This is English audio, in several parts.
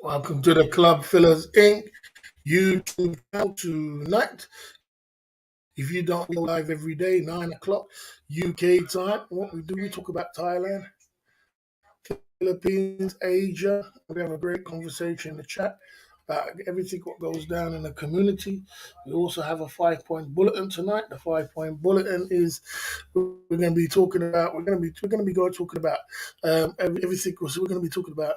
Welcome to the Club Fillers Inc. YouTube channel tonight. If you don't go live every day, 9 o'clock UK time, what we do, we talk about Thailand, Philippines, Asia. We have a great conversation in the chat about everything what goes down in the community. We also have a 5 point bulletin tonight. The 5 point bulletin is we're going to be talking about. Talking about everything. So we're going to be talking about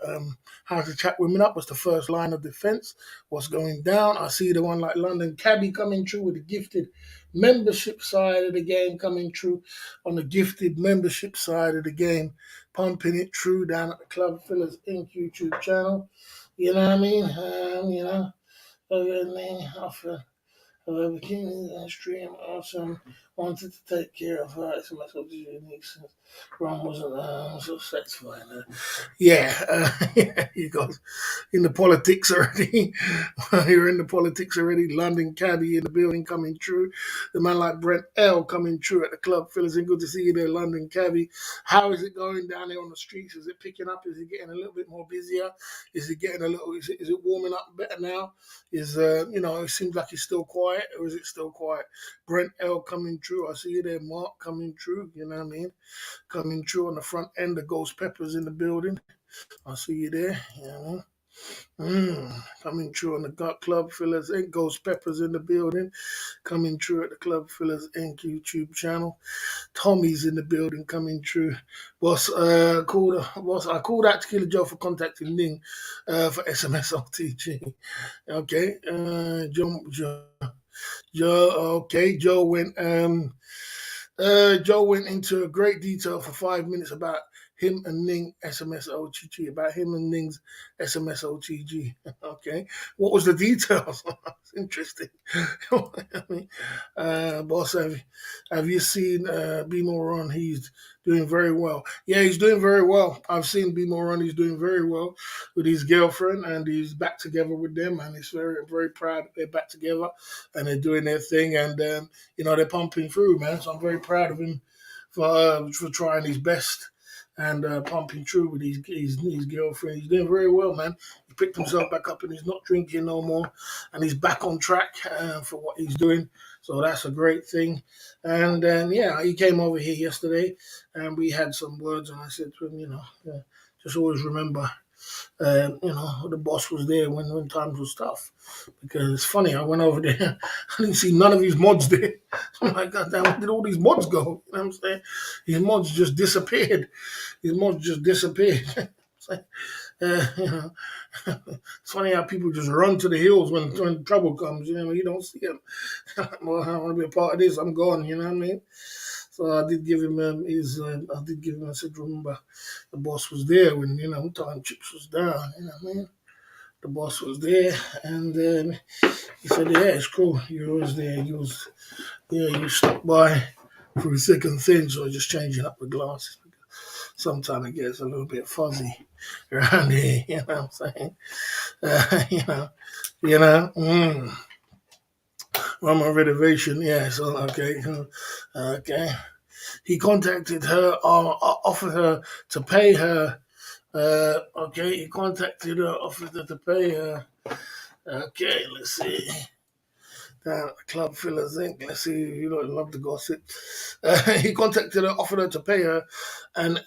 how to chat women up. What's the first line of defense? What's going down? I see the one like London Cabby coming through with the gifted membership side of the game coming through on the gifted membership side of the game, pumping it through down at the Club Fillers Inc. YouTube channel. You know what I mean? Offer whoever came in that stream also wanted to take care of her. So much of the unique since Ron wasn't so satisfied. Yeah, he goes in the politics already. You're in the politics already. London Cabby in the building coming through. The man like Brent L coming through at the Club Fillers. And good to see you there, London Cabby. How is it going down there on the streets? Is it picking up? Is it getting a little bit more busier? Is it getting a little? Is it warming up better now? It seems like it's still quiet, or is it still quiet? Brent L coming through. I see you there, Mark coming through. You know what I mean? Coming through on the front end. The Ghost Peppers in the building. I see you there. You know. Coming through on the Club Fillers Inc. Ghost Peppers in the building. Coming through at the Club Fillers Inc. YouTube channel. Tommy's in the building coming through. I called out to Killer Joe for contacting Ning for SMS OTG. Okay. Joe went into a great detail for 5 minutes about him and Ning SMS OTG, about him and Ning's SMS OTG. Okay. What was the details? It's interesting. I mean, boss, have you seen B Moron? He's doing very well. Yeah, he's doing very well. I've seen B Moron. He's doing very well with his girlfriend, and he's back together with them, and he's very, very proud that they're back together and they're doing their thing, and they're pumping through, man. So I'm very proud of him for trying his best and pumping through with his girlfriend. He's doing very well, man. He picked himself back up and he's not drinking no more, and he's back on track for what he's doing. So that's a great thing. And he came over here yesterday, and we had some words, and I said to him, just always remember. The boss was there when times was tough. Because it's funny, I went over there, I didn't see none of his mods there. I'm like, God damn, where did all these mods go? You know what I'm saying? His mods just disappeared. It's like, it's funny how people just run to the hills when trouble comes. You don't see them. Well, I want to be a part of this. I'm gone. You know what I mean? So I did give him I said, remember, the boss was there when, time chips was down, you know what I mean? The boss was there, and he said, yeah, it's cool. You was there. You stopped by for a second thing, so just changing up the glasses. Sometimes it gets a little bit fuzzy around here, you know what I'm saying? You know, Rama renovation, yeah, so, okay. He contacted her, offered her to pay her. He contacted her, offered her to pay her. Okay, let's see. Down at the Club Fillers Inc. Let's see if you don't love the gossip. He contacted her, offered her to pay her, and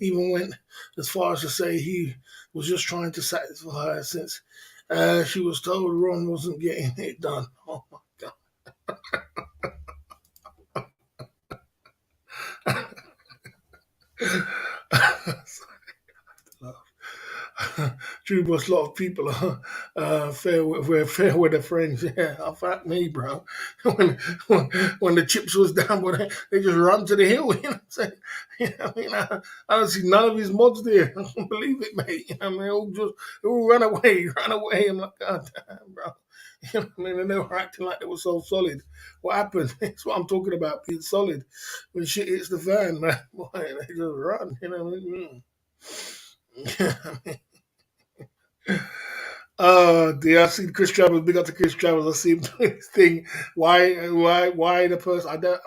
even went as far as to say he was just trying to satisfy her since she was told Ron wasn't getting it done. Oh my God. True, but a lot of people are fair with their friends. Yeah, I fact me, bro. when the chips was down, but they just run to the hill. You know what I'm saying? I don't see none of his mods there. I can't believe it, mate. They all ran away. I'm like, God damn, bro. And they were acting like they were so solid. What happened? That's what I'm talking about, being solid. When shit hits the fan, man, boy, they just run. You know what I mean? Oh dear, I've seen Chris Travers, big up to Chris Travers. I see him doing his thing. Why the person? I don't.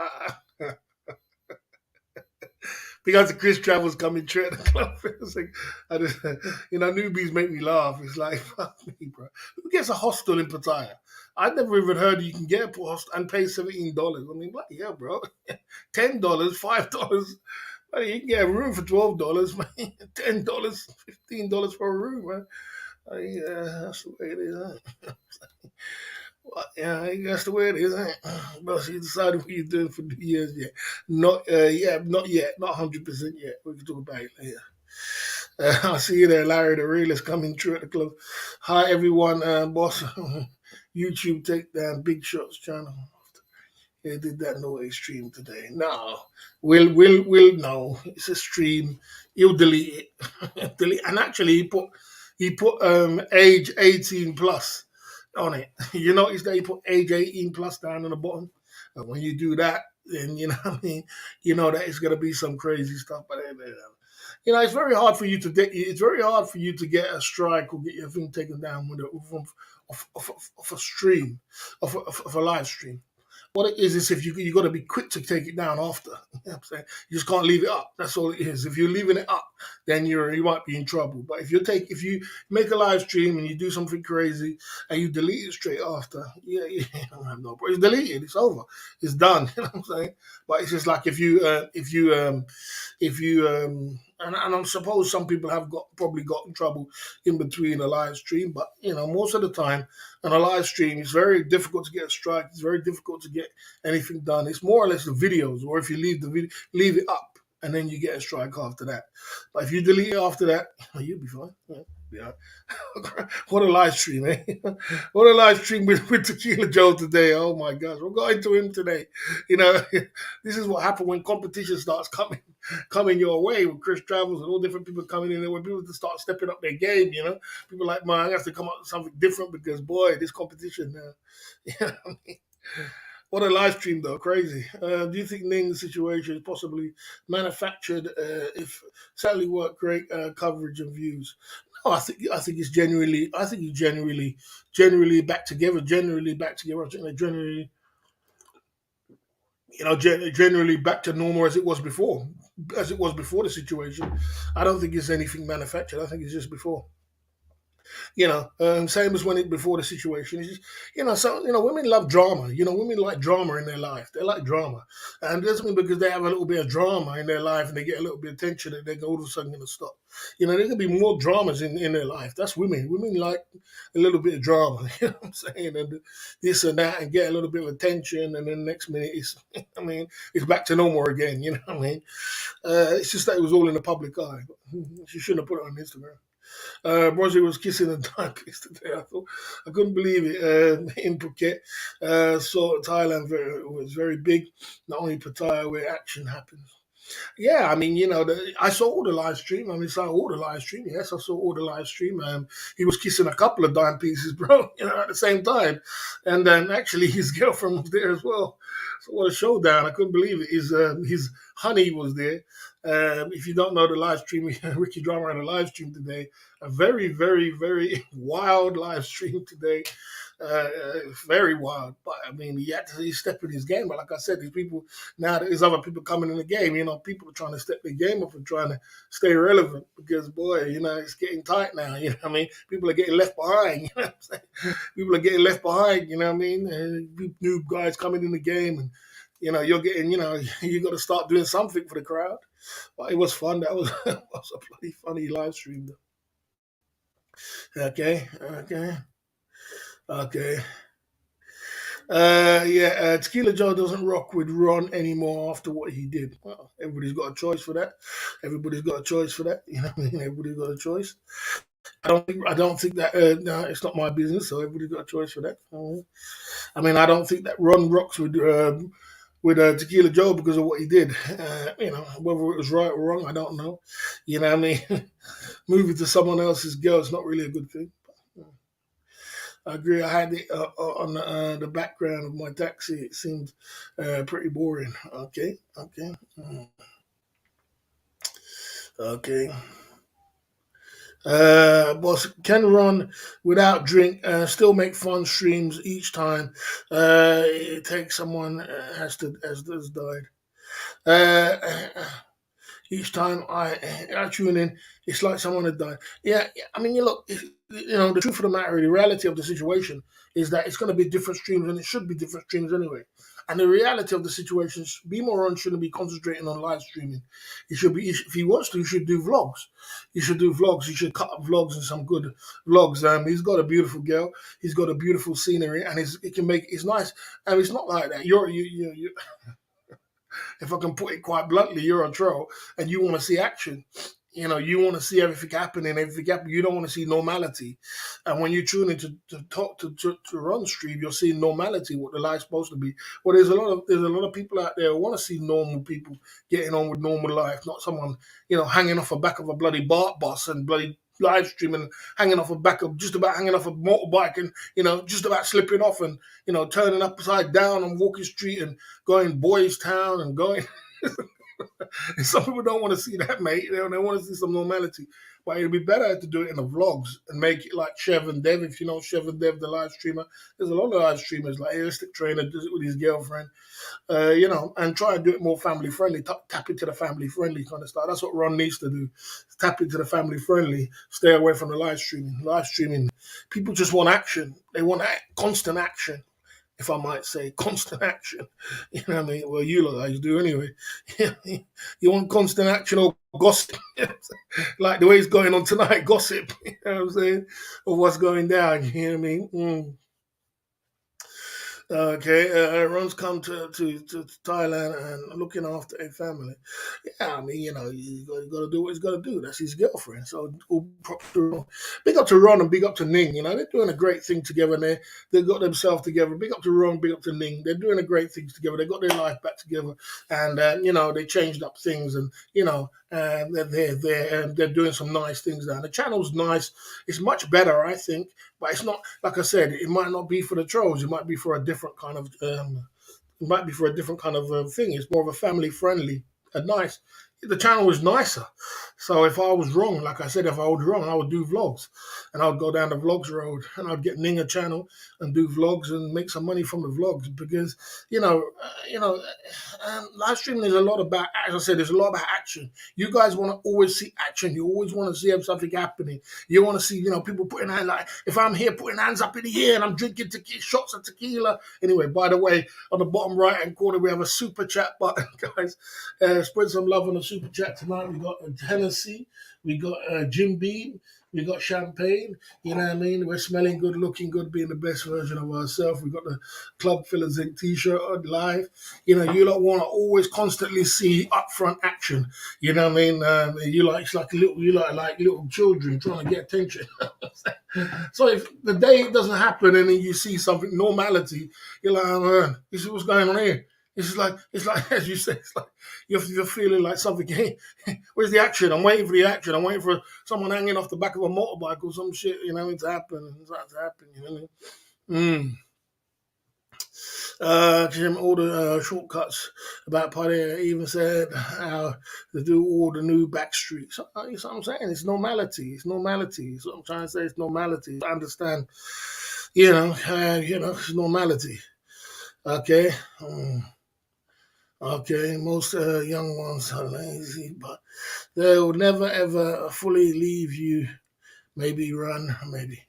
because the Chris Travels coming through at the club. It's like, I just, newbies make me laugh. It's like, fuck me, bro. Who gets a hostel in Pattaya? I've never even heard you can get a hostel and pay $17. I mean, bloody hell, bro. $10, $5. Buddy, you can get a room for $12, man. $10, $15 for a room, man. That's the way it is. Huh? Well, yeah, that's the way it is. Ain't it? Well, so you decided what you're doing for New Year's yet? Not, not yet. Not 100% yet. We can talk about it later. I see you there, Larry the realist coming through at the club. Hi, everyone. Boss, YouTube takedown, Big Shots channel. They did that no way stream today. No, will no. It's a stream. He'll delete it. delete. And actually, he put age 18 plus on it. You notice that he put age 18 plus down on the bottom. And when you do that, then you know what I mean. You know that it's gonna be some crazy stuff. But it's very hard for you to it's very hard for you to get a strike or get your thing taken down with of a stream, of a live stream. What it is if you got to be quick to take it down after. You know what I'm saying? You just can't leave it up. That's all it is. If you're leaving it up, then you might be in trouble. But if you make a live stream and you do something crazy and you delete it straight after, yeah, you don't have no problem. It's deleted. It's over. It's done. You know what I'm saying? But it's just like if you and I suppose some people have probably got in trouble in between a live stream, but most of the time on a live stream it's very difficult to get a strike. It's very difficult to get anything done. It's more or less the videos, or if you leave it up and then you get a strike after that. But if you delete it after that, you'll be fine. Yeah. What a live stream, eh? What a live stream with Tequila Joe today. Oh my gosh, we'll go into him today. You know, this is what happened when competition starts coming your way with Chris Travels and all different people coming in there. When people start stepping up their game, people like, man, I have to come up with something different because boy, this competition now. You know what I mean? What a live stream, though, crazy. Do you think Ning's situation is possibly manufactured? If sadly worked, great coverage and views. No, I think it's genuinely. I think it's generally back together. Generally back together. I think they're generally back to normal as it was before the situation. I don't think it's anything manufactured. I think it's just before. Same as when it before the situation. It's just, women love drama. Women like drama in their life. They like drama, and it doesn't mean because they have a little bit of drama in their life and they get a little bit of attention that they're all of a sudden going to stop. There can be more dramas in their life. That's women. Women like a little bit of drama. You know what I'm saying? And this and that, and get a little bit of attention, and then next minute it's, it's back to normal again. You know what I mean? It's just that it was all in the public eye. She shouldn't have put it on Instagram. Roger was kissing a timepiece today. I couldn't believe it. In Phuket, saw Thailand was very big. Not only Pattaya where action happens. Yeah, I mean, I saw all the live stream. I saw all the live stream. Yes, I saw all the live stream. He was kissing a couple of dime pieces, bro, at the same time. And then actually his girlfriend was there as well. So what a showdown. I couldn't believe it. His honey was there. If you don't know the live stream, Ricky Drama had a live stream today. A very, very, very wild live stream today. Very wild. But I mean, he had to step in his game. But like I said, these people now there's other people coming in the game. People are trying to step their game up and trying to stay relevant because boy, it's getting tight now. You know what I mean? People are getting left behind. You know what I'm saying? People are getting left behind. You know what I mean? New guys coming in the game, and you're getting. You got to start doing something for the crowd. But it was fun. That was, was a bloody funny live stream. Okay, okay, okay. Tequila Joe doesn't rock with Ron anymore after what he did. Well, everybody's got a choice for that. Everybody's got a choice for that. You know what I mean? Everybody's got a choice. I don't think that. No, it's not my business. So everybody's got a choice for that. I don't think that Ron rocks with Tequila Joe because of what he did. Whether it was right or wrong, I don't know. You know what I mean? Moving to someone else's girl is not really a good thing. I agree. I had it on the background of my taxi. It seemed pretty boring. Okay, okay, okay. Boss can run without drink, still make fun streams each time. It takes someone has died. Uh, Each time I tune in, it's like someone had died. Yeah, yeah, I mean, you look, the truth of the matter, the reality of the situation is that it's going to be different streams, and it should be different streams anyway. And the reality of the situation is, Be More On shouldn't be concentrating on live streaming. He should be, if he wants to, he should do vlogs. He should do vlogs. He should cut up vlogs and some good vlogs. He's got a beautiful girl. He's got a beautiful scenery, and it can make it's nice. And it's not like that. You if I can put it quite bluntly, you're a troll and you want to see action. You want to see everything happen. You don't want to see normality. And when you tune in to talk to run stream, you're seeing normality, what the life's supposed to be. Well, there's a lot of people out there who want to see normal people getting on with normal life, not someone hanging off the back of a bloody BART bus and bloody live streaming, just about hanging off a motorbike and just about slipping off and turning upside down on Walking Street and going Boys Town and going. Some people don't want to see that, mate. They want to see some normality. But it'd be better to do it in the vlogs and make it like Chev and Dev. If you know Chev and Dev, the live streamer, there's a lot of live streamers like Elastic Trainer does it with his girlfriend, and try and do it more family friendly. Tap into the family friendly kind of stuff. That's what Ron needs to do. Tap into the family friendly. Stay away from the live streaming. Live streaming, people just want action. They want constant action, if I might say, constant action. You know what I mean? Well, you guys do anyway. You want constant action or gossip, like the way it's going on tonight, gossip. You know what I'm saying? Of what's going down. You know what I mean? Okay, Ron's come to Thailand and looking after a family. Yeah, I mean, got to do what he's got to do. That's his girlfriend. So, big up to Ron and big up to Ning. They're doing a great thing together. They've got themselves together. Big up to Ron, big up to Ning. They're doing a great things together. They got their life back together, and they changed up things, and they're doing some nice things now. The channel's nice. It's much better, I think. But it's not, like I said, it might not be for the trolls. It might be for a different kind of thing. It's more of a family friendly, nice. The channel was nicer. So if I was wrong, like I said, if I was wrong, I would do vlogs, and I would go down the vlogs road, and I'd get Ning a channel and do vlogs and make some money from the vlogs because live streaming is a lot about, as I said, there's a lot about action. You guys want to always see action. You always want to see something happening. You want to see people putting hands, like if I'm here putting hands up in the air and I'm drinking shots of tequila. Anyway, by the way, on the bottom right hand corner we have a super chat button, guys. Spread some love on the super chat tonight. We got Tennessee, we got Jim Beam, we got champagne. You know what I mean? We're smelling good, looking good, being the best version of ourselves. We got the Club Filler Zinc T-shirt on live. You lot want to always constantly see upfront action. You know what I mean? It's like little children trying to get attention. So if the day doesn't happen and then you see something normality, you're like, oh, you see what's going on here? It's like as you said, it's like you're feeling like something. Hey, where's the action? I'm waiting for the action. I'm waiting for someone hanging off the back of a motorbike or some shit. To happen. It's not to happen. You know what I mean? Jim, all the shortcuts about Party even said how to do all the new back streets. So, you know what I'm saying? It's normality. It's normality. So I'm trying to say it's normality. I understand. It's normality. Okay. Okay, most young ones are lazy, but they will never ever fully leave you. Maybe run, maybe.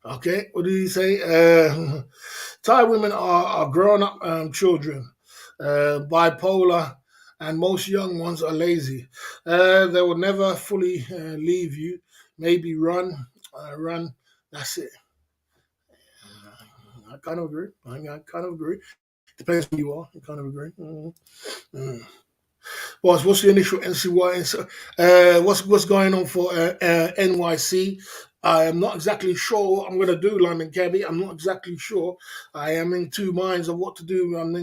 Okay, what did he say? Thai women are grown up children, bipolar, and most young ones are lazy. They will never fully leave you. Maybe run. That's it. I kind of agree. I kind of agree. Depends who you are. I kind of agree. What's the initial NCY? What's going on for NYC? I am not exactly sure what I'm going to do, London Cabby. I'm not exactly sure. I am in two minds of what to do. I'm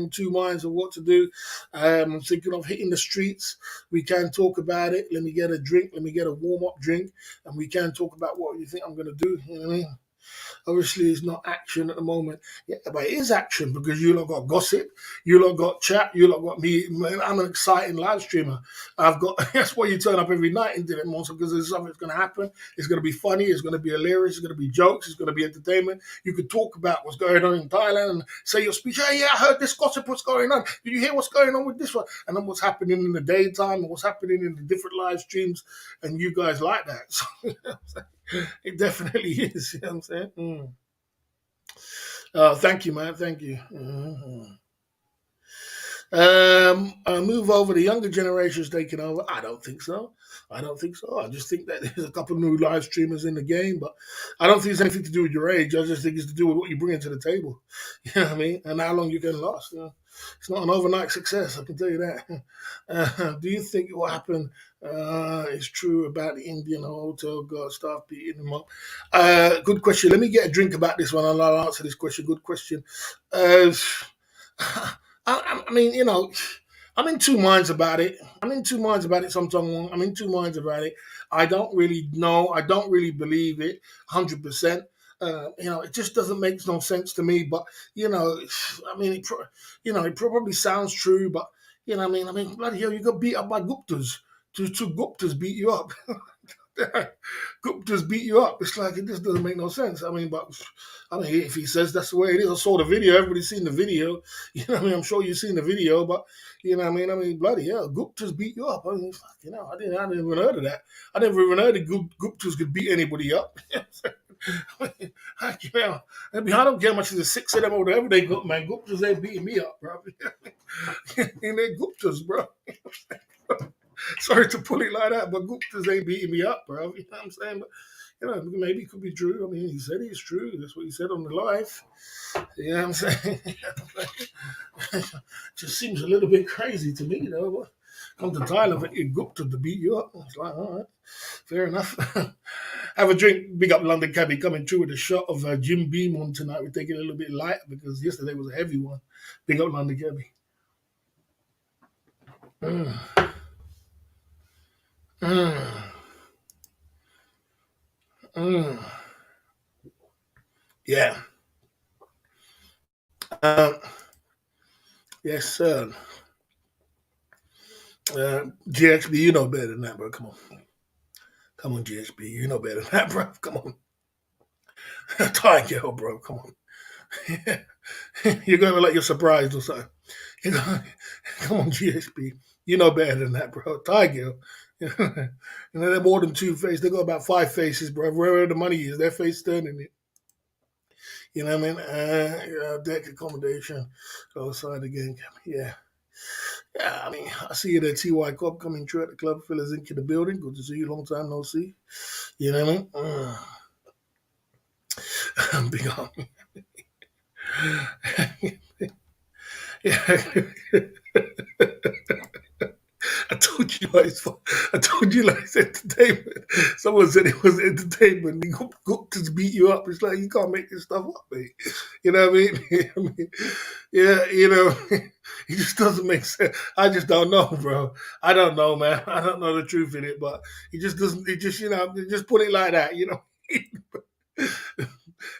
thinking of hitting the streets. We can talk about it. Let me get a drink. Let me get a warm-up drink. And we can talk about what you think I'm going to do. You know what I mean? Obviously, it's not action at the moment. Yeah, but it is action because you lot got gossip, you lot got chat, you lot got me. Man, I'm an exciting live streamer. I've got that's why you turn up every night into it, monster, because there's something that's going to happen. It's going to be funny. It's going to be hilarious. It's going to be jokes. It's going to be entertainment. You could talk about what's going on in Thailand and say your speech. Hey, yeah, I heard this gossip. What's going on? Did you hear what's going on with this one? And then what's happening in the daytime and what's happening in the different live streams. And you guys like that. So, it definitely is. You know what I'm saying? Thank you, man. Thank you. Move over. The younger generation's taking over. I don't think so. I don't think so. I just think that there's a couple new live streamers in the game, but I don't think it's anything to do with your age. I just think it's to do with what you bring to the table. You know what I mean? And how long you can last. You know? It's not an overnight success, I can tell you that. Do you think what happened is true about the Indian hotel guard staff beating them up? Good question. Let me get a drink about this one and I'll answer this question. Good question. Uh, I mean, you know, I'm in two minds about it. I'm in two minds about it sometimes. I'm in two minds about it. I don't really know. I don't really believe it 100%. You know, it just doesn't make no sense to me. But you know, I mean, you know, it probably sounds true. But you know, I mean, bloody hell, you got beat up by Guptas. Two Guptas beat you up. Guptas beat you up. It's like it just doesn't make no sense. I mean, but I mean, if he says that's the way it is, I saw the video. Everybody's seen the video. You know, what I mean, I'm sure you've seen the video. But you know, what I mean, bloody hell, Guptas beat you up. I mean, fuck, you know, I didn't even heard of that. I never even heard that Guptas could beat anybody up. I mean, you know, I mean, I don't care much of the six of them or whatever they got, man. Guptas ain't beating me up, bro. And they Guptas, bro. Sorry to put it like that, but Guptas ain't beating me up, bro. You know what I'm saying? But you know, maybe it could be true. I mean, he said it's true. That's what he said on the live. You know what I'm saying? Just seems a little bit crazy to me, though. But come to Thailand for Gupta to beat you up. It's like, all right, fair enough. Have a drink. Big up London Cabby coming through with a shot of Jim Beam on tonight. We're taking it a little bit light because yesterday was a heavy one. Big up London Cabby. Mm, mm, mm. Yeah. Um, yes, sir. GXB, you know better than that, bro. Come on. Come on, GXB. You know better than that, bro. Come on. Tiger, bro. Come on. You're going to let you surprised or something. You know, come on, GXB. You know better than that, bro. Tiger. And they're more than two faces. They got about five faces, bro. Wherever the money is, their face turning it. You know what I mean? Deck accommodation outside the game. Yeah. Yeah, I mean, I see you there, TY Cobb coming through at the club. Fellas Inc. in the building. Good to see you. Long time no see. You know what I mean? Big up. Yeah. I told you like I told you like it's entertainment. Someone said it was entertainment. The Guptas beat you up. It's like you can't make this stuff up, mate. You know what I mean? I mean yeah, you know, it just doesn't make sense. I just don't know, bro. I don't know, man. I don't know the truth in it, but it just doesn't. It just just put it like that, you know.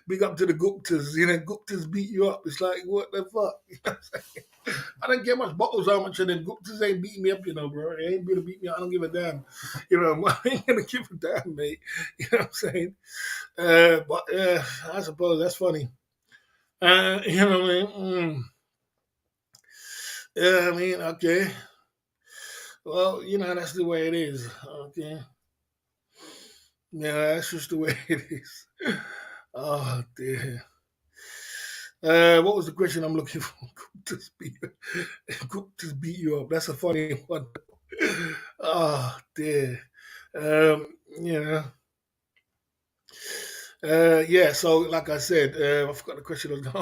Big up to the Guptas. You know, Guptas beat you up. It's like what the fuck. You know what I'm saying? I don't get much bottles how much of them Guptas ain't beating me up, you know, bro. They ain't gonna beat me up. I don't give a damn. You know, I ain't gonna give a damn, mate. You know what I'm saying? But I suppose that's funny. You know what I mean? Yeah, I mean, okay. Well, you know, that's the way it is. Okay. Yeah, that's just the way it is. Oh dear. What was the question I'm looking for? Guptas beat, Guptas beat you up. That's a funny one. Oh dear. Um, you know. Yeah, so like I said, I forgot the question I was going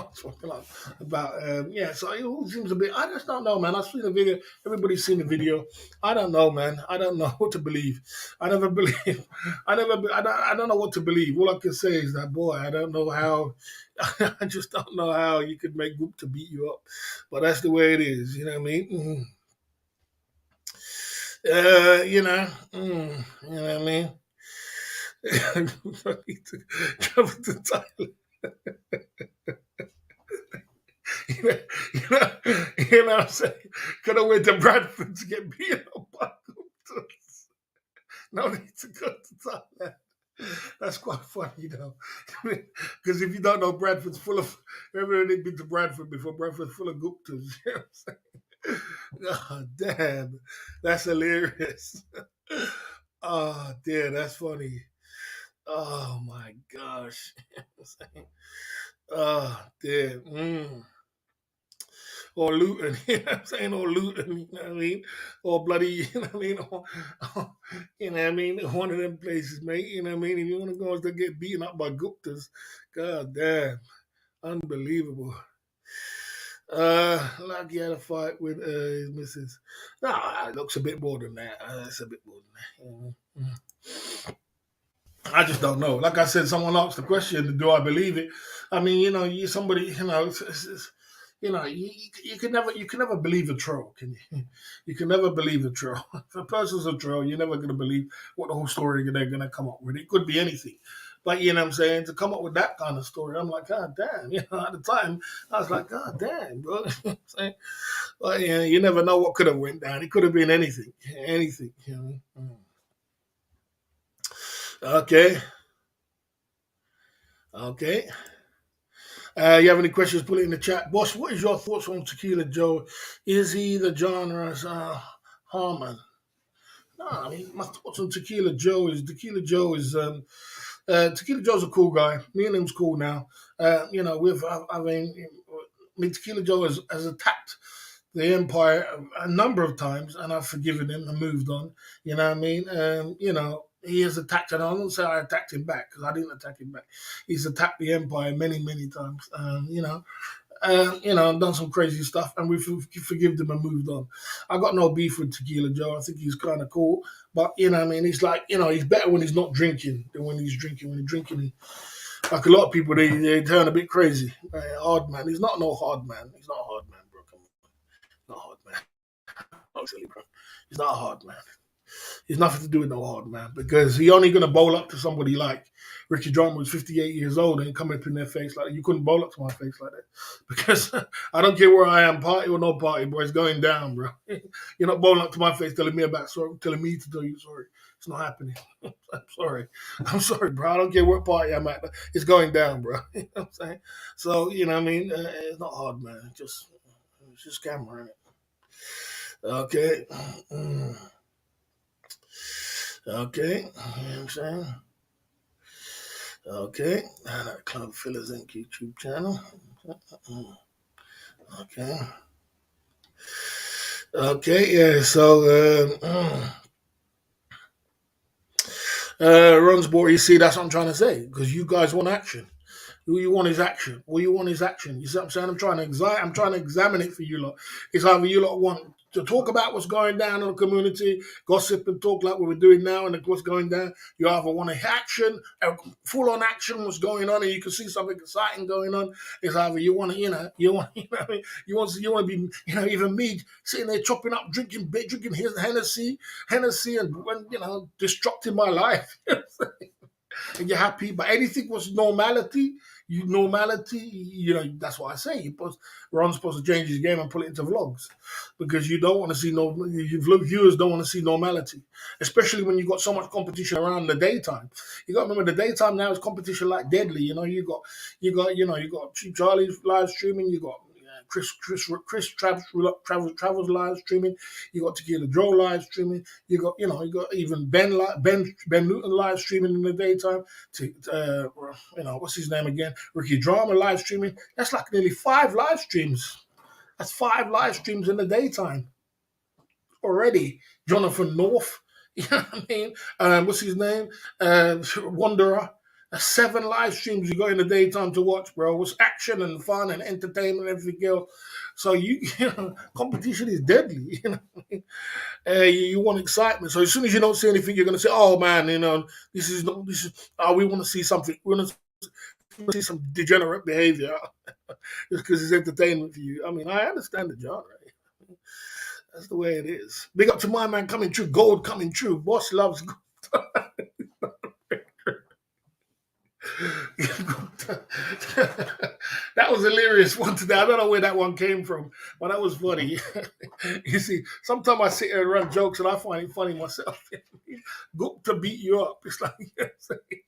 to ask about. Yeah, so it all seems a bit. I just don't know, man. I've seen the video. Everybody's seen the video. I don't know, man. I don't know what to believe. I never believe. I don't know what to believe. All I can say is that, boy, I don't know how. I just don't know how you could make group to beat you up, but that's the way it is. You know what I mean? You know. You know what I mean? I need to travel to Thailand. You know, you know, you know what I'm saying? Could have went to Bradford to get beaten up by Guptas. No need to go to Thailand. That's quite funny, though. Because if you don't know, Bradford's full of. Everyone had been to Bradford before. Bradford's full of Guptas. You know what I'm saying? Oh, damn. That's hilarious. Oh, dear. That's funny. Oh, my gosh. Oh, dear. Or Luton, you know what I'm saying? Or Luton, you know what I mean? Or bloody, you know what I mean? Or, you know what I mean? One of them places, mate, you know what I mean? If you want to go and get beaten up by Guptas, god damn, unbelievable. Like he had a fight with his missus. No, it looks a bit more than that. It's a bit more than that. I just don't know. Like I said, someone asked the question, "Do I believe it?" I mean, you somebody, you can never believe a troll, can you? You can never believe a troll. If a person's a troll, you're never going to believe what the whole story they're going to come up with. It could be anything, but you know what I'm saying. To come up with that kind of story, I'm like, God damn. At the time, I was like, God damn, bro. You know what I'm saying? But you never know what could have went down. It could have been anything, anything. Okay, okay. You have any questions, put it in the chat. Boss, what is your thoughts on Tequila Joe? Is he the genre's Harmon? No, I mean, my thoughts on Tequila Joe's a cool guy. Me and him's cool now. Tequila Joe has attacked the Empire a number of times, and I've forgiven him and moved on. You know what I mean? He has attacked, and I don't say I attacked him back because I didn't attack him back. He's attacked the Empire many, many times. Done some crazy stuff, and we forgive them and moved on. I got no beef with Tequila Joe. I think he's kind of cool, but he's like, he's better when he's not drinking than when he's drinking. When he's drinking, like a lot of people, they turn a bit crazy. Hard man. He's not no hard man. He's not a hard man, bro. Come on. Not a hard man. Not silly, bro. He's not a hard man. He's nothing to do with no hard man because he only going to bowl up to somebody like Ricky Drama, who's 58 years old, and come up in their face like you couldn't bowl up to my face like that because I don't care where I am, party or no party, boy, it's going down, bro. You're not bowling up to my face telling me telling me to tell you sorry. It's not happening. I'm sorry, bro. I don't care what party I'm at. It's going down, bro. You know what I'm saying? So you know what I mean. It's not hard, man. It's just camera in it. Okay. Okay, you know what I'm saying? Okay, Club Fillers Inc. YouTube channel. Okay. Okay, yeah, so Ron's board, you see, that's what I'm trying to say, because you guys want action. All you want is action. All you want is action. You see what I'm saying? I'm trying to examine it for you lot. It's either you lot want to talk about what's going down in the community, gossip and talk like what we're doing now and what's going down. You either want to action, full on action, what's going on, and you can see something exciting going on. It's either you want to, what I mean? You want to be, even me sitting there chopping up, drinking Hennessy, and destructing my life. And you're happy, but anything was normality, that's what I say. Ron's supposed to change his game and put it into vlogs because you don't want to see viewers don't want to see normality, especially when you got so much competition around the daytime. You got to remember the daytime now is competition like deadly. You got Cheap Charlie's live streaming. You got Chris Travels live streaming. You got Tequila Joe live streaming. You got even Ben Newton live streaming in the daytime. What's his name again? Ricky Drama live streaming. That's like nearly 5 live streams. That's 5 live streams in the daytime already. Jonathan North. You know what I mean? What's his name? Wanderer. That's 7 live streams you got in the daytime to watch, bro. It's action and fun and entertainment and everything else. So competition is deadly. You want excitement. So as soon as you don't see anything, you're going to say, "Oh man, this is not. This is. We want to see something. We want to see some degenerate behavior just because it's entertainment for you." I mean, I understand the genre. That's the way it is. Big up to my man coming true. Gold coming true. Boss loves gold. That was a hilarious one today. I don't know where that one came from, but that was funny. You see, sometimes I sit here and run jokes and I find it funny myself. Goop to beat you up. It's like, you know what I'm saying?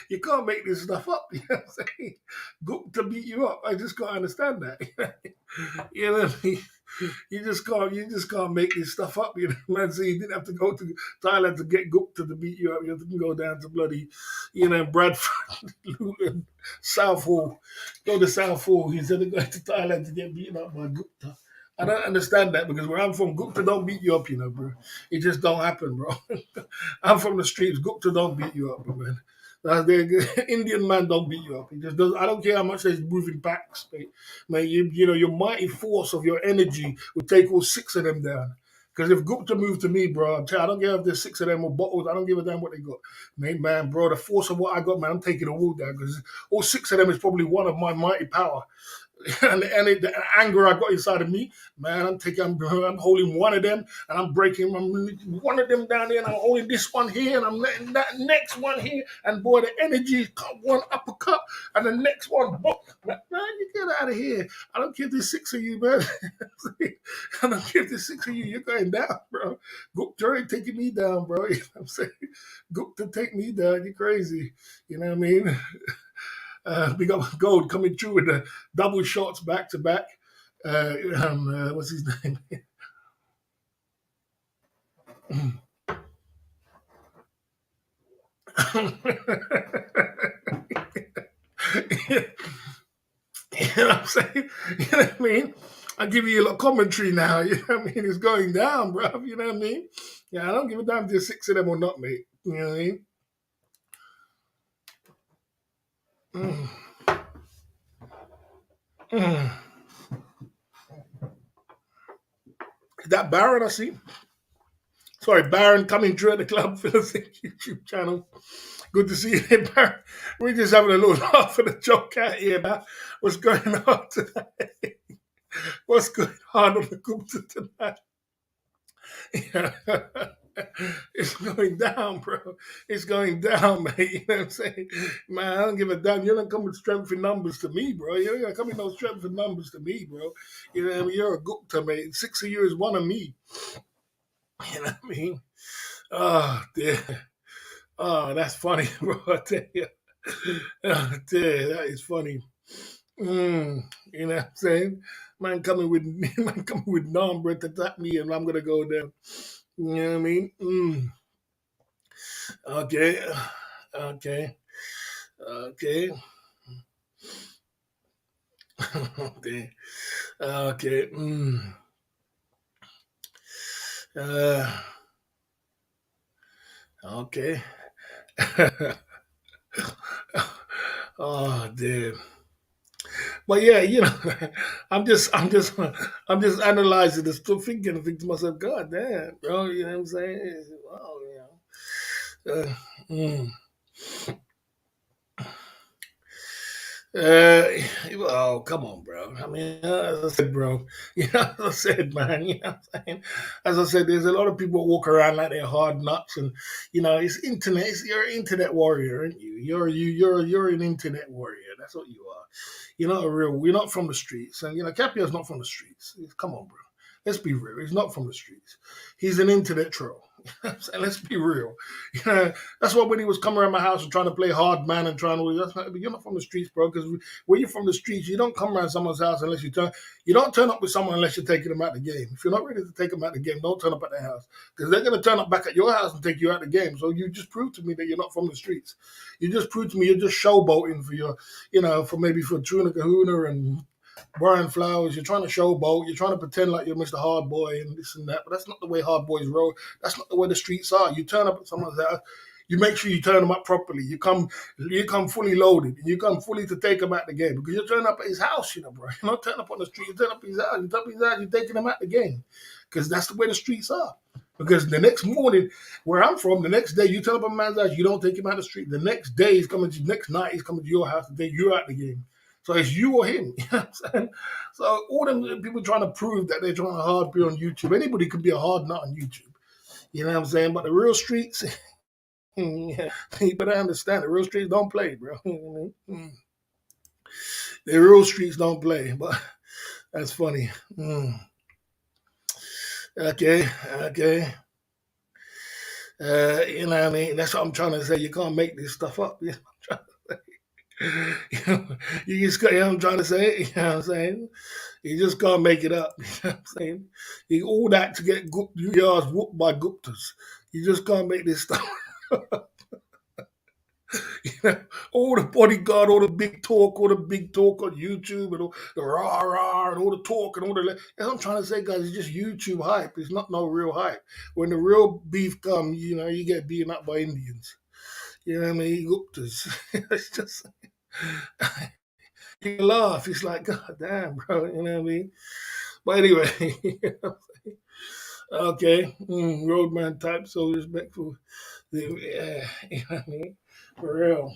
You can't make this stuff up. You know what I'm saying? Goop to beat you up. I just can't understand that. You know what I mean? You just can't make this stuff up. You know, man. So you didn't have to go to Thailand to get Gupta to beat you up. You have to go down to bloody, Bradford, Luton, Southall. Go to Southall. Instead of going to Thailand to get beaten up by Gupta. I don't understand that because where I'm from, Gupta don't beat you up, bro. It just don't happen, bro. I'm from the streets. Gupta don't beat you up, man. The Indian man don't beat you up. He just does. I don't care how much they're moving packs, mate. Man, your mighty force of your energy would take all six of them down. Because if Gupta moved to me, bro, I don't care if there's six of them or bottles. I don't give a damn what they got. Man, bro, the force of what I got, man, I'm taking the wall down because all six of them is probably one of my mighty power. The anger I got inside of me, man, I'm holding one of them and I'm breaking one of them down there and I'm holding this one here and I'm letting that next one here and boy, the energy, one uppercut and the next one, boom. Man, you get out of here. I don't give this six of you, man. I don't give this six of you. You're going down, bro. Gupta ain't taking me down, bro. You know what I'm saying? Gupta take me down. You're crazy. You know what I mean? Big up Gold coming through with the double shots back to back. What's his name? You know what I'm saying? You know what I mean? I'll give you a little commentary now. You know what I mean? It's going down, bro. You know what I mean? Yeah, I don't give a damn if there's six of them or not, mate. You know what I mean? Mm, mm. Is that Baron I see? Sorry, Baron coming through at the Club Philosophy YouTube channel. Good to see you there, Baron. We're just having a little laugh at the joke out here, man. What's going on tonight? What's going on the Gupta tonight? Yeah. It's going down, bro. It's going down, mate. You know what I'm saying? Man, I don't give a damn. You're not coming with strength in numbers to me, bro. You're not coming no strength in numbers to me, bro. You know what I mean? You're a Gupta, mate. Six of you is one of me. You know what I mean? Oh, dear. Oh, that's funny, bro. I tell you. Oh, dear, that is funny. You know what I'm saying? Man coming with non-breath to tap me and I'm gonna go down. You know what I mean? Okay. Okay. Okay. Okay. Okay. Uh, okay. Oh, damn. But yeah, I'm just analyzing this, still thinking, and think to myself, God damn, bro, you know what I'm saying? Wow, Uh, mm. Uh, oh, come on, bro. I mean, as I said, bro. As I said, man. You know what I'm saying? As I said, there's a lot of people walk around like they're hard nuts, and it's internet. You're an internet warrior, aren't you? You're an internet warrior. That's what you are. You're not a real. You're not from the streets, and Capio's not from the streets. Come on, bro. Let's be real. He's not from the streets. He's an internet troll. Let's be real. That's why when he was coming around my house and trying to play hard man and trying to, you're not from the streets, bro. Because when you're from the streets, you don't come around someone's house unless you don't turn up with someone unless you're taking them out the game. If you're not ready to take them out the game, don't turn up at their house because they're going to turn up back at your house and take you out the game. So you just proved to me that you're not from the streets. You just proved to me you're just showboating for your, for Truna Kahuna and Brian Flowers. You're trying to showboat. You're trying to pretend like you're Mr. Hard Boy and this and that. But that's not the way hard boys roll. That's not the way the streets are. You turn up at someone's house. You make sure you turn them up properly. You come fully loaded. You come fully to take them out the game because you turn up at his house, bro. You don't turn up on the street. You turn up at his house. You turn up at his house. You're taking them out the game because that's the way the streets are. Because the next morning, where I'm from, the next day you turn up at a man's house, you don't take him out the street. The next day next night he's coming to your house to take you out the game. So it's you or him. You know what I'm saying? So all them people trying to prove that they're trying to hard be on YouTube. Anybody could be a hard nut on YouTube. You know what I'm saying? But the real streets, Yeah. You better understand the real streets don't play, bro. You know what I mean? The real streets don't play, but that's funny. Mm. Okay, okay. You know what I mean? That's what I'm trying to say. You can't make this stuff up. You know what I'm trying to say? You just, you know what I'm trying to say? You know what I'm saying? You just can't make it up. You know what I'm saying? All that to get yards whooped by Guptas. You just can't make this stuff. You know, all the bodyguard, all the big talk on YouTube, and all the rah rah, and all the talk, and all the. That's what I'm trying to say, guys. It's just YouTube hype. It's not no real hype. When the real beef comes, you know, you get beaten up by Indians. You know what I mean? Guptas. It's just you laugh. It's like, God damn, bro. You know what I mean? But anyway, okay, roadman type, so respectful. Yeah, you know what I mean? For real.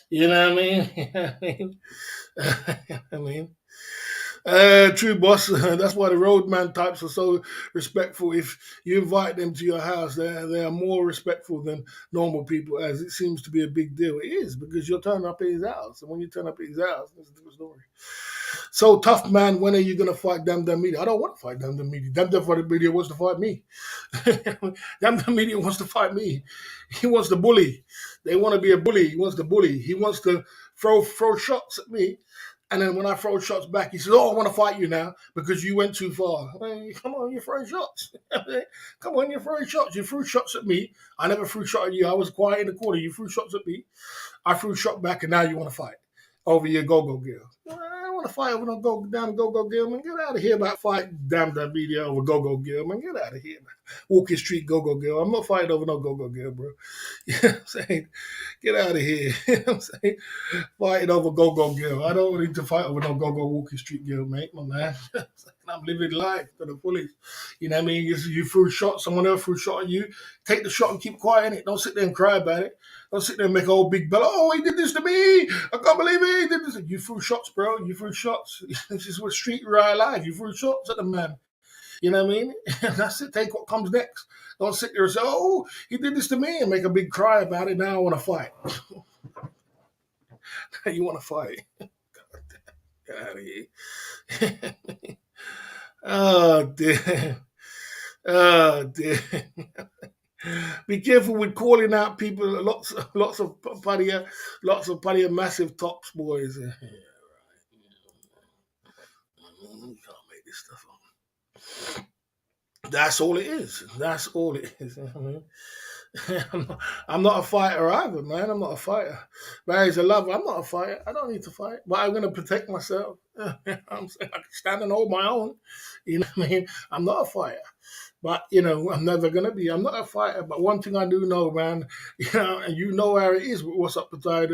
You know what I mean? You know what I mean? I mean, true boss. That's why the roadman types are so respectful. If you invite them to your house, they are more respectful than normal people, as it seems to be a big deal. It is because you're turning up at his house, and when you turn up at his house, that's a different story. So tough man, when are you gonna fight Damn Damn Media? I don't want to fight Damn Damn Media. Damn Damn Media wants to fight me. Damn Damn Media wants to fight me. He wants to bully. They want to be a bully. He wants to bully. He wants to throw shots at me. And then when I throw shots back, he says, "Oh, I want to fight you now because you went too far." I mean, come on, you're throwing shots. Come on, you're throwing shots. You threw shots at me. I never threw shot at you. I was quiet in the corner. You threw shots at me. I threw shot back, and now you want to fight over your go-go girl. I don't want to fight over no go-go girl, man. Get out of here about fighting damn that media over go-go girl, man. Get out of here, man. Walking street go-go girl. I'm not fighting over no go-go girl, bro. You know what I'm saying? Get out of here. You know what I'm saying? Fighting over go-go girl. I don't need to fight over no go-go walking street girl, mate, my man. I'm living life to the fullest. You know what I mean? You threw a shot, someone else threw a shot at you. Take the shot and keep quiet in it. Don't sit there and cry about it. Don't sit there and make a whole big bell. Oh, he did this to me. I can't believe it. He did this. You threw shots, bro. You threw shots. This is what street riot life. You threw shots at the man. You know what I mean? That's it. Take what comes next. Don't sit there and say, oh, he did this to me and make a big cry about it. Now I want to fight. You want to fight. Get out of here. Oh, dear. Oh, dear. Be careful with calling out people. Lots of puttier, massive tops, boys. Yeah, right. You can't make this stuff up. That's all it is. That's all it is. I mean, I'm not a fighter either, man. I'm not a fighter. Barry's a lover. I'm not a fighter. I don't need to fight, but I'm gonna protect myself. I'm saying I can stand and hold my own. You know what I mean? I'm not a fighter. But you know, I'm never gonna be. I'm not a fighter. But one thing I do know, man, you know, and you know how it is with what's up the tide.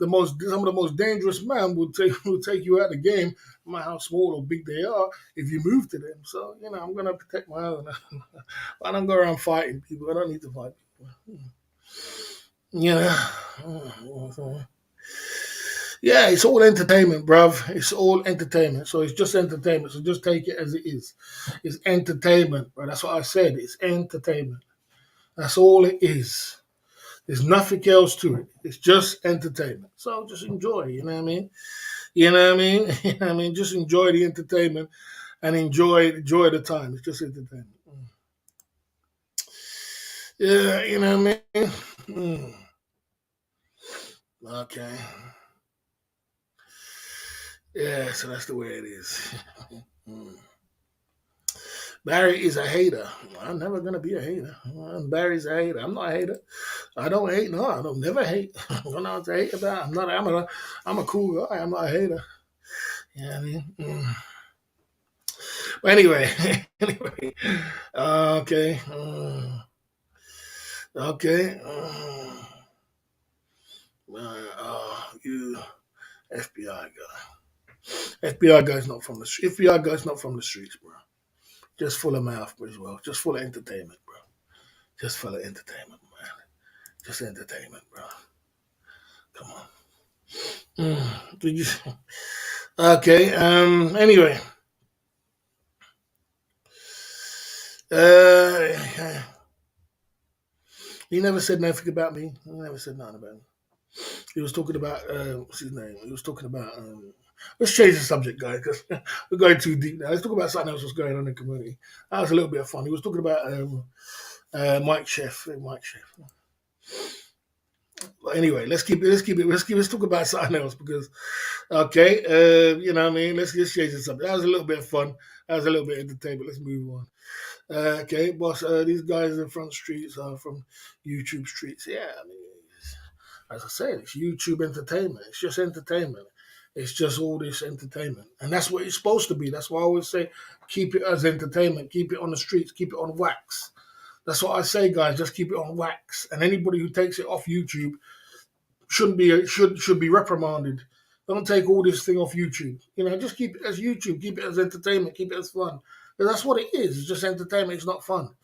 Some of the most dangerous men will take you out of the game, no matter how small or big they are, if you move to them. So you know, I'm gonna protect my own. I don't go around fighting people. I don't need to fight people. Yeah. Yeah, it's all entertainment, bruv. It's all entertainment. So it's just entertainment. So just take it as it is. It's entertainment, bro. That's what I said. It's entertainment. That's all it is. There's nothing else to it. It's just entertainment. So just enjoy, you know what I mean? You know what I mean? You know what I mean? Just enjoy the entertainment and enjoy the time. It's just entertainment. Yeah, you know what I mean? Okay. Yeah, so that's the way it is. Barry is a hater. I'm never gonna be a hater. Barry's a hater. I'm not a hater. I don't hate. No, I don't never hate. I'm not to hate about. I'm a cool guy. I'm not a hater. You know what I mean? But anyway, anyway. Okay. Okay. You FBI guy. FBI guy's not from the street. FBI guy's not from the streets, bro. Just full of mouth as well. Just full of entertainment, bro. Just full of entertainment, man. Just entertainment, bro. Come on. Did you? Okay. Anyway. Uh. He never said nothing about me. He never said nothing about me. He was talking about what's his name? He was talking about. Let's change the subject, guys, because we're going too deep now. Let's talk about something else that's going on in the community. That was a little bit of fun. He was talking about Mike Chef. Mike Chef. But anyway, let's talk about something else because okay, you know what I mean. Let's just change the subject. That was a little bit of fun. That was a little bit of entertainment. Let's move on. Okay, boss. These guys in front streets are from YouTube streets. Yeah, I mean, as I said, it's YouTube entertainment. It's just entertainment. It's just all this entertainment, and that's what it's supposed to be. That's why I always say, keep it as entertainment. Keep it on the streets. Keep it on wax. That's what I say, guys. Just keep it on wax. And anybody who takes it off YouTube should be reprimanded. Don't take all this thing off YouTube. You know, just keep it as YouTube. Keep it as entertainment. Keep it as fun. Because that's what it is. It's just entertainment. It's not fun.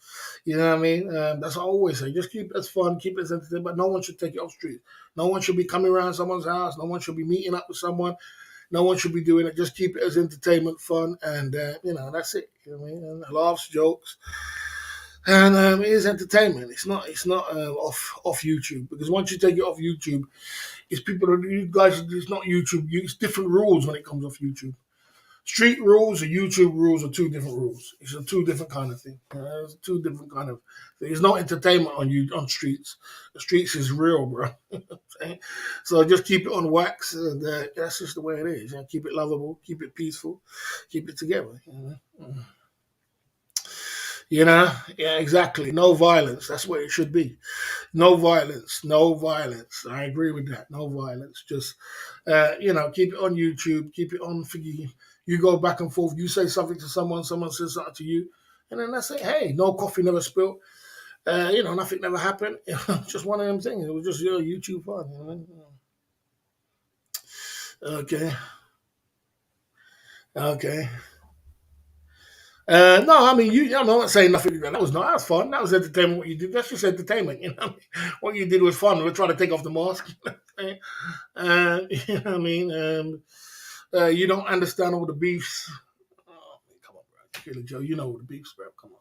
You know what I mean? That's what I always say. Just keep it as fun. Keep it as entertainment. But no one should take it off street. No one should be coming around someone's house. No one should be meeting up with someone. No one should be doing it. Just keep it as entertainment, fun, and you know that's it. You know what I mean? And laughs, jokes, and it is entertainment. It's not off YouTube because once you take it off YouTube, it's people that you guys. It's not YouTube. It's different rules when it comes off YouTube. Street rules and YouTube rules are two different rules. It's a two different kind of thing. It's two different kind of. There's no entertainment on you on streets. The streets is real, bro. So just keep it on wax. And, that's just the way it is. You know, keep it lovable. Keep it peaceful. Keep it together. Yeah, exactly. No violence. That's what it should be. No violence. No violence. I agree with that. No violence. Just, keep it on YouTube. Keep it on for you. You go back and forth. You say something to someone. Someone says something to you. And then that's it. Hey, no coffee never spilled. Nothing never happened. Just one of them things. It was just YouTube fun. Okay. Okay. No, I mean, I'm not saying nothing. That was not. That was fun. That was entertainment. What you did. That's just entertainment. You know, what I mean? What you did was fun. We're trying to take off the mask. You know what I mean? You don't understand all the beefs. Oh, come on, bro. Killer Joe, you know all the beefs, bro. Come on.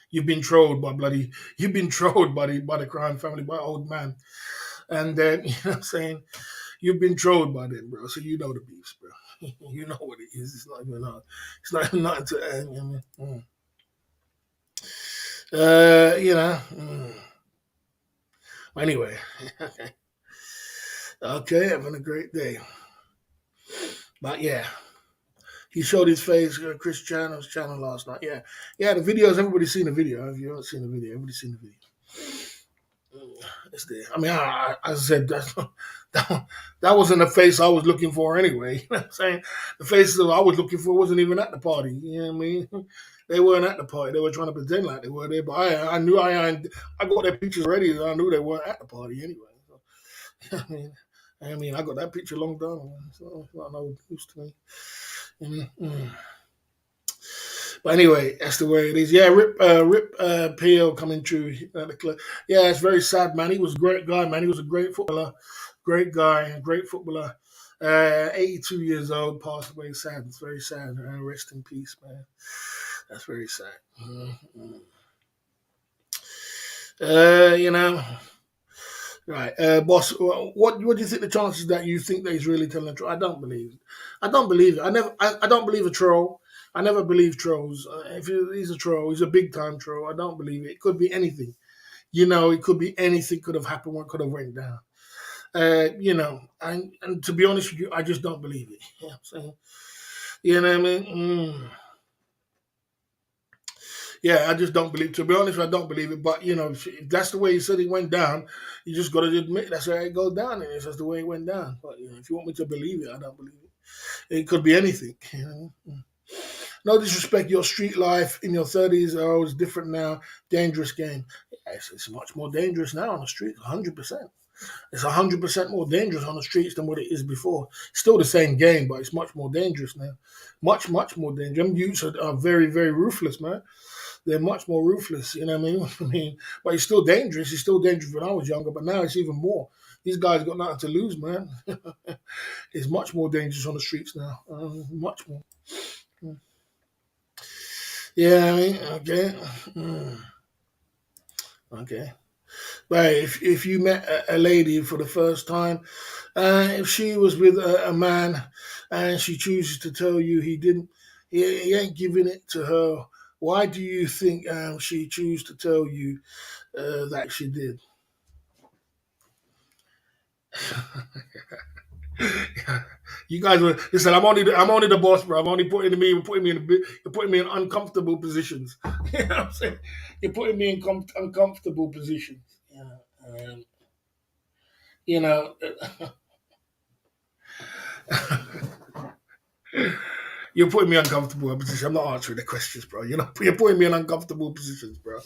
You've been trolled by the crime family, by old man, and then you know what I'm saying you've been trolled by them, bro. So you know the beefs, bro. You know what it is. It's not even It's not even nothing to. You know what I mean? You know. Anyway, okay, having a great day. But yeah, he showed his face, Chris Channel's channel last night. Yeah, the videos. Everybody's seen the video. If you haven't seen the video, everybody's seen the video. It's there. I mean, as I said, that wasn't the face I was looking for anyway. You know what I'm saying? The face that I was looking for wasn't even at the party. You know what I mean? They weren't at the party. They were trying to pretend like they were there. But I knew I got their pictures ready. And I knew they weren't at the party anyway. So, I mean, I got that picture long time. So it's not no use to me. Mm-hmm. But anyway, that's the way it is. Yeah, Rip PL coming through at the club. Yeah, it's very sad, man. He was a great guy, man. He was a great footballer, great guy, great footballer. 82 years old, passed away. Sad. It's very sad. Rest in peace, man. That's very sad. Mm-hmm. You know. Right, boss. What do you think the chances that you think that he's really telling the truth? I don't believe it. I don't believe it. I don't believe a troll. I never believe trolls. If he's a troll, he's a big time troll. I don't believe it. It could be anything. You know, it could be anything. Could have happened. What could have went down. And to be honest with you, I just don't believe it. You know what I'm saying? You know what I mean? Yeah, I just don't believe. To be honest, I don't believe it. But if that's the way he said it went down, you just got to admit that's how it goes down. And it's just the way it went down. But if you want me to believe it, I don't believe it. It could be anything. No disrespect, your street life in your 30s are always different now. Dangerous game. Yeah, it's much more dangerous now on the streets. 100%. It's 100% more dangerous on the streets than what it is before. Still the same game, but it's much more dangerous now. Much, much more dangerous. Them youths are very, very ruthless, man. They're much more ruthless, you know what I mean? But it's still dangerous. It's still dangerous when I was younger, but now it's even more. These guys got nothing to lose, man. It's much more dangerous on the streets now. Much more. Yeah, I mean, okay. Okay. Right, if you met a lady for the first time, if she was with a man and she chooses to tell you he ain't giving it to her, why do you think she choose to tell you that she did? You guys were listen. I'm only the boss, bro. I'm only putting me in you're putting me in uncomfortable positions. You know what I'm saying? You're putting me in uncomfortable positions. Um, you know, you're putting me in uncomfortable position. I'm not answering the questions, bro. You're putting me in uncomfortable positions, bro.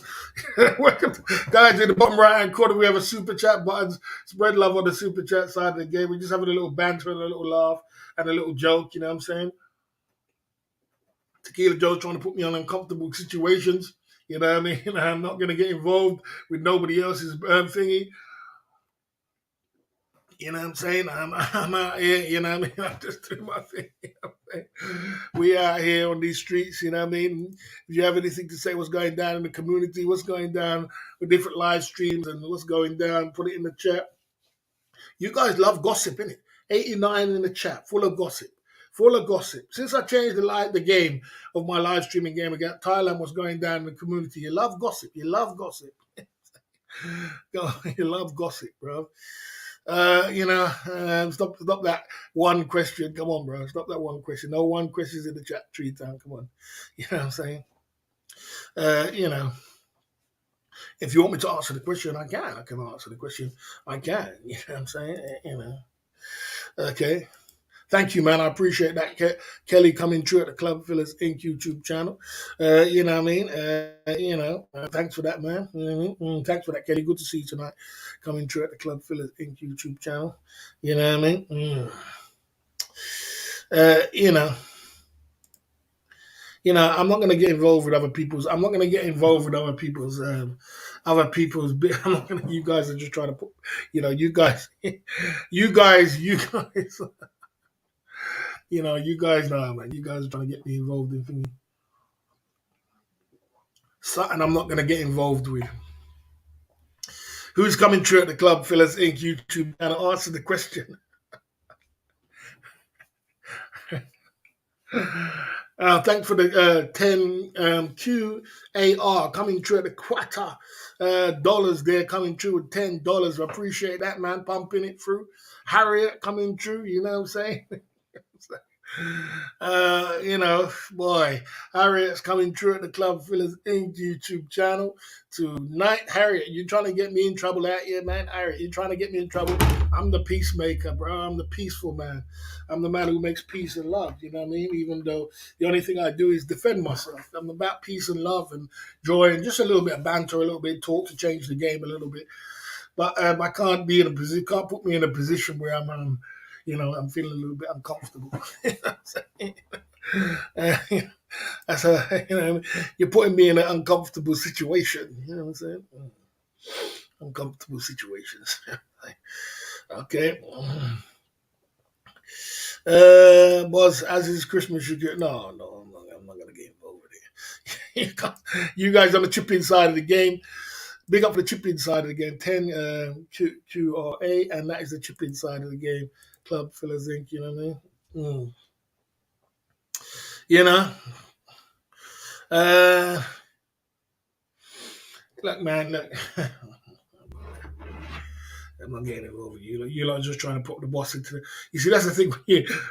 Welcome, guys. In the bottom right hand corner, we have a super chat button. Spread love on the super chat side of the game. We're just having a little banter and a little laugh and a little joke. You know what I'm saying? Tequila Joe's trying to put me on uncomfortable situations. You know what I mean? I'm not going to get involved with nobody else's thingy. You know what I'm saying? I'm out here, you know what I mean? I'm just doing my thing. You know what I mean? We out here on these streets, you know what I mean? If you have anything to say, what's going down in the community, what's going down with different live streams and what's going down, put it in the chat. You guys love gossip, innit? 89 in the chat, full of gossip. Full of gossip. Since I changed the game of my live streaming game again, Thailand was going down in the community. You love gossip. You love gossip. You love gossip, bro. Stop that one question. Come on, bro. Stop that one question. No one questions in the chat tree time. Come on. You know what I'm saying? You know, if you want me to answer the question, I can. I can answer the question. I can. You know what I'm saying? You know. Okay. Thank you, man. I appreciate that, Kelly, coming through at the Club Fillers Inc. YouTube channel. You know what I mean? Thanks for that, man. You know what I mean? Thanks for that, Kelly. Good to see you tonight, coming through at the Club Fillers Inc. YouTube channel. You know what I mean? Uh, you know, I'm not gonna get involved with other people's. I'm not gonna get involved with other people's. Other people's. I'm not gonna. You guys are just trying to put. You guys, you guys. You guys know, man. You guys are trying to get me involved in things. Something I'm not going to get involved with. Who's coming through at the Club Fillers Inc. YouTube and answer the question? Thanks for the 10 QAR coming through at the quarter dollars there, coming through with $10. I appreciate that, man, pumping it through. Harriet coming through, you know what I'm saying? Boy, Harriet's coming through at the Club Fillers Inc. YouTube channel tonight. Harriet, you trying to get me in trouble out here, man? Harriet, you trying to get me in trouble? I'm the peacemaker, bro. I'm the peaceful man. I'm the man who makes peace and love. You know what I mean? Even though the only thing I do is defend myself. I'm about peace and love and joy and just a little bit of banter, a little bit of talk to change the game a little bit. But I can't be in a position. Can't put me in a position where I'm feeling a little bit uncomfortable. You know what I'm saying? That's you're putting me in an uncomfortable situation. You know what I'm saying? Uncomfortable situations. Okay. Boss, as is Christmas, you get no. I'm not gonna get involved with it. You guys on the chip-in side of the game. Big up the chip-in side of the game. 10 QRA, and that is the chip-in side of the game. Club Fillers Inc. You know what I mean? You know. Uh, Look, man, look. I'm not getting involved with you. You're not just trying to put the boss into the. You see, that's the thing.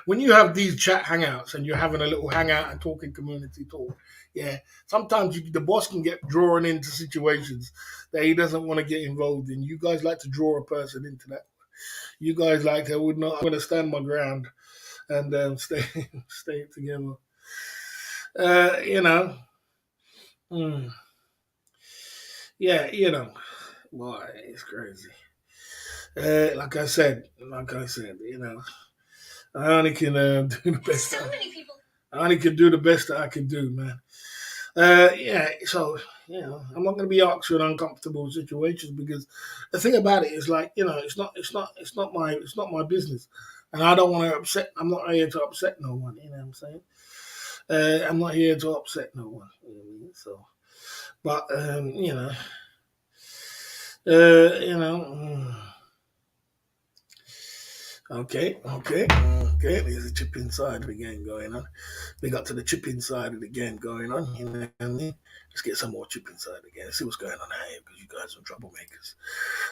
When you have these chat hangouts and you're having a little hangout and talking community talk, yeah, sometimes the boss can get drawn into situations that he doesn't want to get involved in. You guys like to draw a person into that. You guys like to, I'm going to stand my ground and stay together. Uh, you know, mm, yeah, boy, it's crazy. Like I said, I only can do the best. I only can do the best that I can do, man. So I'm not going to be asked in uncomfortable situations because the thing about it is like it's not my business, and I don't want to upset. I'm not here to upset no one. You know what I'm saying? I'm not here to upset no one. You know what I mean? So, but You know. Okay. There's a chip inside of the game going on. We got to the chip inside of the game going on. You know what I mean? Let's get some more chip inside again. See what's going on out here because you guys are troublemakers.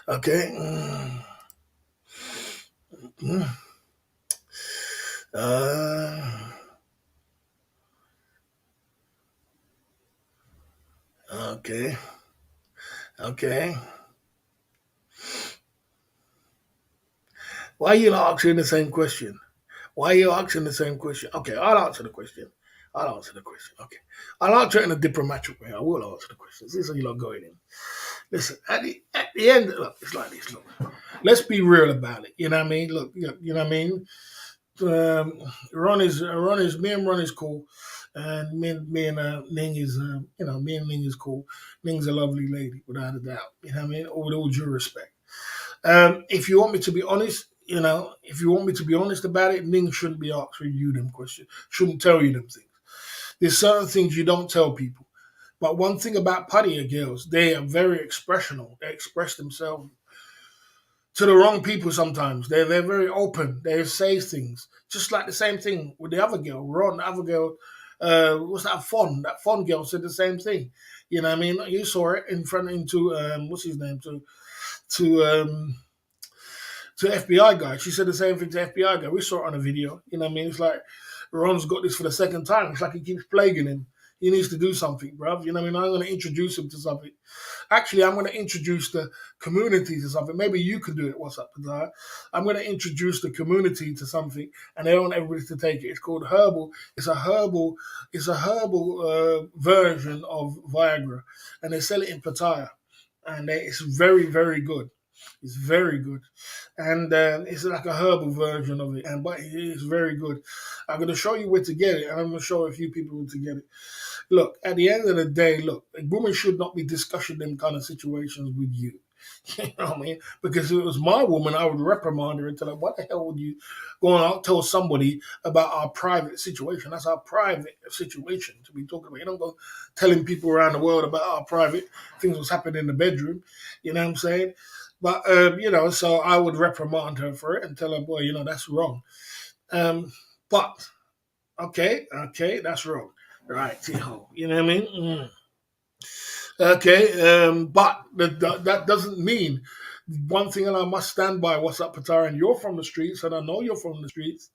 Okay. Mm. Uh, okay. Okay. Why are you not asking the same question? Why are you asking the same question? Okay, I'll answer the question. I'll answer the question. Okay. I'll answer it in a diplomatic way. I will answer the question. This is you lot going in. Listen, at the end, look, it's like this. Look, let's be real about it. You know what I mean? Look, you know what I mean? Ron is me and Ron is cool, and me and Ning is me and Ning is cool. Ning's a lovely lady, without a doubt. You know what I mean? With all due respect. If you want me to be honest, if you want me to be honest about it, Ning shouldn't be asking you them questions. Shouldn't tell you them things. There's certain things you don't tell people. But one thing about Puttier girls, they are very expressional. They express themselves to the wrong people sometimes. They're very open. They say things. Just like the same thing with the other girl, Ron, the other girl, what's that Fon? That Fon girl said the same thing. You know what I mean? You saw it in front into what's his name? To FBI guy. She said the same thing to FBI guy. We saw it on a video. You know what I mean? It's like Ron's got this for the second time. It's like he keeps plaguing him. He needs to do something, bruv. You know what I mean? I'm going to introduce him to something. Actually, I'm going to introduce the community to something. Maybe you can do it. What's up, Padar? I'm going to introduce the community to something, and I want everybody to take it. It's called herbal. It's a herbal. It's a herbal version of Viagra, and they sell it in Pattaya, and it's very, very good. It's very good, and it's like a herbal version of it, and but it's very good. I'm going to show you where to get it, and I'm going to show a few people where to get it. Look, at the end of the day, look, a woman should not be discussing them kind of situations with you. You know what I mean? Because if it was my woman, I would reprimand her and tell her, what the hell would you go and out tell somebody about our private situation? That's our private situation to be talking about. You don't go telling people around the world about our private things what's happening in the bedroom. You know what I'm saying? But, so I would reprimand her for it and tell her, boy, that's wrong. Um, but, okay, that's wrong. Right, you know what I mean? Okay, but that doesn't mean one thing, and I must stand by. What's up, Patara? And you're from the streets, and I know you're from the streets.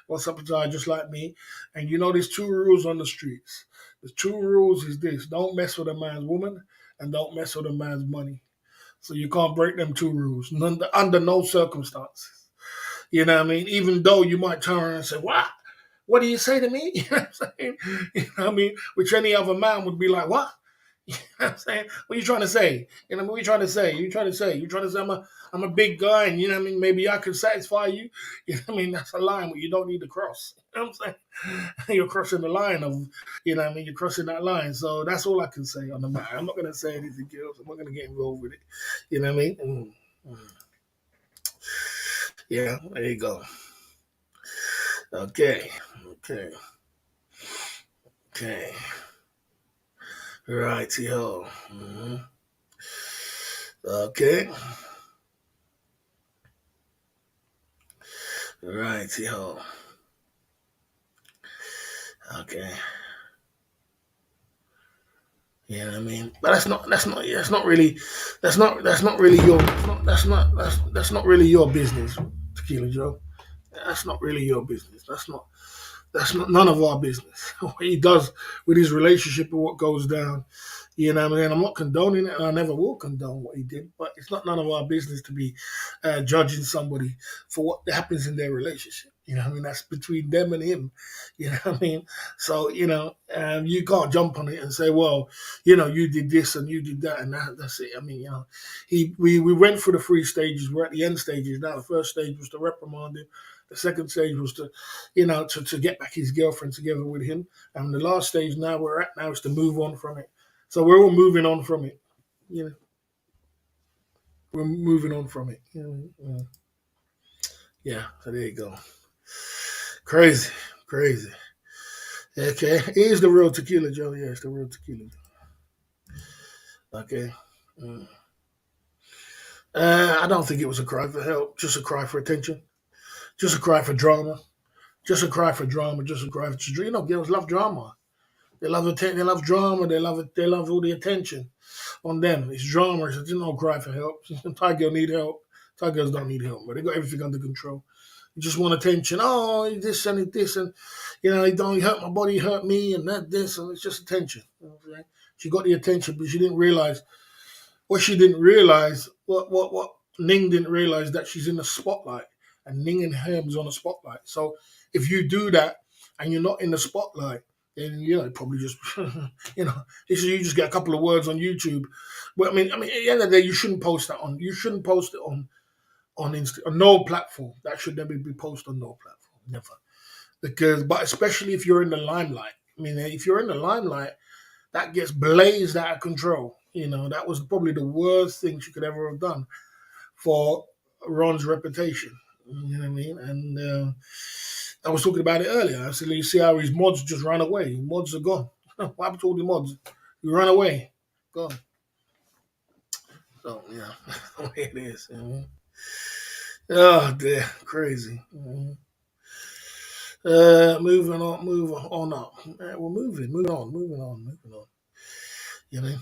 What's up, Patara? Just like me, and there's two rules on the streets. The two rules is this: don't mess with a man's woman, and don't mess with a man's money. So you can't break them two rules under no circumstances. You know what I mean? Even though you might turn around and say, "What? What do you say to me?" You know what I'm saying? You know what I mean? Which any other man would be like, "What?" You know what I'm saying? What are you trying to say? What are you trying to say? You trying to say I'm a big guy and what I mean, maybe I can satisfy you. What I mean? That's a line where you don't need to cross. You know what I'm saying? You're crossing the line of what I mean, you're crossing that line. So that's all I can say on the matter. I'm not gonna say anything else. I'm not gonna get involved with it. You know what I mean? Yeah, there you go. Okay. Okay. Okay. Right, yo. Okay. Right, yo. Okay. You know what I mean? But that's not really your that's not really your business, Tequila Joe. That's not really your business. That's not none of our business. What he does with his relationship and what goes down. You know what I mean? I'm not condoning it, and I never will condone what he did. But it's not none of our business to be judging somebody for what happens in their relationship. You know what I mean? That's between them and him. You know what I mean? So you can't jump on it and say, well, you did this and you did that, and that's it. I mean, we went through the three stages. We're at the end stages now. The first stage was to reprimand him. The second stage was to get back his girlfriend together with him. And the last stage now we're at now is to move on from it. So we're all moving on from it. You know, we're moving on from it. Yeah. So there you go. Crazy, crazy. Okay, here's the real tequila, Joe. Yeah, it's the real tequila. Okay. Mm. I don't think it was a cry for help, just a cry for attention, just a cry for drama, just a cry for drama, just a cry for girls love drama. They love They love drama. They love it. They love all the attention on them. It's drama. It's no cry for help. Thai girl need help. Thai girls don't need help, but they got everything under control. You just want attention. Oh, this and he don't he hurt my body, he hurt me, and that this, and it's just attention. You know what I'm saying? She got the attention, but she didn't realize what she didn't realize. What Ning didn't realize that she's in the spotlight, and Ning and Ham's on the spotlight. So if you do that and you're not in the spotlight, then probably just you just get a couple of words on YouTube. But I mean, at the end of the day, you shouldn't post that on. You shouldn't post it on on no platform. That should never be posted on no platform, never. But especially if you're in the limelight. I mean, if you're in the limelight, that gets blazed out of control. That was probably the worst thing she could ever have done for Ron's reputation. You know what I mean? And I was talking about it earlier. I said, you see how his mods just ran away. Mods are gone. What happened to all the mods? You ran away. Gone. So, yeah, the way it is. Oh, dear. Crazy. Moving on up. We're moving on. You know?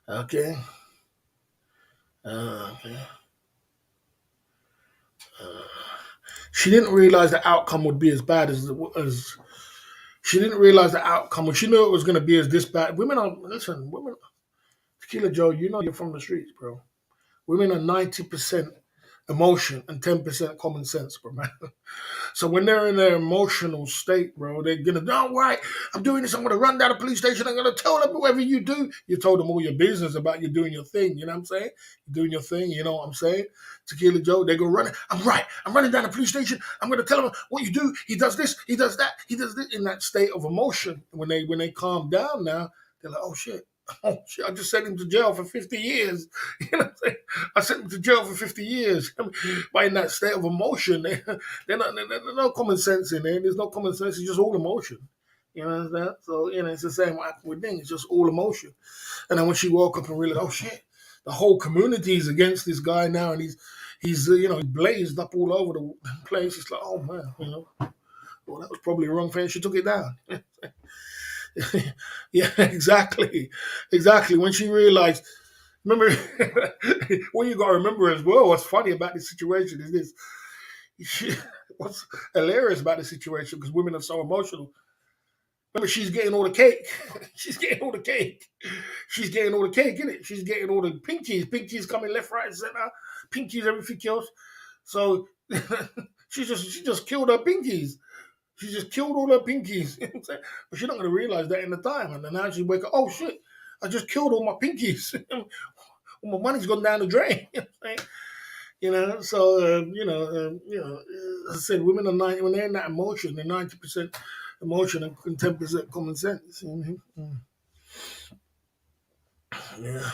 Okay. She didn't realize the outcome would be as bad as she didn't realize the outcome. She knew it was going to be as this bad. Women, Tequila Joe, you're from the streets, bro. Women are 90% emotion and 10% common sense, bro, man. So when they're in their emotional state, bro, they're gonna, all right, I'm doing this, I'm gonna run down the police station, I'm gonna tell them whatever you do. You told them all your business about you doing your thing, you know what I'm saying? You're doing your thing, you know what I'm saying? Tequila Joe, they go running, I'm running down the police station, I'm gonna tell them what you do, he does this, he does that, he does this, in that state of emotion. When they calm down now, they're like, oh shit, I just sent him to jail for 50 years. You know what I'm saying? I sent him to jail for 50 years. But in that state of emotion, there's no common sense in there. There's no common sense. It's just all emotion. You know what I'm saying? So, it's the same what happened with Ding. It's just all emotion. And then when she woke up and realized, oh shit, the whole community is against this guy now, and he's blazed up all over the place. It's like, oh man, well, that was probably the wrong thing. She took it down. Yeah, exactly. When she realized, remember, what you got to remember as well, what's funny about this situation is this. What's hilarious about the situation, because women are so emotional. Remember, she's getting all the cake. She's getting all the cake. She's getting all the cake, innit? She's getting all the pinkies. Pinkies coming left, right, and center. Pinkies, everything else. So she just killed her pinkies. She just killed all her pinkies. You know what I'm saying? But she's not going to realize that in the time. And then now she wake up, oh shit, I just killed all my pinkies. All my money's gone down the drain. So as I said, women are 90, when they're in that emotion, they're 90% emotion and 10% common sense. Yeah.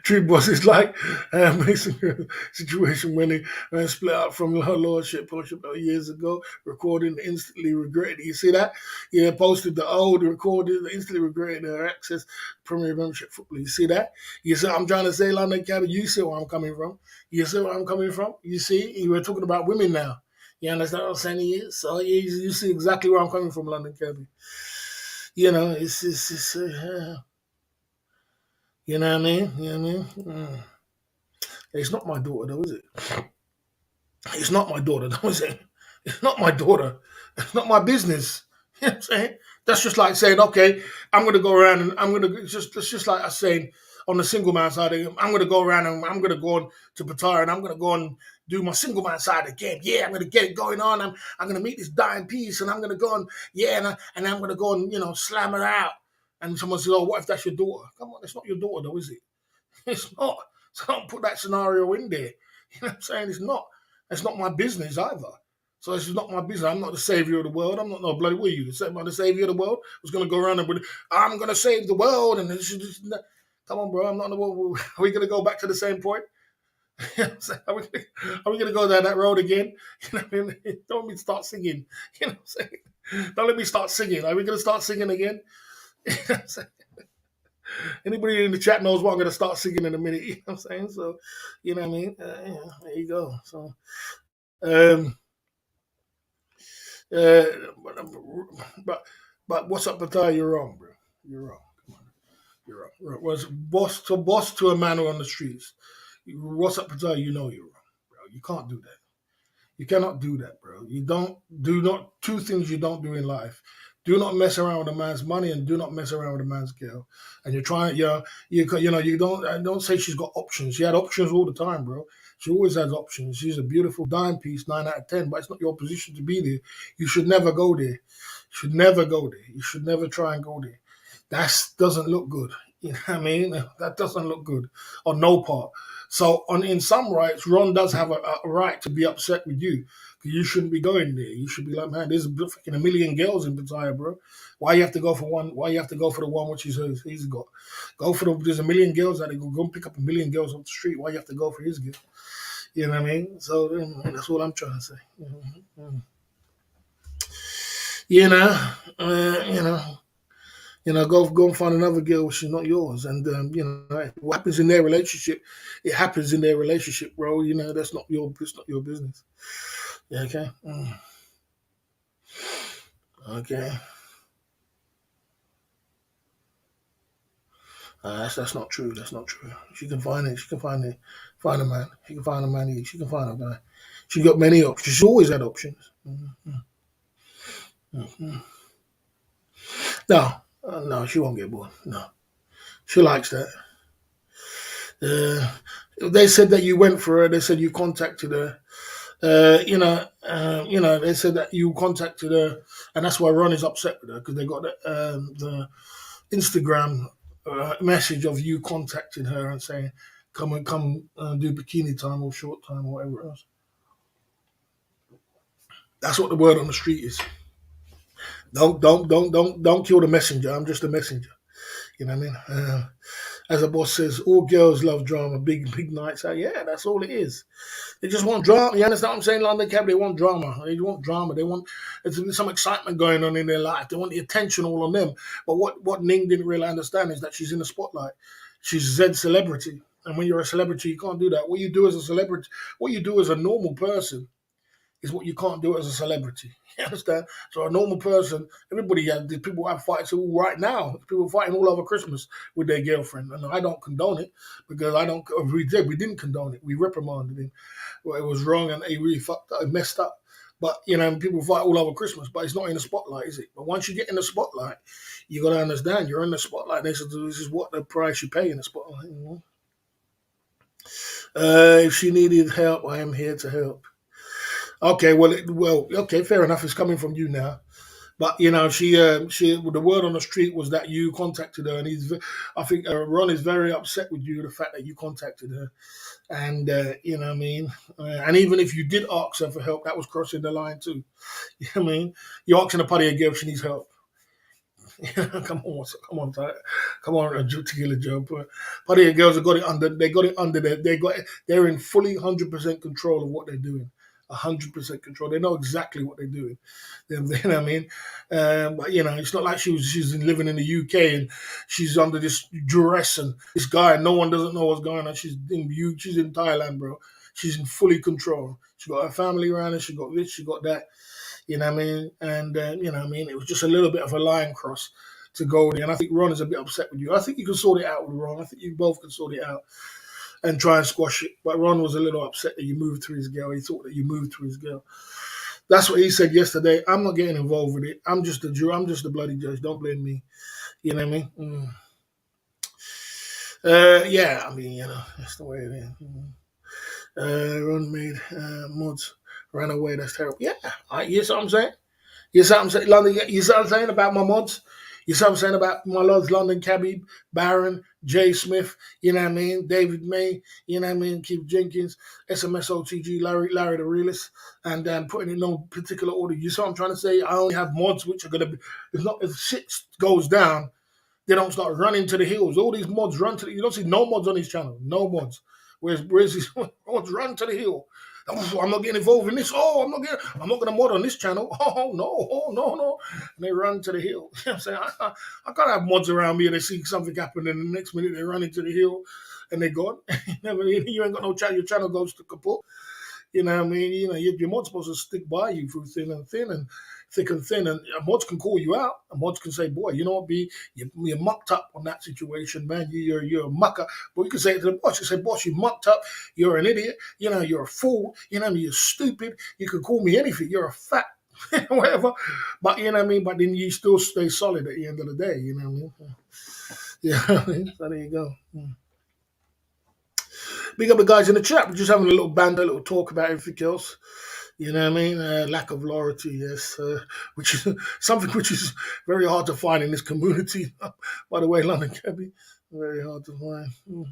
Tree Boss is like Mason situation when they split up from her lordship years ago, recording instantly regretted. You see that? Yeah, posted the old recorded, instantly regretted her access Premier Membership football. You see that? You see, I'm trying to say, London Cabby. You see where I'm coming from. You see where I'm coming from. You see, you were talking about women now. You understand what I'm saying to you? So you see exactly where I'm coming from, London Cabby. It's you know what I mean? You know what I mean? It's not my daughter, though, is it? It's not my daughter, though, is it? It's not my daughter. It's not my business. You know what I'm saying? That's just like saying, okay, I'm going to go around and I'm going to it's just like us saying on the single man side, I'm going to go around and I'm going to go on to Qatar and I'm going to go and do my single man side again. Yeah, I'm going to get it going on. I'm going to meet this dying piece and I'm going to go and, and I'm going to go and, slam her out. And someone says, oh, what if that's your daughter? Come on, it's not your daughter, though, is it? It's not. So don't put that scenario in there. You know what I'm saying? It's not. It's not my business either. So it's not my business. I'm not the savior of the world. I'm not no bloody. What are you? Am I the savior of the world? I was going to go around and I'm going to save the world. And come on, bro. I'm not in the world. Are we going to go back to the same point? You know what I'm saying? Are we gonna go down that road again? You know what I mean? Don't let me start singing. You know what I'm saying? Don't let me start singing. Are we gonna start singing again? You know what I'm saying? Anybody in the chat knows what I'm gonna start singing in a minute. You know what I'm saying? So, you know what I mean? Yeah, there you go. So, um, uh, but but what's up, Patai? You're wrong, bro. You're wrong. Come on, you're wrong. Was boss to a man on the streets. What's up, Patai? You know you're wrong, bro. You can't do that. You cannot do that, bro. You don't do not two things you don't do in life. Do not mess around with a man's money, and do not mess around with a man's girl. And you're trying, you don't. I don't say she's got options. She had options all the time, bro. She always has options. She's a beautiful dime piece, 9 out of 10. But it's not your position to be there. You should never go there. You should never go there. You should never try and go there. That doesn't look good. You know what I mean? That doesn't look good on no part. So, in some rights, Ron does have a right to be upset with you. You shouldn't be going there. You should be like, man, there's freaking a million girls in Pattaya, bro. Why you have to go for one? Why you have to go for the one which he's got? Go for the. There's a million girls that go and pick up a million girls off the street. Why you have to go for his girl? You know what I mean? So that's what I'm trying to say. You know, you know. Go and find another girl. She's not yours, and what happens in their relationship, it happens in their relationship, bro. You know that's not it's not your business. Yeah, okay, okay. That's not true. That's not true. She can find it. She can find a man. She can find a man. She can find a guy. She got many options. She's always had options. Mm-hmm. No, no, she won't get bored. No, she likes that. They said that you went for her. They said you contacted her. They said that you contacted her, and that's why Ron is upset with her because they got the Instagram message of you contacting her and saying, come do bikini time or short time or whatever else. That's what the word on the street is. Don't kill the messenger. I'm just a messenger. You know what I mean? As a boss says, all girls love drama. Big nights out. Yeah, that's all it is. They just want drama. You understand what I'm saying, London Cab? They want drama. They want drama. They want there's some excitement going on in their life. They want the attention all on them. But what Ning didn't really understand is that she's in the spotlight. She's Zed celebrity. And when you're a celebrity, you can't do that. What you do as a celebrity, what you do as a normal person is what you can't do as a celebrity. You understand? So a normal person, everybody has people have fights right now. People fighting all over Christmas with their girlfriend. And I don't condone it because we didn't condone it. We reprimanded him. Well, it was wrong and he really fucked up, messed up. But people fight all over Christmas, but it's not in the spotlight, is it? But once you get in the spotlight, you gotta understand you're in the spotlight. This is what the price you pay in the spotlight. If she needed help, I am here to help. Okay, okay, fair enough. It's coming from you now, but the word on the street was that you contacted her, and I think Ron is very upset with you the fact that you contacted her, and you know what I mean. And even if you did ask her for help, that was crossing the line too. You know what I mean? You're asking a party a girl if she needs help. Come on, tequila job. Party of girls have got it under. They got it under. They're in fully 100% control of what they're doing. 100% control. They know exactly what they're doing. You know what I mean? But it's not like she's living in the UK and she's under this duress and this guy. No one doesn't know what's going on. She's in Thailand, bro. She's in fully control. She got her family around her. She got this. She got that. You know what I mean? And it was just a little bit of a line cross to go there. And I think Ron is a bit upset with you. I think you can sort it out with Ron. I think you both can sort it out and try and squash it. But Ron was a little upset that you moved to his girl. He thought that you moved to his girl. That's what he said yesterday. I'm not getting involved with it. I'm just the Jew. I'm just the bloody judge. Don't blame me. You know what I mean? Yeah, I mean, that's the way it is. Ron made mods ran away. That's terrible. Yeah, you see what I'm saying? You see what I'm saying, London? You see what I'm saying about my mods? You see what I'm saying about my loves, London Cabby, Baron, Jay Smith, you know what I mean? David May, you know what I mean? Keith Jenkins, SMSOTG, Larry the Realist, and putting in no particular order. You see what I'm trying to say? I only have mods which are going to be, if shit goes down, they don't start running to the hills. All these mods run to you don't see no mods on his channel. No mods. Where's his? What's run to the hill? Oh, I'm not getting involved in this. Oh, I'm not gonna mod on this channel. Oh no, oh no, no. And they run to the hill. You know what I'm saying? I can't have mods around me and they see something happen and the next minute they run into the hill and they're gone. You ain't got no channel, your channel goes to kaput. You know what I mean? You know, your mod's supposed to stick by you through thin and thin and thick and thin. And mods can call you out. And mods can say, boy, you know what, B, you're mucked up on that situation, man. You're a mucker. But you can say it to the boss. You say, boss, you mucked up. You're an idiot. You know, you're a fool. You know, you're stupid. You can call me anything. You're a fat, whatever. But, you know what I mean? But then you still stay solid at the end of the day. You know what I mean? Yeah, so there you go. Big up the guys in the chat. We're just having a little banter, a little talk about everything else. You know what I mean? Lack of loyalty, yes, which is something which is very hard to find in this community. By the way, London Cabby, very hard to find.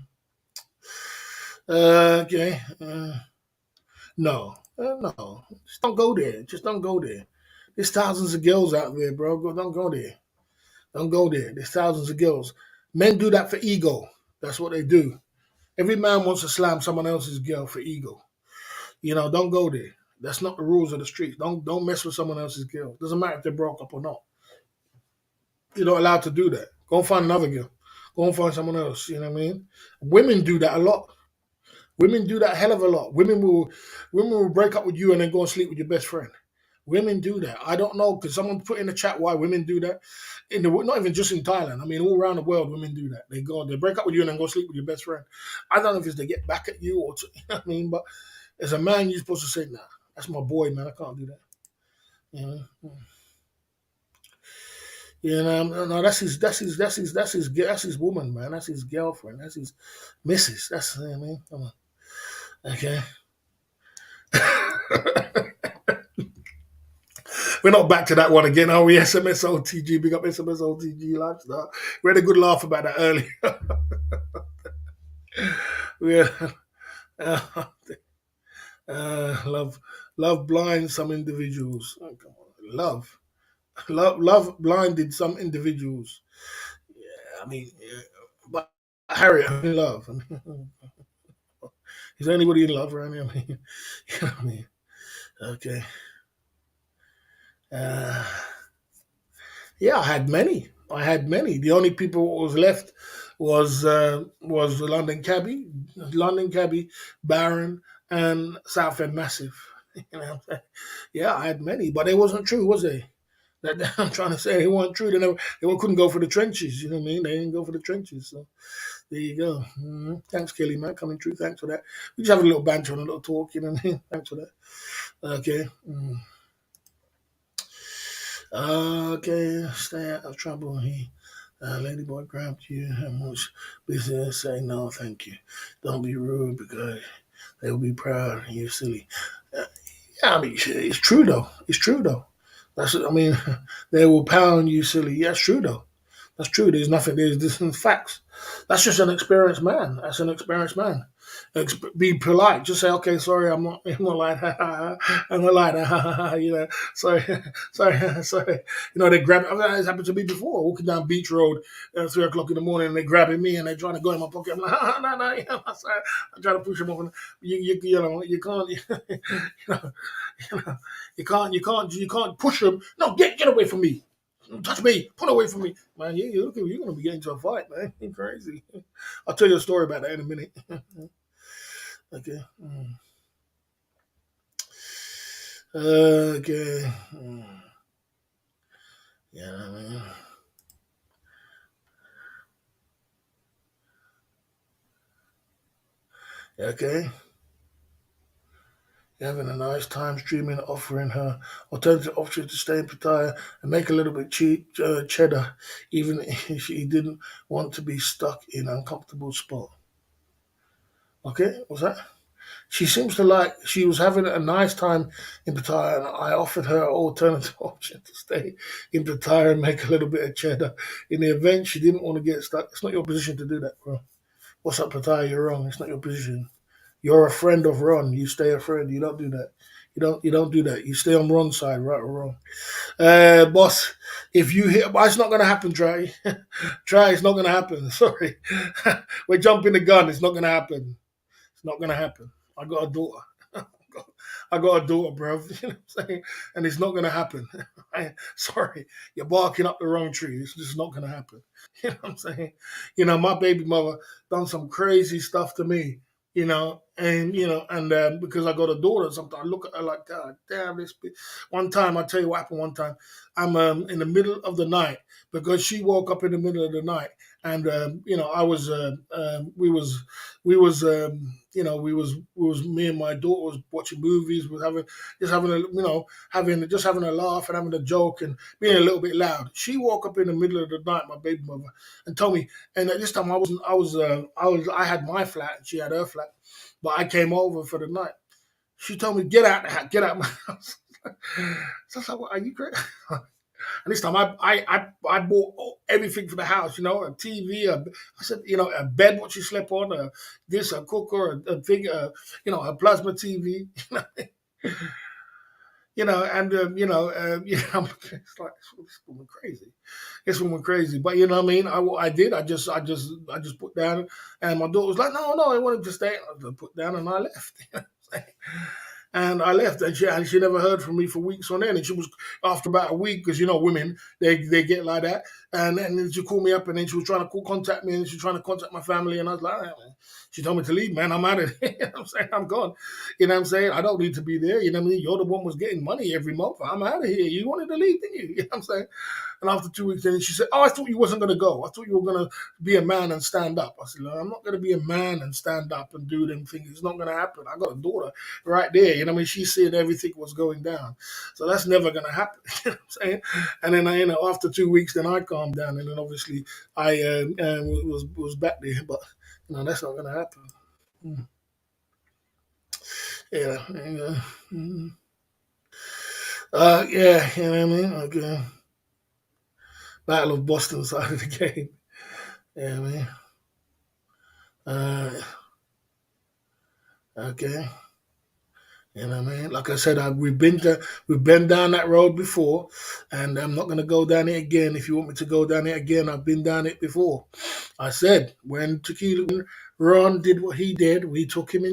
Okay, no, no, just don't go there. Just don't go there. There's thousands of girls out there, bro. Don't go there. Don't go there. There's thousands of girls. Men do that for ego. That's what they do. Every man wants to slam someone else's girl for ego. You know, don't go there. That's not the rules of the streets. Don't mess with someone else's girl. Doesn't matter if they broke up or not. You're not allowed to do that. Go and find another girl. Go and find someone else. You know what I mean? Women do that a lot. Women do that a hell of a lot. Women will break up with you and then go and sleep with your best friend. Women do that. I don't know because someone put in the chat why women do that. Not even just in Thailand. I mean, all around the world, women do that. They break up with you and then go sleep with your best friend. I don't know if it's to get back at you or you know what I mean. But as a man, you're supposed to say, "Nah, that's my boy, man. I can't do that." You know. You know, no, that's his woman, man. That's his girlfriend. That's his missus. That's what I mean. Come on. Okay. We're not back to that one again, are we? SMSOTG, big up SMSOTG lifestyle. We had a good laugh about that earlier. Yeah. Love blinds some individuals. Oh, come on. Love blinded some individuals. Yeah, I mean, yeah. But Harriet, I'm in love. Is there anybody in love around here? I mean, you know what I mean? Okay. Uh, yeah, I had many. I had many. The only people who was left was the London Cabby, Baron, and Southend Massive. You know what I'm saying? Yeah, I had many, but they wasn't true, was they? That I'm trying to say they weren't true. They couldn't go for the trenches. You know what I mean? They didn't go for the trenches. So there you go. Thanks, Kelly, man, coming through. Thanks for that. We just have a little banter and a little talk. You know what I mean? Thanks for that. Okay. Okay, stay out of trouble. Ladyboy grabbed you. How much business? Say no, thank you. Don't be rude because they will be proud. You're silly. Uh, yeah, I mean, it's true though. It's true though. I mean, they will pound you silly. Yeah, it's true though. That's true. There's nothing. There's facts. That's just an experienced man. That's an experienced man. Be polite. Just say, okay, sorry, I'm not lying. I'm not lying. You know, sorry, sorry. You know, they grab. I mean, it's happened to me before. Walking down Beach Road at 3 o'clock in the morning, and they grabbing me and they're trying to go in my pocket. I'm like, no, you know, sorry. I'm trying to push them off. And you know, you can't, you can't push them. No, get away from me. Touch me, pull away from me, man. You're gonna be getting into a fight, man. You're crazy. I'll tell you a story about that in a minute. Okay. Okay. Yeah, I mean. Okay. You're having a nice time streaming, offering her alternative options to stay in Pattaya and make a little bit cheap cheddar, even if she didn't want to be stuck in an uncomfortable spot. Okay, what's that? She seems to like she was having a nice time in Pattaya, and I offered her an alternative option to stay in Pattaya and make a little bit of cheddar. In the event she didn't want to get stuck, it's not your position to do that, bro. What's up, Pattaya? You're wrong. It's not your position. You're a friend of Ron. You stay a friend. You don't do that. You don't do that. You stay on Ron's side, right or wrong. Boss, if you hit, it's not gonna happen. Try, try. It's not gonna happen. Sorry, we're jumping the gun. It's not gonna happen. It's not gonna happen. I got a daughter. I got a daughter, bro. You know what I'm saying? And it's not gonna happen. Sorry, you're barking up the wrong tree. It's just not gonna happen. You know what I'm saying? My baby mother done some crazy stuff to me. And because I got a daughter, sometimes I look at her like, God damn this. One time, I tell you what happened. One time, I'm in the middle of the night because she woke up in the middle of the night, and I was, we was me and my daughter was watching movies, was having a laugh and having a joke and being a little bit loud. She woke up in the middle of the night, my baby mother, and told me. And at this time, I had my flat and she had her flat, but I came over for the night. She told me, "Get out the house, get out my house." So I was like, "What, are you crazy?" And this time I bought everything for the house, a TV, I said, a bed what she slept on, a cooker, a thing, a plasma TV, and it's like this woman crazy, But you know what I mean? I did. I just put down, and my daughter was like, "No, no, I wanted to stay." I just put down and I left. And I left, and she never heard from me for weeks on end. And she was after about a week, because women they get like that. And then she called me up, and then she was trying to contact me, and she was trying to contact my family. And I was like, "All right, man." She told me to leave, man. I'm out of here. You know what I'm saying? I'm gone. You know what I'm saying? I don't need to be there. You know what I mean? You're the one was getting money every month. I'm out of here. You wanted to leave, didn't you? You know what I'm saying? And after 2 weeks, then she said, "Oh, I thought you wasn't going to go. I thought you were going to be a man and stand up." I said, "No, I'm not going to be a man and stand up and do them things. It's not going to happen. I got a daughter right there. You know what I mean? She's seeing everything was going down. So that's never going to happen." You know what I'm saying? And then, after 2 weeks, then I calmed down. And then obviously I was back there. But, that's not going to happen. Mm. Yeah. Mm. Yeah, you know what I mean? Okay. Battle of Boston side of the game. Yeah, man. Uh, okay. You know what I mean? Like I said, we've been down that road before, and I'm not gonna go down it again. If you want me to go down it again, I've been down it before. I said when Ron did what he did, we took him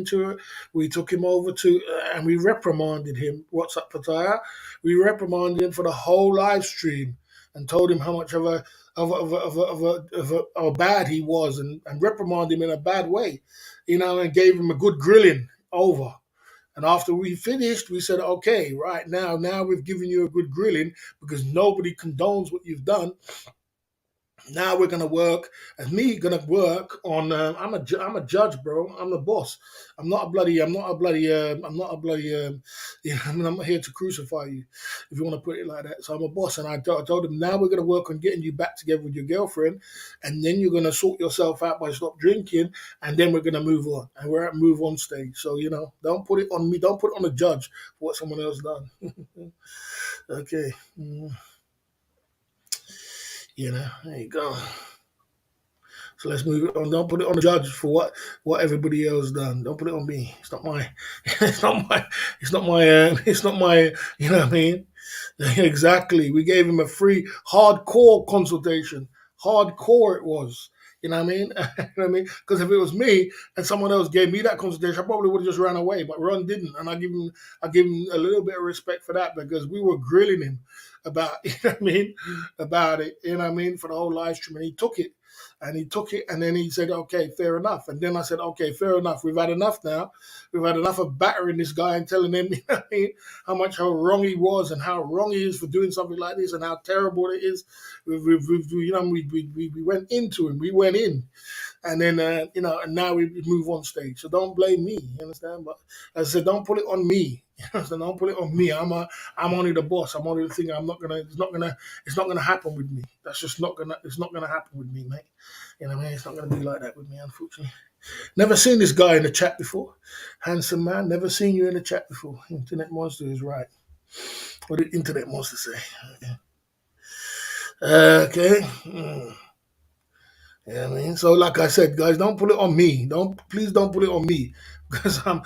over to, and we reprimanded him. What's up, Pataya? We reprimanded him for the whole live stream and told him how much of a bad he was, and reprimanded him in a bad way, and gave him a good grilling over. And after we finished, we said, "Okay, right now we've given you a good grilling because nobody condones what you've done. Now we're gonna work, and me gonna work on. I'm a judge, bro. I'm the boss. I'm not a bloody. I mean, I'm not here to crucify you, if you want to put it like that. So I'm a boss, and I told him now we're gonna work on getting you back together with your girlfriend, and then you're gonna sort yourself out by stop drinking, and then we're gonna move on, and we're at move on stage. So don't put it on me. Don't put it on the judge for what someone else done. Okay. There you go. So let's move it on. Don't put it on the judge for what everybody else done. Don't put it on me. It's not my. It's not my. It's not my. It's not my. You know what I mean? Exactly. We gave him a free hardcore consultation. Hardcore it was. You know what I mean? You know what I mean? Because if it was me and someone else gave me that consultation, I probably would have just ran away. But Ron didn't, and I give him a little bit of respect for that, because we were grilling him about, you know what I mean, about it. You know what I mean, for the whole live stream, and he took it. And he took it, and then he said, "Okay, fair enough." And then I said, "Okay, fair enough. We've had enough now. We've had enough of battering this guy and telling him, you know what I mean, how wrong he was and how wrong he is for doing something like this and how terrible it is." We went into him. We went in, and then and now we move on stage. So don't blame me. You understand? But as I said, don't put it on me. So don't put it on me. I'm only the boss. I'm only the thing. I'm not gonna. It's not gonna happen with me. That's just not gonna. It's not gonna happen with me, mate. You know what I mean? It's not gonna be like that with me, unfortunately. Never seen this guy in the chat before. Handsome man. Never seen you in the chat before. Internet monster is right. What did internet monster say? Okay. Yeah, I mean, so like I said, guys, don't put it on me. Please don't put it on me, because I'm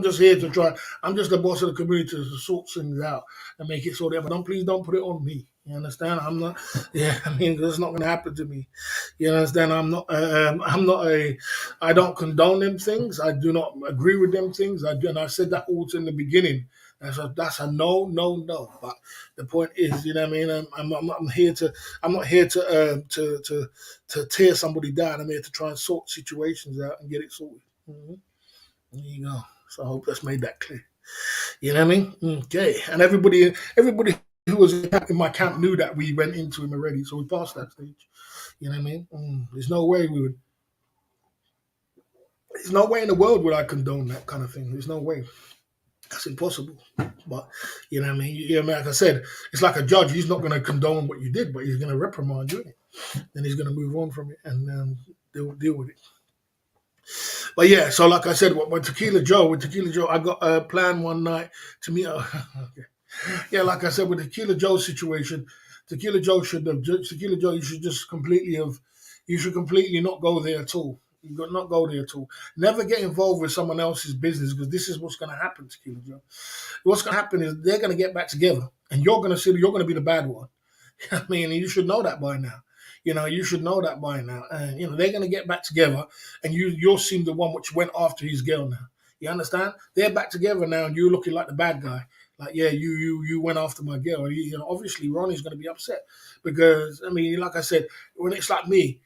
just here to try. I'm just the boss of the community to sort things out and make it so that. But please don't put it on me. You understand? I'm not. Yeah, I mean, it's not going to happen to me. You understand? I'm not. I'm not a. I don't condone them things. I do not agree with them things. I do, and I said that also in the beginning. That's a no, no, no. But the point is, you know what I mean. I'm here to. I'm not here to tear somebody down. I'm here to try and sort situations out and get it sorted. There you go. So I hope that's made that clear. You know what I mean? Okay. And everybody who was in my camp knew that we went into him already, so we passed that stage. You know what I mean? There's no way we would. There's no way in the world would I condone that kind of thing. There's no way. That's impossible. But you know what I mean? Like I said, it's like a judge. He's not going to condone what you did, but he's going to reprimand you. Then he's going to move on from it and deal with it. But yeah, so like I said, with Tequila Joe, I got a plan one night to meet. Okay. Yeah, like I said, with the Tequila Joe situation, Tequila Joe, you should just completely have, you should completely not go there at all. You got not go there at all. Never get involved with someone else's business because this is what's going to happen, Tequila Joe. What's going to happen is they're going to get back together, and you're going to be the bad one. I mean, you should know that by now. You should know that by now. And they're gonna get back together, and you'll seem the one which went after his girl now. You understand? They're back together now, and you're looking like the bad guy. Like, yeah, you went after my girl. Obviously Ronnie's gonna be upset because I mean, like I said, when it's like me,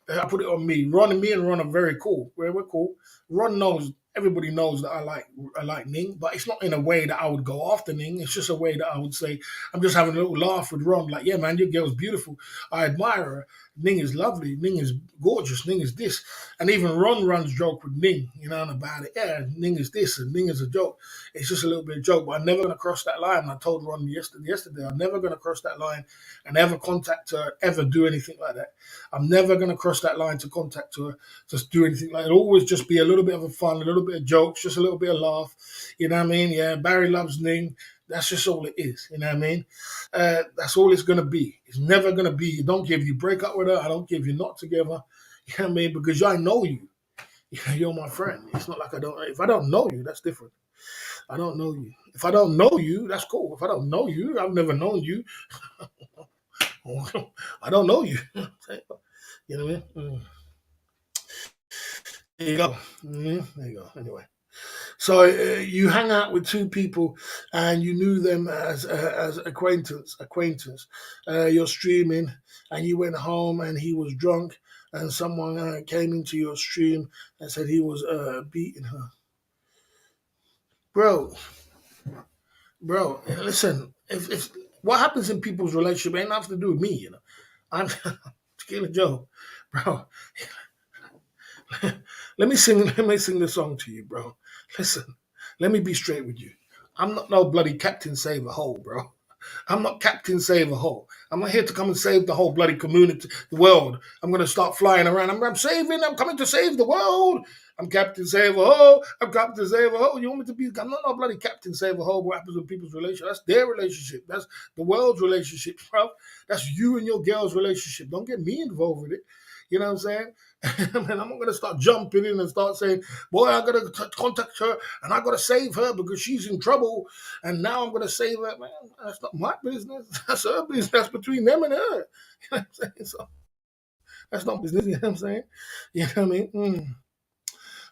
I put it on me. Me and Ron are very cool. We're cool. Ron knows. Everybody knows that I like Ning, but it's not in a way that I would go after Ning. It's just a way that I would say I'm just having a little laugh with Ron. Like, yeah, man, your girl's beautiful. I admire her. Ning is lovely. Ning is gorgeous. Ning is this. And even Ron runs joke with Ning, about it. Yeah, Ning is this and Ning is a joke. It's just a little bit of joke, but I'm never gonna cross that line. I told Ron yesterday, I'm never gonna cross that line and ever contact her, ever do anything like that. I'm never gonna cross that line to contact her, just do anything like that. It'll always just be a little bit of a fun, a little bit of jokes, just a little bit of laugh. You know what I mean? Yeah, Barry loves Ning. That's just all it is. You know what I mean? That's all it's gonna be. It's never gonna be. Don't give you break up with her. I don't give you not together. You know what I mean? Because I know you. You're my friend. It's not like I don't. If I don't know you, that's different. I don't know you. If I don't know you, that's cool. If I don't know you, I've never known you. I don't know you. You know what I mean? There you go. There you go. Anyway, so you hang out with two people, and you knew them as acquaintance. You're streaming, and you went home, and he was drunk, and someone came into your stream and said he was beating her, bro. Bro, listen. If what happens in people's relationship ain't nothing to do with me, I'm Tequila Joe, bro. Let me sing the song to you, bro. Listen, let me be straight with you. I'm not no bloody Captain Save a Hole, bro. I'm not Captain Save a Hole. I'm not here to come and save the whole bloody community, the world. I'm going to start flying around. I'm coming to save the world. I'm Captain Save a Hole. I'm Captain Save a Hole. You want me to be? I'm not no bloody Captain Save a Hole. What happens with people's relationship? That's their relationship. That's the world's relationship, bro. That's you and your girl's relationship. Don't get me involved with it. You know what I'm saying? And I'm not going to start jumping in and start saying, boy, I got to contact her and I got to save her because she's in trouble. And now I'm going to save her. Man, that's not my business. That's her business. That's between them and her. You know what I'm saying? So that's not business. You know what I'm saying? You know what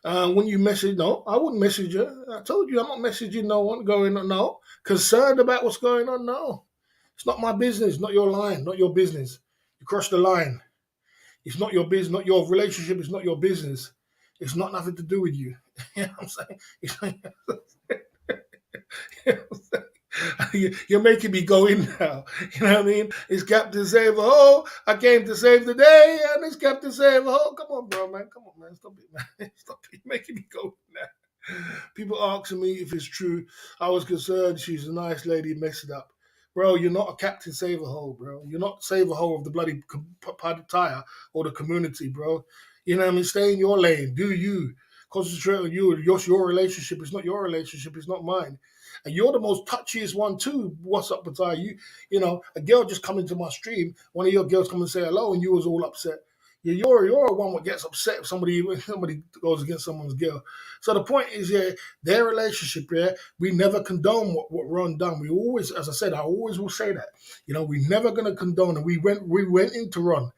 I mean? When you message, no, I wouldn't message her. I told you I'm not messaging no one going on. No. Concerned about what's going on? No. It's not my business, not your line, not your business. You crossed the line. It's not your business, not your relationship. It's not your business. It's not nothing to do with you. You know what I'm saying? You know what I'm saying? You're making me go in now. You know what I mean? It's Captain Save a Hole. I came to save the day, and it's Captain Save a Hole. Come on, bro, man. Come on, man. Stop it, man. Stop it. You're making me go in now. People asking me if it's true. I was concerned. She's a nice lady. Messed it up. Bro, you're not a Captain Save a Hole, bro. You're not Save a Hole of the bloody tire or the community, bro. You know what I mean? Stay in your lane. Do you. Concentrate on you. Your relationship is not your relationship. It's not mine. And you're the most touchiest one too. What's up, Batai? A girl just come into my stream. One of your girls come and say hello, and you was all upset. You're one that gets upset if somebody goes against someone's girl. So the point is, yeah, their relationship, yeah, we never condone what Ron done. We always, as I said, I always will say that. We never gonna condone, and we went into Ron.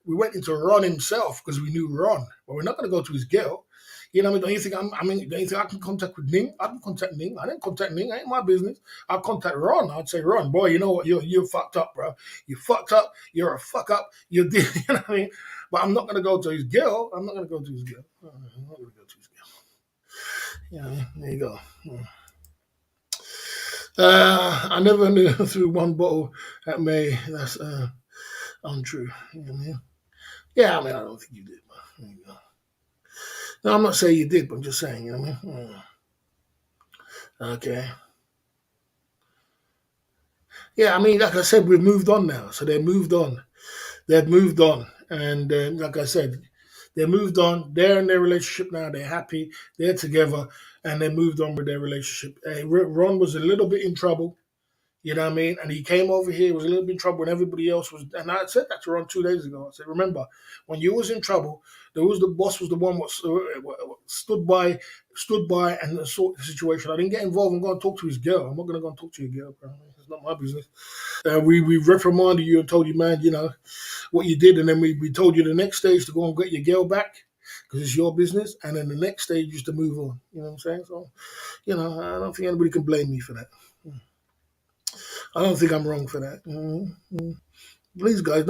We went into Ron himself because we knew Ron, but we're not gonna go to his girl. What I mean? Don't you think don't you think I can contact with Ning? I can contact Ning. I didn't contact Ning. Ain't my business. I'll contact Ron. I'd say, Ron, boy, you know what? You're fucked up, bro. You fucked up. You're a fuck up. You did. You know what I mean? But I'm not gonna go to his girl. I'm not gonna go to his girl. I'm not gonna go to his girl. Yeah, there you go. I never knew through one bottle at May. That's untrue. You know what I mean? Yeah, I mean, I don't think you did. But there you go. No, I'm not saying you did, but I'm just saying. You know what I mean? Okay. Yeah, I mean, like I said, we've moved on now. So they moved on. They've moved on, and like I said, they moved on. They're in their relationship now. They're happy. They're together, and they moved on with their relationship. Ron was a little bit in trouble. You know what I mean? And he came over here, was a little bit in trouble when everybody else was. And I said that to Ron 2 days ago. I said, remember, when you was in trouble, the boss was the one what stood by and sorted the situation. I didn't get involved and go and talk to his girl. I'm not going to go and talk to your girl, bro. It's not my business. We reprimanded you and told you, man, what you did, and then we told you the next stage to go and get your girl back because it's your business, and then the next stage is to move on. You know what I'm saying? So, I don't think anybody can blame me for that. I don't think I'm wrong for that. Please, guys,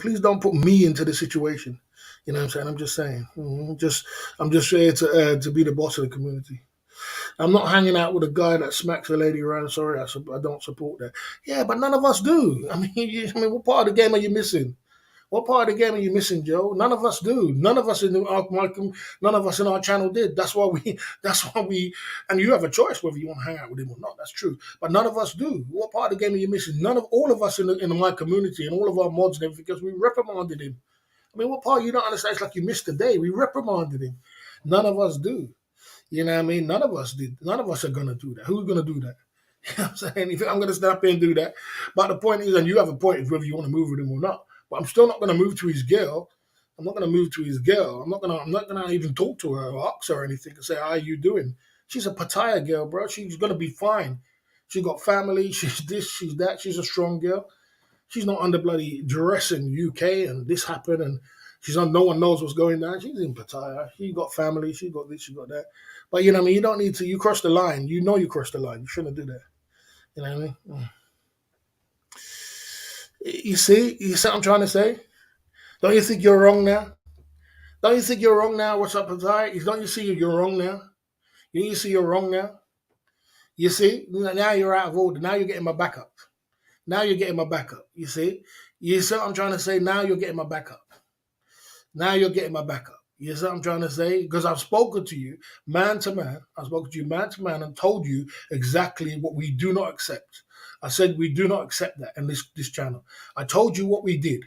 please don't put me into the situation. You know what I'm saying? I'm just saying. I'm just here to be the boss of the community. I'm not hanging out with a guy that smacks a lady around. Sorry, I don't support that. Yeah, but none of us do. I mean, what part of the game are you missing? What part of the game are you missing, Joe? None of us do. None of us in our channel did. That's why we. That's why we. And you have a choice whether you want to hang out with him or not. That's true. But none of us do. What part of the game are you missing? All of us in my community and all of our mods and everything, because we reprimanded him. I mean, what part you don't understand? It's like you missed the day. We reprimanded him. None of us do. You know what I mean? None of us did. None of us are gonna do that. Who's gonna do that? You know what I'm saying? If I'm gonna stand up here and do that. But the point is, and you have a point, is whether you want to move with him or not. But I'm still not gonna move to his girl. I'm not gonna move to his girl. I'm not gonna even talk to her or ask her or anything and say, how are you doing? She's a Pattaya girl, bro. She's gonna be fine. She got family, she's this, she's that, she's a strong girl. She's not under bloody duress in UK and this happened and she's on no one knows what's going on. She's in Pattaya. She got family, she got this, she got that. But you know what I mean, you don't need to, you cross the line. You know you crossed the line. You shouldn't do that. You know what I mean? You see what I'm trying to say? Don't you think you're wrong now? Don't you think you're wrong now? What's up, Pattaya? Don't you see you're wrong now? You see you're wrong now? You see? Now you're out of order. Now you're getting my backup. Now you're getting my backup. You see? You see what I'm trying to say? Now you're getting my backup. Now you're getting my backup. You see what I'm trying to say? Because I've spoken to you man to man. I've spoken to you man to man and told you exactly what we do not accept. I said we do not accept that in this channel. I told you what we did.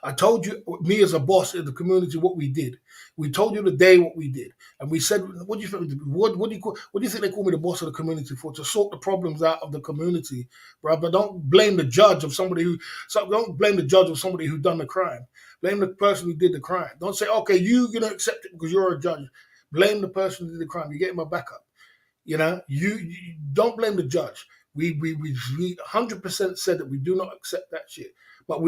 I told you, me as a boss in the community, what we did. We told you the day what we did, and we said, "What do you think? What do you think they call me the boss of the community for? To sort the problems out of the community, bro. But don't blame the judge of somebody who. So don't blame the judge of somebody who done the crime. Blame the person who did the crime. Don't say, okay, you're gonna accept it because you're a judge. Blame the person who did the crime. You're getting my backup. You don't blame the judge. We 100% said that we do not accept that shit. But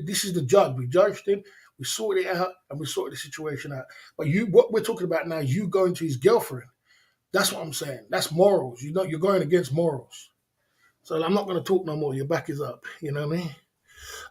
this is the judge. We judged him. We sorted it out and we sorted the situation out. But what we're talking about now, you going to his girlfriend. That's what I'm saying. That's morals. You're going against morals. So I'm not going to talk no more. Your back is up. You know what I mean?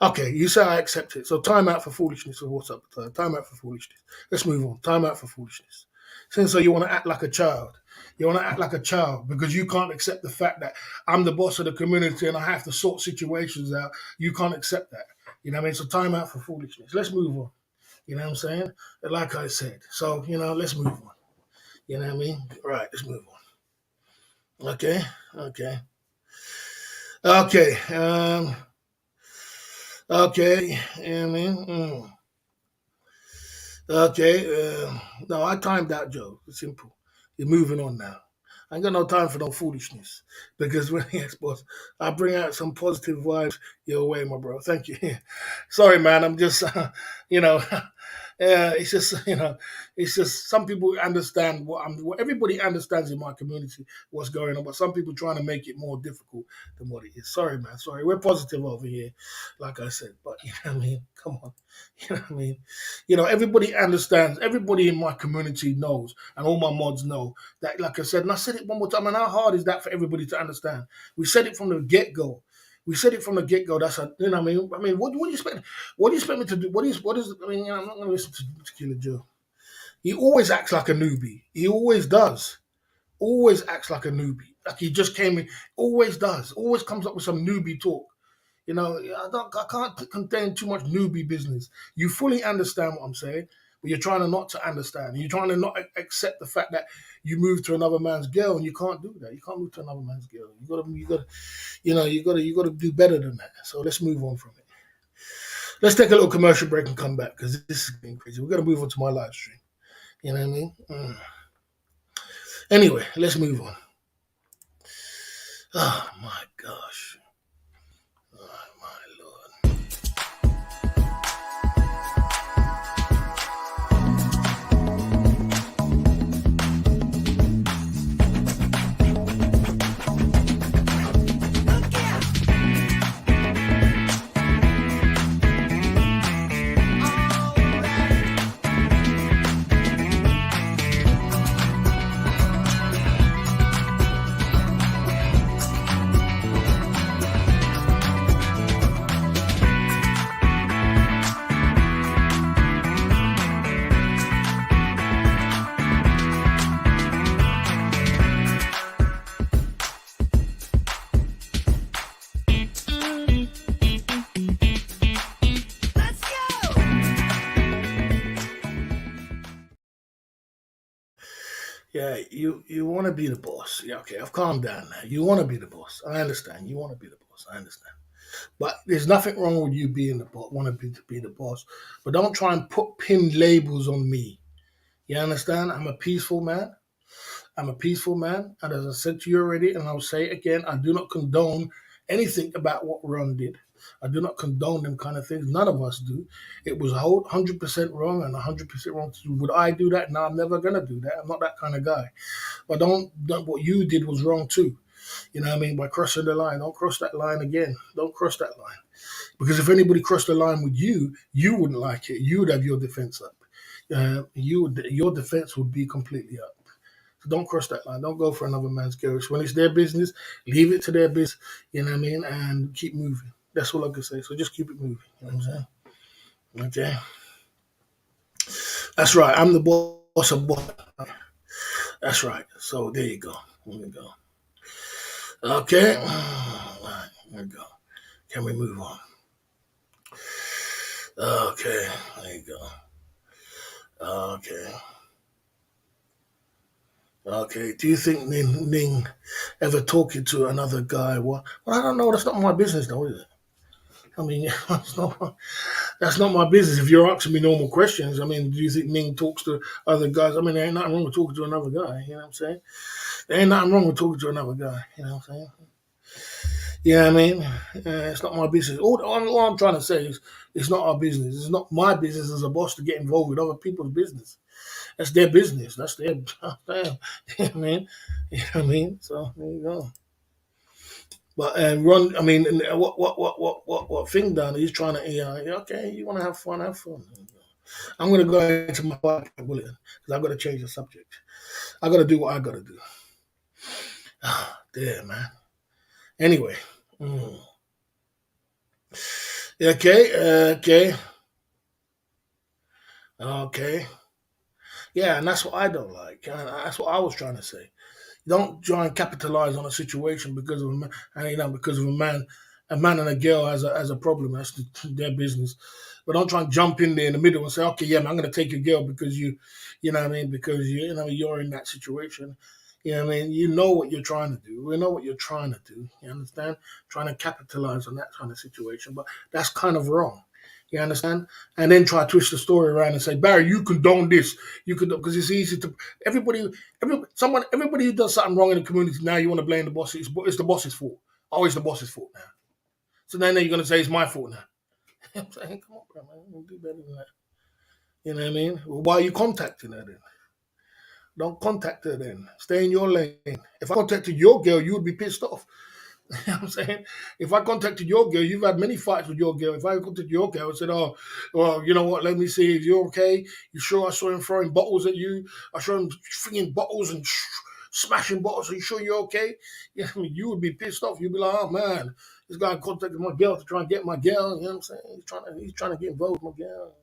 Okay, you say I accept it. So time out for foolishness. So what's up? Time out for foolishness. Let's move on. Time out for foolishness. Since so you want to act like a child. You want to act like a child because you can't accept the fact that I'm the boss of the community and I have to sort situations out. You can't accept that. You know what I mean? So time out for foolishness. Let's move on. You know what I'm saying? Like I said. So, let's move on. You know what I mean? Right, let's move on. Okay. Okay. Okay. Okay. I mean, okay. No, I timed out, Joe. It's simple. You're moving on now. I ain't got no time for no foolishness. Because when yes, boss, I bring out some positive vibes your way, my bro. Thank you. Sorry, man. I'm just, you know, yeah, it's just it's just some people understand what everybody understands in my community what's going on, but some people trying to make it more difficult than what it is. Sorry, man. Sorry, we're positive over here, like I said. But you know what I mean. Come on, you know what I mean. Everybody understands. Everybody in my community knows, and all my mods know that. Like I said, and I said it one more time. And how hard is that for everybody to understand? We said it from the get go. We said it from the get go. That's what I mean. What do you expect? What do you expect me to do? What is? I mean, I'm not going to listen to Killer Joe. He always acts like a newbie. He always does. Always acts like a newbie. Like he just came in. Always does. Always comes up with some newbie talk. I can't contain too much newbie business. You fully understand what I'm saying, but you're trying to not to understand. You're trying to not accept the fact that you moved to another man's girl, and you can't do that. You can't move to another man's girl. You got to do better than that. So let's move on from it. Let's take a little commercial break and come back because this is getting crazy. We're gonna move on to my live stream. You know what I mean? Anyway, let's move on. Oh my gosh. Oh my lord. Yeah, you want to be the boss. Yeah, okay, I've calmed down now. You want to be the boss. I understand. You want to be the boss. I understand. But there's nothing wrong with you being the boss. Want to be the boss, but don't try and put pin labels on me. You understand? I'm a peaceful man. I'm a peaceful man, and as I said to you already, and I'll say it again, I do not condone anything about what Ron did. I do not condone them kind of things. None of us do. It was 100% wrong and 100% wrong. Would I do that? No, I'm never gonna do that. I'm not that kind of guy. But don't what you did was wrong too. You know what I mean? By crossing the line, don't cross that line again. Don't cross that line. Because if anybody crossed the line with you, you wouldn't like it. You would have your defense up. Your defense would be completely up. So don't cross that line. Don't go for another man's garage. When it's their business, leave it to their business, you know what I mean? And keep moving. That's all I can say. So just keep it moving. You know what I'm saying? Okay. That's right. I'm the boss of boss. That's right. So there you go. There you go. Okay. All right. There we go. Can we move on? Okay. There you go. Okay. Okay. Do you think Ning ever talking to another guy? Well, I don't know. That's not my business, though, is it? I mean, that's not my business. If you're asking me normal questions, I mean, do you think Ning talks to other guys? I mean, there ain't nothing wrong with talking to another guy. You know what I'm saying? There ain't nothing wrong with talking to another guy. You know what I'm saying? You know what I mean? It's not my business. All I'm trying to say is it's not our business. It's not my business as a boss to get involved with other people's business. That's their business. That's their damn. You know what I mean? You know what I mean? So there you go. But Ron, I mean, what thing done? He's trying to, okay, you want to have fun, have fun. I'm gonna go into my bulletin because I've got to change the subject. I got to do what I got to do. There, man. Anyway, okay, okay. Yeah, and that's what I don't like. And that's what I was trying to say. Don't try and capitalize on a situation because of a man, and, because of a man and a girl has a problem. That's their business. But don't try and jump in there in the middle and say, okay, yeah, man, I'm going to take your girl because you know what I mean, because you're in that situation. You know what I mean? You know what you're trying to do. We know what you're trying to do. You understand? Trying to capitalize on that kind of situation, but that's kind of wrong. You understand? And then try to twist the story around and say, Barry, you condone this. You condone, because it's easy to everybody who does something wrong in the community now you want to blame the boss. It's the boss's fault. Oh, it's the boss's fault now. So then you're gonna say it's my fault now. I'm saying, come on, bro, man, you do better than that. You know what I mean? Well, why are you contacting her then? Don't contact her then. Stay in your lane. If I contacted your girl, you would be pissed off. You know what I'm saying? If I contacted your girl, you've had many fights with your girl. If I contacted your girl and said, oh, well, you know what, let me see, if you're okay? You sure I saw him throwing bottles at you? I saw him flinging bottles and smashing bottles. Are you sure you're okay? Yeah, I mean, you would be pissed off. You'd be like, oh, man, this guy contacted my girl to try and get my girl. You know what I'm saying? He's trying to get involved with my girl.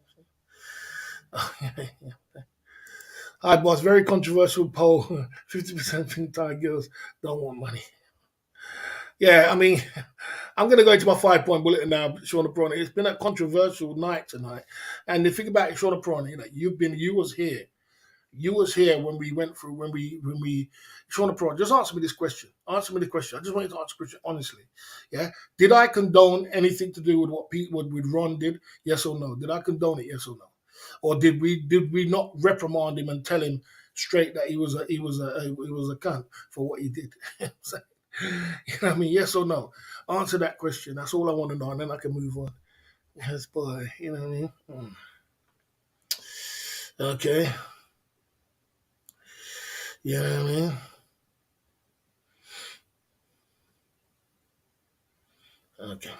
All right, boss, very controversial poll. 50% think Thai girls don't want money. Yeah, I mean, I'm going to go into my 5 point bulletin now, Shauna Prana. It's been a controversial night tonight. And the thing about it, Shauna Prana, you was here. You was here when we went through, Shauna Prana, just answer me this question. Answer me the question. I just want you to answer the question honestly. Yeah. Did I condone anything to do with what with Ron did? Yes or no? Did I condone it? Yes or no? Or did we not reprimand him and tell him straight that he was a cunt for what he did? You know what I mean? Yes or no? Answer that question. That's all I want to know, and then I can move on. Yes, boy. You know what I mean? Okay. You know what I mean? Okay.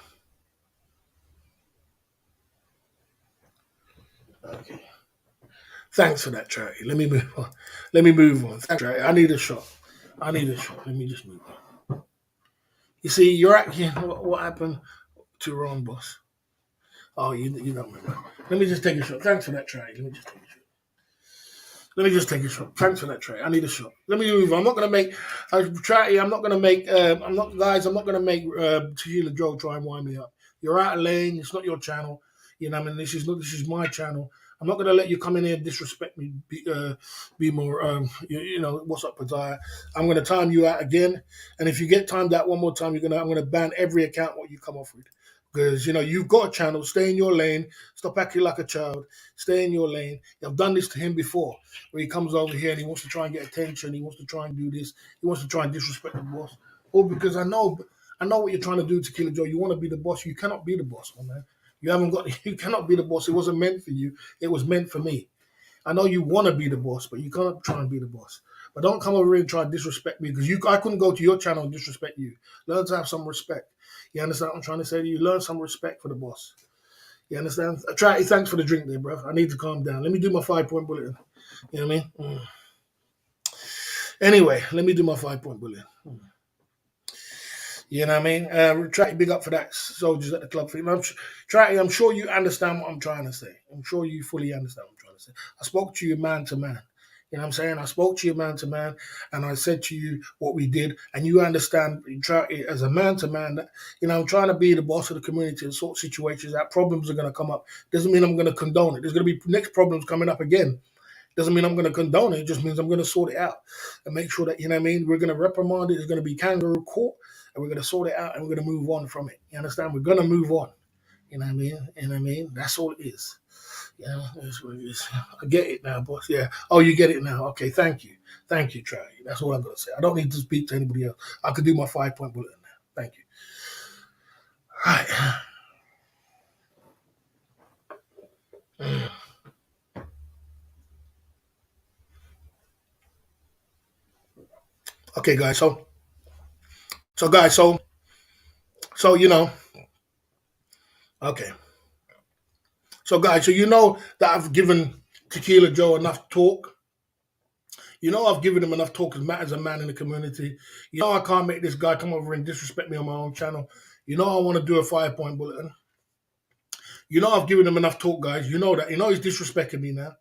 Okay. Thanks for that, Charity. Let me move on. Let me move on. Thanks, Charity. I need a shot. I need a shot. Let me just move on. You see, you're acting. What happened to Ron, boss? Oh, you don't remember. Let me just take a shot. Thanks for that, Charity. Let me just take a shot. Let me just take a shot. Thanks for that, Trey. I need a shot. Let me move on. I'm not going to make. I'm not going to make. I'm not, guys. I'm not going to make Tequila Joe try and wind me up. You're out of lane. It's not your channel. You know, what I mean, this is not. This is my channel. I'm not going to let you come in here and disrespect me. Be more. What's up, Pazaya? I'm going to time you out again. And if you get timed out one more time, I'm going to ban every account what you come off with. Because you've got a channel. Stay in your lane. Stop acting like a child. Stay in your lane. I've done this to him before, where he comes over here and he wants to try and get attention. He wants to try and do this. He wants to try and disrespect the boss. All because I know what you're trying to do to Killer Joe. You want to be the boss. You cannot be the boss, man. You haven't got. You cannot be the boss. It wasn't meant for you. It was meant for me. I know you want to be the boss, but you can't try and be the boss. But don't come over here and try and disrespect me because I couldn't go to your channel and disrespect you. Learn to have some respect. You understand what I'm trying to say to you? Learn some respect for the boss. You understand? Thanks for the drink there, bro. I need to calm down. Let me do my 5 point bulletin. You know what I mean? Anyway, let me do my 5 point bulletin. You know what I mean? Try to big up for that soldiers at the club. I'm sure you understand what I'm trying to say. I'm sure you fully understand what I'm trying to say. I spoke to you man to man. You know what I'm saying? I spoke to you man to man, and I said to you what we did, and you understand as a man to man that, I'm trying to be the boss of the community in sort of situations that problems are going to come up. Doesn't mean I'm going to condone it. There's going to be next problems coming up again. Doesn't mean I'm going to condone it. It just means I'm going to sort it out and make sure that, you know what I mean, we're going to reprimand it. There's going to be kangaroo court, and we're going to sort it out, and we're going to move on from it. You understand? We're going to move on. You know what I mean? You know what I mean? That's all it is. Yeah, that's what it is. I get it now, boss. Yeah. Oh, you get it now. Okay, thank you. Thank you, Trey. That's all I'm going to say. I don't need to speak to anybody else. I could do my 5 point bulletin now. Thank you. All right. Okay, guys. Guys, okay. So, guys, that I've given Tequila Joe enough talk. I've given him enough talk as a man in the community. I can't make this guy come over and disrespect me on my own channel. I want to do a 5 point bulletin. I've given him enough talk, guys. You know that. He's disrespecting me now.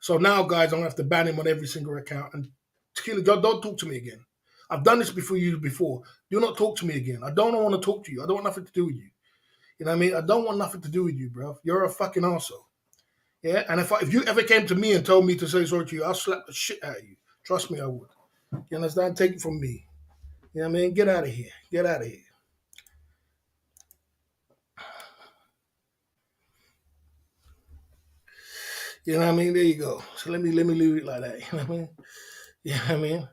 So now, guys, I'm going to have to ban him on every single account. And Tequila Joe, don't talk to me again. I've done this before. Do not talk to me again. I don't want to talk to you. I don't want nothing to do with you. You know what I mean? I don't want nothing to do with you, bro. You're a fucking arsehole. Yeah, and if you ever came to me and told me to say sorry to you, I'll slap the shit out of you. Trust me, I would. You understand? Take it from me. You know what I mean? Get out of here. Get out of here. You know what I mean? There you go. So let me leave it like that. You know what I mean? Yeah, I mean,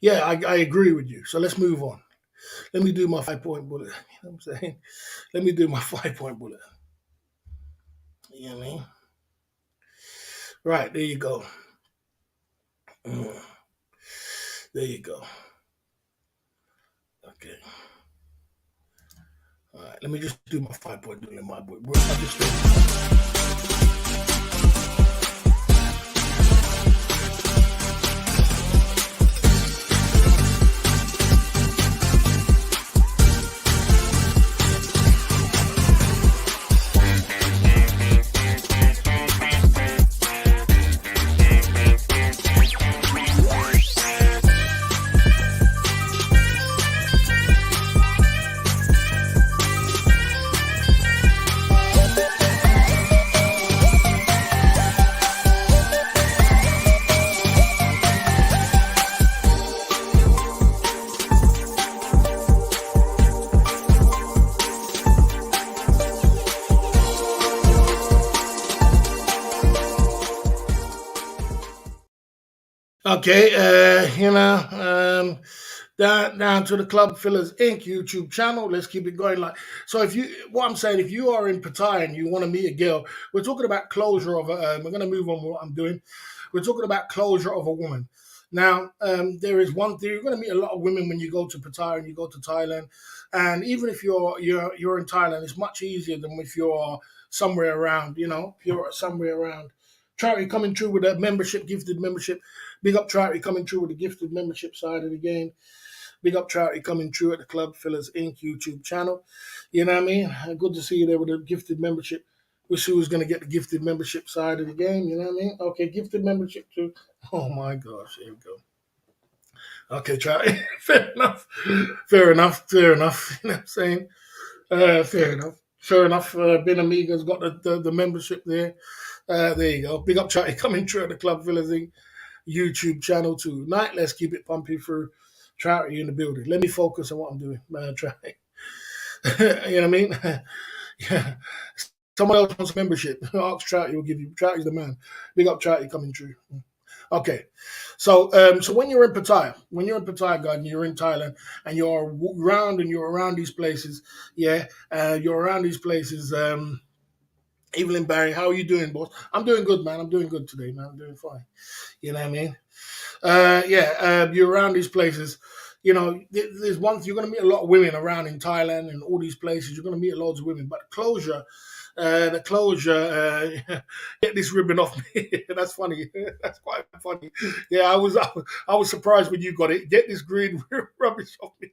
yeah, I agree with you. So let's move on. Let me do my 5 point bullet. You know what I'm saying? Let me do my 5 point bullet. You know what I mean? Right, there you go. Mm, there you go. Okay. All right, let me just do my 5 point bullet in my book. Okay, down to the Club Fillers Inc. YouTube channel. Let's keep it going. Like, so if you, what I'm saying, if you are in Pattaya and you want to meet a girl, we're talking about closure of a. We're going to move on with what I'm doing. We're talking about closure of a woman. Now, there is one thing. You're going to meet a lot of women when you go to Pattaya and you go to Thailand, and even if you're in Thailand, it's much easier than if you're somewhere around. You know, if you're somewhere around. Charity coming through with a membership, gifted membership. Big up Charity coming through with the gifted membership side of the game. Big up Charity coming through at the Club Fillers Inc. YouTube channel. You know what I mean? Good to see you there with a gifted membership. We'll see who's going to get the gifted membership side of the game. You know what I mean? Okay, gifted membership too. Oh my gosh, here we go. Okay, Charity. Fair enough. Fair enough. Fair enough. You know what I'm saying? Fair enough. Fair enough. Ben Amiga's got the membership there. There you go. Big up Charity coming through at the Club Fillers Inc. YouTube channel tonight. Let's keep it pumpy for Charity in the building. Let me focus on what I'm doing. Try. You know what I mean? Yeah. Someone else wants membership. Ask Charity, will give you. Charity's the man. Big up Charity coming through. Okay, so when you're in Pattaya, God, and you're in Thailand, and you're around these places, yeah, you're around these places. Evelyn Barry, how are you doing, boss? I'm doing good, man. I'm doing good today, man. I'm doing fine. You know what I mean? You're around these places. You know, there's one. You're going to meet a lot of women around in Thailand and all these places. You're going to meet loads of women, but the closure, get this ribbon off me. That's funny. That's quite funny. Yeah, I was surprised when you got it. Get this green rubbish off me.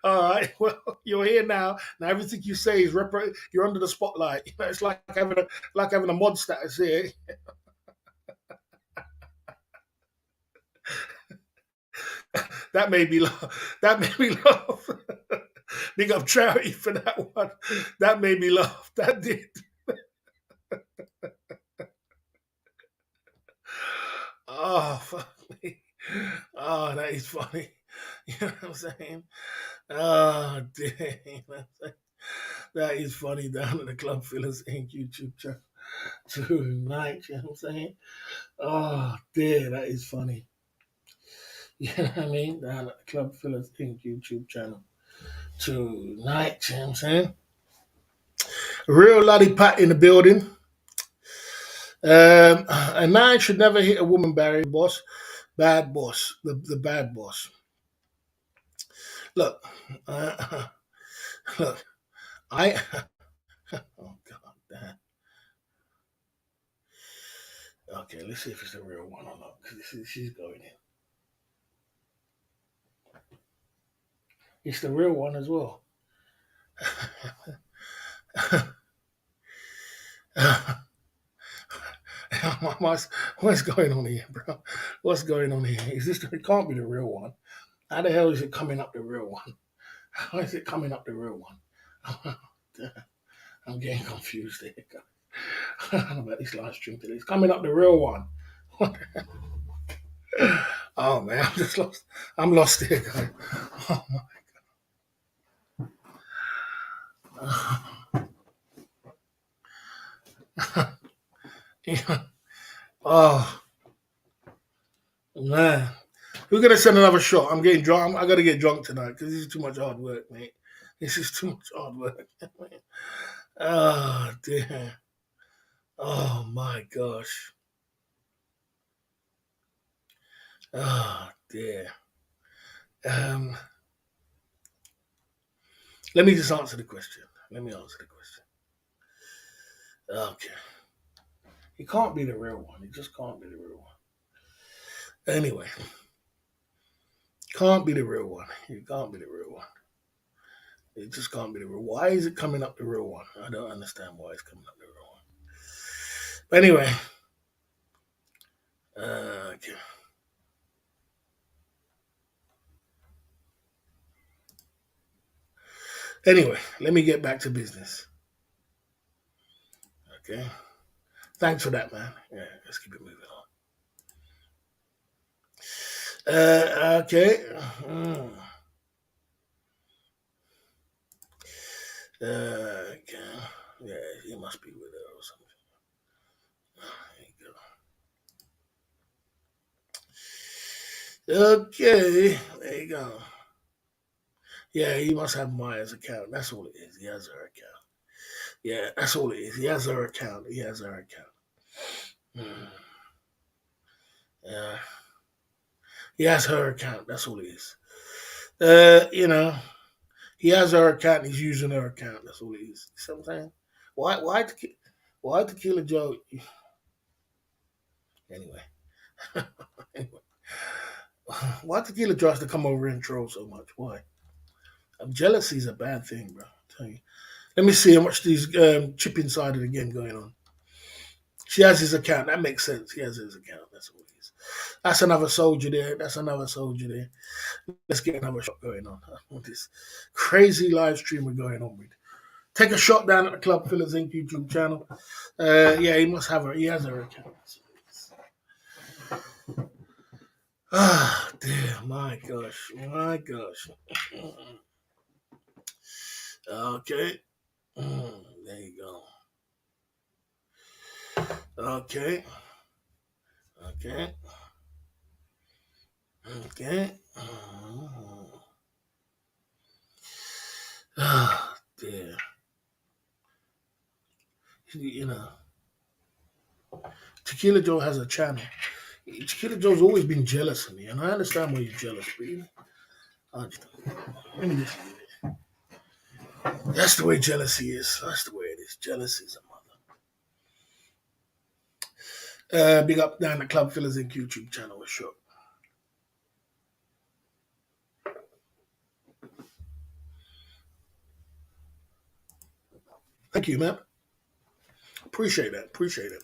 All right. Well, you're here now. Now everything you say is you're under the spotlight. You know, it's like having a mod status here. That made me laugh. That made me laugh. Big up Charity for that one. That made me laugh. That did. Oh, fuck me. Oh, that is funny. You know what I'm saying? Oh, damn. That is funny down at the Club Fillers Inc. YouTube channel tonight. You know what I'm saying? Oh, dear, that is funny. You know what I mean? Down at the Club Fillers Inc. YouTube channel tonight. You know what I'm saying? Real laddie Pat in the building. A man should never hit a woman, Barry, boss. Bad boss. The bad boss. Look, look, I. Oh, God damn. Okay, let's see if it's the real one or not. Because she's going in. It's the real one as well. What's going on here, bro? What's going on here? Is this? It can't be the real one. How the hell is it coming up the real one? How is it coming up the real one? I'm getting confused here. I don't know about this live stream today. It's coming up the real one. Oh man, I'm just lost. I'm lost here, guys. Oh my. Oh man, we're gonna send another shot. I'm getting drunk. I gotta get drunk tonight because this is too much hard work, mate. This is too much hard work. Oh dear. Oh my gosh. Oh dear. Um, let me just answer the question. Let me answer the question. Okay. He can't be the real one. He just can't be the real one. Anyway, can't be the real one. He can't be the real one. It just can't be the real. Why is it coming up the real one? I don't understand why it's coming up the real one. But anyway, okay. Anyway, let me get back to business. Okay. Thanks for that, man. Yeah, let's keep it moving on. Okay. Okay. Yeah, he must be with her or something. There you go. Okay. There you go. Yeah, he must have Maya's account. That's all it is. He has her account. Yeah, that's all it is. He has her account. He has her account. Hmm. Yeah. He has her account. That's all it is. You know, he has her account. He's using her account. That's all it is. You see what I'm saying? Why Tequila Joe? Anyway, anyway, why Tequila Joe has to come over and troll so much? Why? Jealousy is a bad thing, bro. I tell you. Let me see how much these chip inside of the game going on. She has his account. That makes sense. He has his account. That's all it is. That's another soldier there. That's another soldier there. Let's get another shot going on. What this crazy live stream we're going on with. Take a shot down at the Club Fillers Inc. YouTube channel. Yeah, he must have her. He has her account. Ah, dear. My gosh. My gosh. Okay. There you go. Okay. Okay. Okay. Ah, dear. You know, Tequila Joe has a channel. Tequila Joe's always been jealous of me, and I understand why you're jealous, but I just, let me just leave it. That's the way jealousy is. That's the way it is. Jealousy is a mother. Big up down the Club Fillers Inc. YouTube channel was short. Thank you, man. Appreciate that. Appreciate it.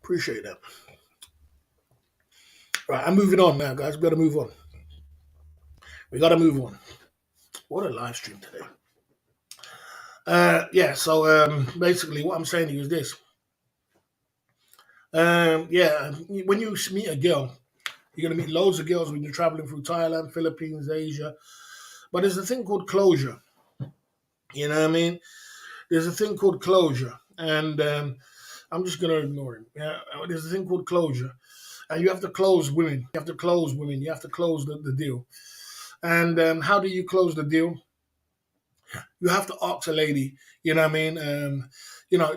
Appreciate that. Right, I'm moving on now, guys. We got to move on. We got to move on. What a live stream today. Yeah, so basically what I'm saying to you is this. Yeah, when you meet a girl, you're going to meet loads of girls when you're traveling through Thailand, Philippines, Asia. But there's a thing called closure. You know what I mean? There's a thing called closure. And I'm just going to ignore him. Yeah, there's a thing called closure. And you have to close women. You have to close women. You have to close the deal. And how do you close the deal? You have to ask a lady, you know what I mean?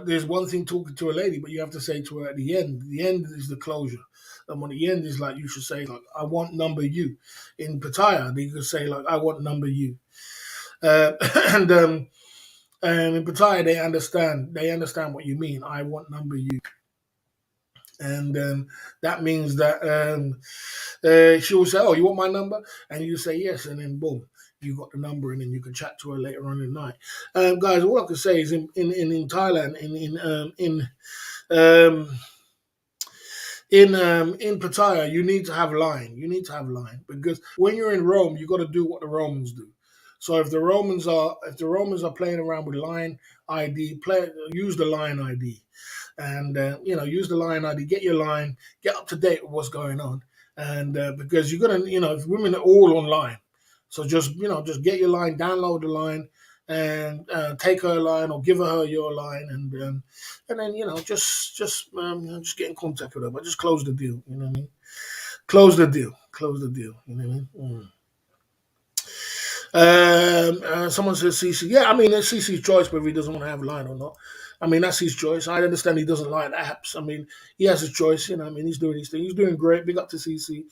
There's one thing talking to a lady, but you have to say to her at the end is the closure. And when the end is like, you should say, like, I want number you. In Pattaya, you could say, like, I want number you. Uh, and in Pattaya, they understand what you mean. I want number you. And that means that she will say, "Oh, you want my number?" And you say yes, and then boom, you got the number, and then you can chat to her later on in the night. Guys, all I can say is in Thailand, um, in Pattaya, you need to have line. You need to have line because when you're in Rome, you got to do what the Romans do. So if the Romans are playing around with line ID, use the line ID, and use the line ID, get your line, get up to date with what's going on, and because you're gonna, if women are all online, so just get your line, download the line, and take her line or give her your line, and then just get in contact with her, but just close the deal. You know what I mean? Close the deal. Close the deal. You know what I mean? Someone says CC. Yeah, I mean it's CC's choice whether he doesn't want to have a line or not. I mean that's his choice. I understand he doesn't like apps. I mean he has a choice. You know, I mean he's doing his thing. He's doing great. Big up to CC.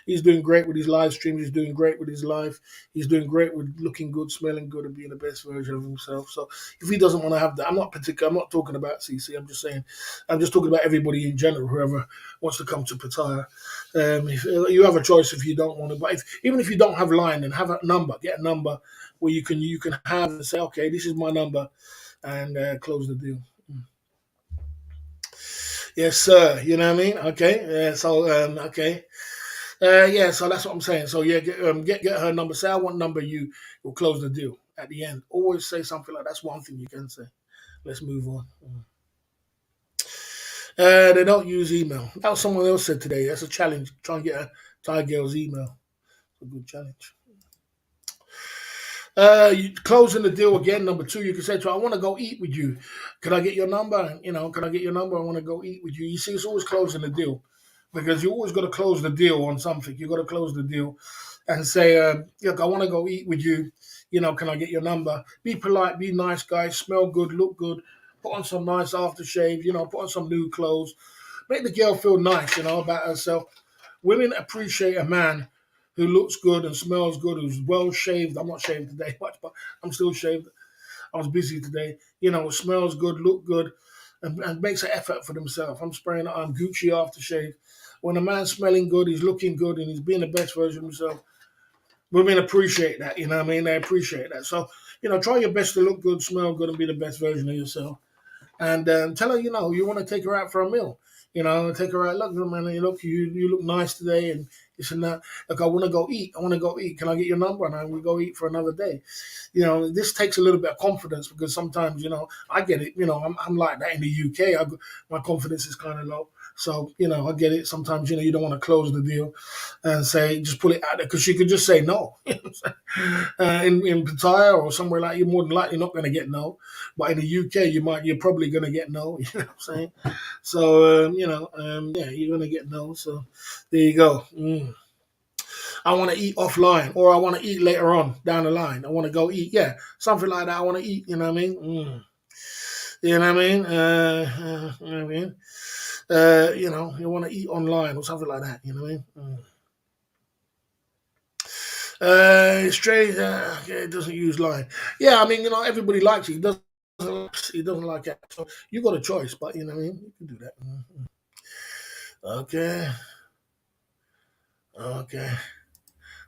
He's doing great with his live streams. He's doing great with his life. He's doing great with looking good, smelling good, and being the best version of himself. So if he doesn't want to have that, I'm not particular. I'm not talking about CC. I'm just saying. I'm just talking about everybody in general. Whoever wants to come to Pattaya. If, you have a choice if you don't want to, but even if you don't have line, then have a number, get a number where you can have and say, okay, this is my number, and close the deal. Yes, sir. You know what I mean? Okay. Okay. Yeah. So that's what I'm saying. So yeah, get her number. Say I want number. You will close the deal at the end. Always say something like that's one thing you can say. Let's move on. They don't use email. That was someone else said today. That's a challenge. Try and get a Thai girl's email. A good challenge. Closing the deal again. Number two, you can say to her, "I want to go eat with you. Can I get your number? Can I get your number? I want to go eat with you." You see, it's always closing the deal because you always got to close the deal on something. You got to close the deal and say, "Look, I want to go eat with you. Can I get your number?" Be polite, be nice, guys. Smell good, look good. Put on some nice aftershave. Put on some new clothes. Make the girl feel nice. About herself. Women appreciate a man who looks good and smells good, who's well shaved. I'm not shaved today much, but I'm still shaved. I was busy today. Smells good, look good, and makes an effort for themselves. I'm spraying it on Gucci aftershave. When a man's smelling good, he's looking good, and he's being the best version of himself, women appreciate that. You know what I mean? They appreciate that. So, try your best to look good, smell good, and be the best version of yourself, and tell her, you want to take her out for a meal. Take her out. Look, man, you look nice today, and this and that. Look, I want to go eat. I want to go eat. Can I get your number? And we go eat for another day. This takes a little bit of confidence because sometimes, I get it. I'm like that in the UK. My confidence is kind of low. So, I get it. Sometimes, you don't want to close the deal and say, just pull it out there because she could just say no. In Pattaya or somewhere like you're more than likely not going to get no. But in the UK, you're probably going to get no. You know what I'm saying? So, yeah, you're going to get no. So there you go. I want to eat offline or I want to eat later on down the line. I want to go eat. Yeah, something like that. I want to eat. You know what I mean? You know what I mean? You know what I mean? You want to eat online or something like that. You know what I mean? Strange. Okay, it doesn't use line. Yeah, I mean, everybody likes it. He doesn't like it. So you got a choice, but you know what I mean. You can do that. Okay. Okay.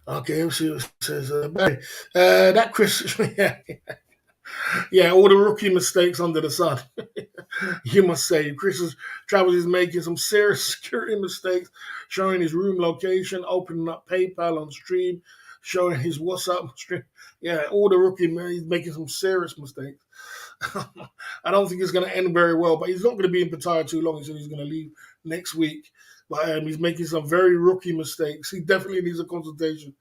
Okay. Let's see what it says. That Chris. Yeah, yeah. All the rookie mistakes under the sun. You must say, Chris Travels is making some serious security mistakes, showing his room location, opening up PayPal on stream, showing his WhatsApp stream. Yeah, all the rookie man, he's making some serious mistakes. I don't think it's going to end very well, but he's not going to be in Pattaya too long. He said he's going to leave next week. But he's making some very rookie mistakes. He definitely needs a consultation.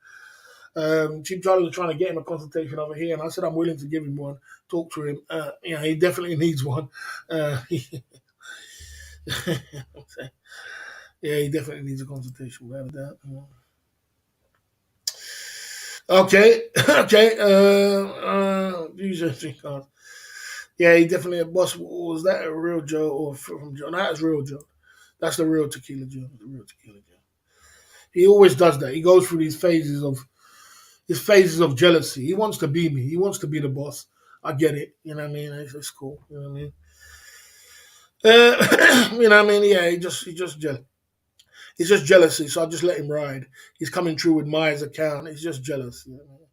Chief Charlie was trying to get him a consultation over here, and I said I'm willing to give him one, talk to him. He definitely needs one. Yeah, he definitely needs a consultation. Without that. Okay, okay. Use your cards. Yeah, he definitely a boss. Was that a real Joe or from Joe? No, that's real Joe. That's the real Tequila Joe. The real Tequila Joe. He always does that. He goes through these phases of jealousy. He wants to be me. He wants to be the boss. I get it. You know what I mean? It's cool. You know what I mean? You know what I mean? Yeah, he just jealous. He's just jealousy. So I just let him ride. He's coming through with Maya's account. He's just jealous. You know what I mean?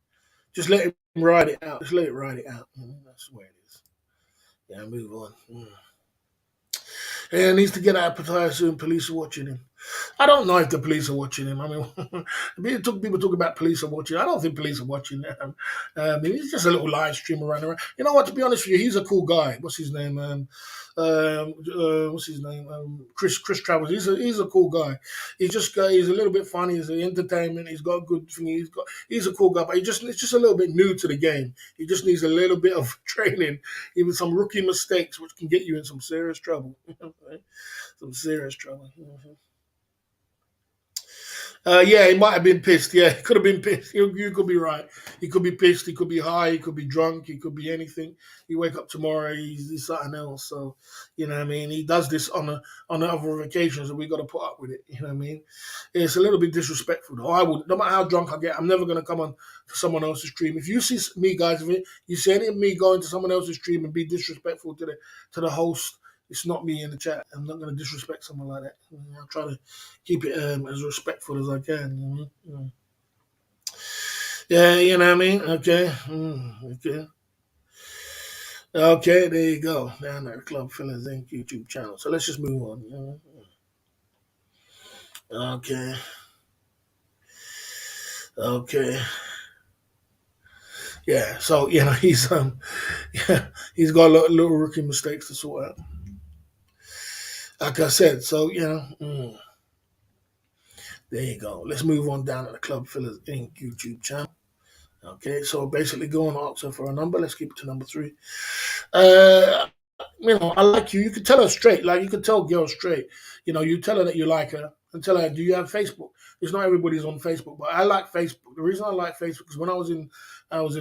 Just let him ride it out. Just let it ride it out. That's the way it is. Yeah, move on. And he needs to get out of Pattaya soon. Police are watching him. I don't know if the police are watching him. I mean, people talk about police are watching. I don't think police are watching him. He's just a little live streamer running around. You know what? To be honest with you, he's a cool guy. What's his name? What's his name? Chris Travers. He's a cool guy. He's a little bit funny. He's an entertainment. He's got good thing. He's a cool guy, but it's just a little bit new to the game. He just needs a little bit of training, even some rookie mistakes, which can get you in some serious trouble. Some serious trouble. Yeah, he might have been pissed. Yeah, he could have been pissed. You could be right. He could be pissed. He could be high. He could be drunk. He could be anything. You wake up tomorrow, he's something else. So, you know what I mean? He does this on the other occasions, and we got to put up with it. You know what I mean? It's a little bit disrespectful, though. I would, no matter how drunk I get, I'm never going to come on to someone else's stream. If you see me, guys, if you see any of me going to someone else's stream and be disrespectful to the host, it's not me in the chat. I'm not going to disrespect someone like that. I'll try to keep it as respectful as I can. Yeah, you know what I mean? Okay. Okay. Okay, there you go. Down there, Club Fillers Inc. YouTube channel. So let's just move on. Okay. Okay. Yeah. So yeah, he's got a little rookie mistakes to sort out. Like I said, so there you go. Let's move on down to the Club Fillers Inc. YouTube channel. Okay, so basically go and ask her for a number. Let's keep it to number 3. Uh, I like you. You can tell her straight. Like you can tell girls straight. You tell her that you like her and tell her, do you have Facebook? It's not everybody's on Facebook, but I like Facebook. The reason I like Facebook is when I was in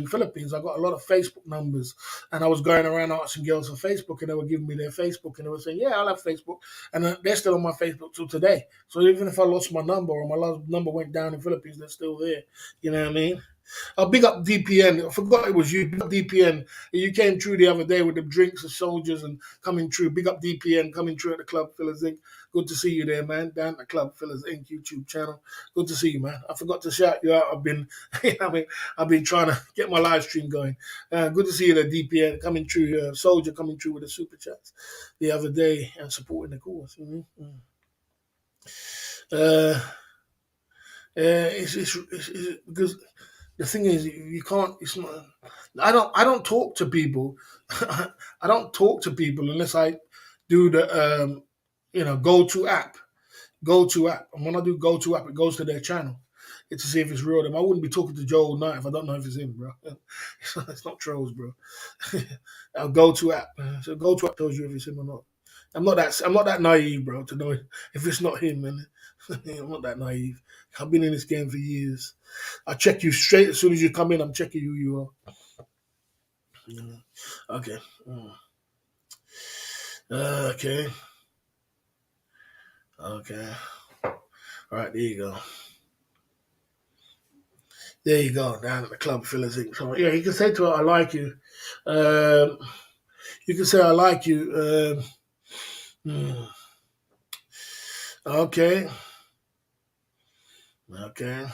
Philippines, I got a lot of Facebook numbers, and I was going around asking girls for Facebook, and they were giving me their Facebook, and they were saying, "Yeah, I have Facebook," and they're still on my Facebook till today. So even if I lost my number or my last number went down in Philippines, they're still there. You know what I mean? I'll big up DPN. I forgot it was you. Big up DPN. You came through the other day with the drinks and soldiers and coming through. Big up DPN coming through at the Club Fillers Inc. Good to see you there, man. Down at the Club Fillers Inc. YouTube channel. Good to see you, man. I forgot to shout you out. I've been trying to get my live stream going. Good to see you there, DPN coming through. Soldier coming through with the super chats the other day and supporting the cause. Uh, it's because the thing is, you can't. It's not. I don't talk to people. I don't talk to people unless I do the go to app. Go to app. And when I do go to app, it goes to their channel. It's to see if it's real. Them. I wouldn't be talking to Joe all night if I don't know if it's him, bro. It's not trolls, bro. I'll go to app. So go to app tells you if it's him or not. I'm not that naive, bro, to know if it's not him, man. I'm not that naive. I've been in this game for years. I check you straight as soon as you come in. I'm checking who you are. Okay. Okay. Okay. All right. There you go. There you go. Down at the Club Fillers Inc. So yeah, you can say to her, "I like you." Um, you can say, "I like you." Hmm. Okay. Okay.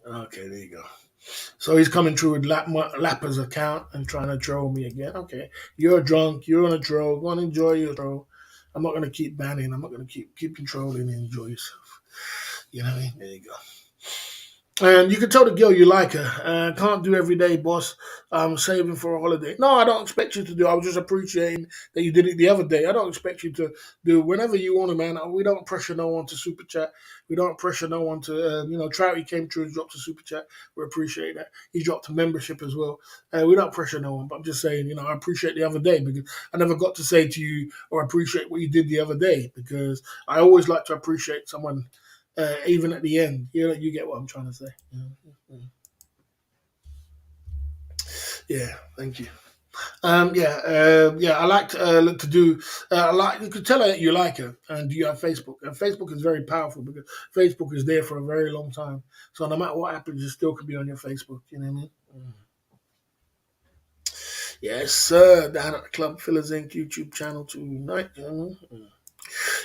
Okay. There you go. So he's coming through with Lapper's account and trying to troll me again. Okay, you're drunk. You're on a troll. Go and enjoy your troll. I'm not going to keep banning. I'm not going to keep controlling and enjoy yourself. You know what I mean? There you go. And you can tell the girl you like her. Can't do every day, boss. I'm saving for a holiday. No, I don't expect you to do. I was just appreciating that you did it the other day. I don't expect you to do whenever you want to, man. We don't pressure no one to super chat. We don't pressure no one to, Trouty came through and dropped a super chat. We appreciate that. He dropped a membership as well. We don't pressure no one, but I'm just saying, I appreciate the other day because I never got to say to you or appreciate what you did the other day because I always like to appreciate someone even at the end. You get what I'm trying to say. Yeah, thank you. I like to do. I like you could tell her that you like her, and do you have Facebook? And Facebook is very powerful because Facebook is there for a very long time. So no matter what happens, you still could be on your Facebook. You know what I mean? Yes, sir. Down at the Club Fillers Inc. YouTube channel tonight.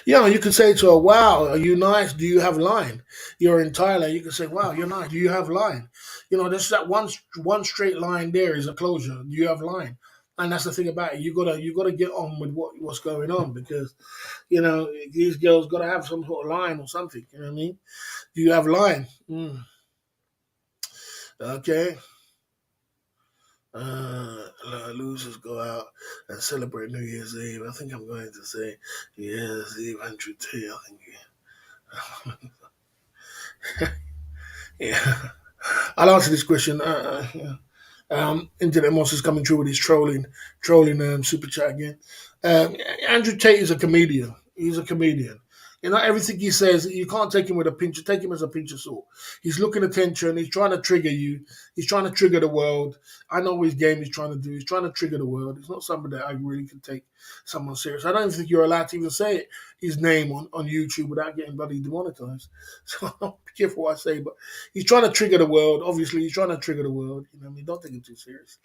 Yeah, you could say to her, "Wow, are you nice? Do you have line?" You're in Thailand. You can say, "Wow, you're nice. Do you have line?" There's that one straight line there is a closure. Do you have line? And that's the thing about it. You gotta get on with what's going on, because these girls gotta have some sort of line or something. You know what I mean? Do you have line? Okay. Losers go out and celebrate New Year's Eve. I think I'm going to say New Year's Eve 100T. I think, yeah. I'll answer this question. Internet Monster's coming through with his trolling super chat again. Andrew Tate is a comedian. He's a comedian. Everything he says, you can't take him with a pinch. Take him as a pinch of salt. He's looking attention. He's trying to trigger you. He's trying to trigger the world. I know his game he's trying to do. He's trying to trigger the world. It's not somebody that I really can take someone serious. I don't think you're allowed to even say his name on YouTube without getting bloody demonetized. So be careful what I say. But he's trying to trigger the world. Obviously, he's trying to trigger the world. You know what I mean? Don't take him too serious.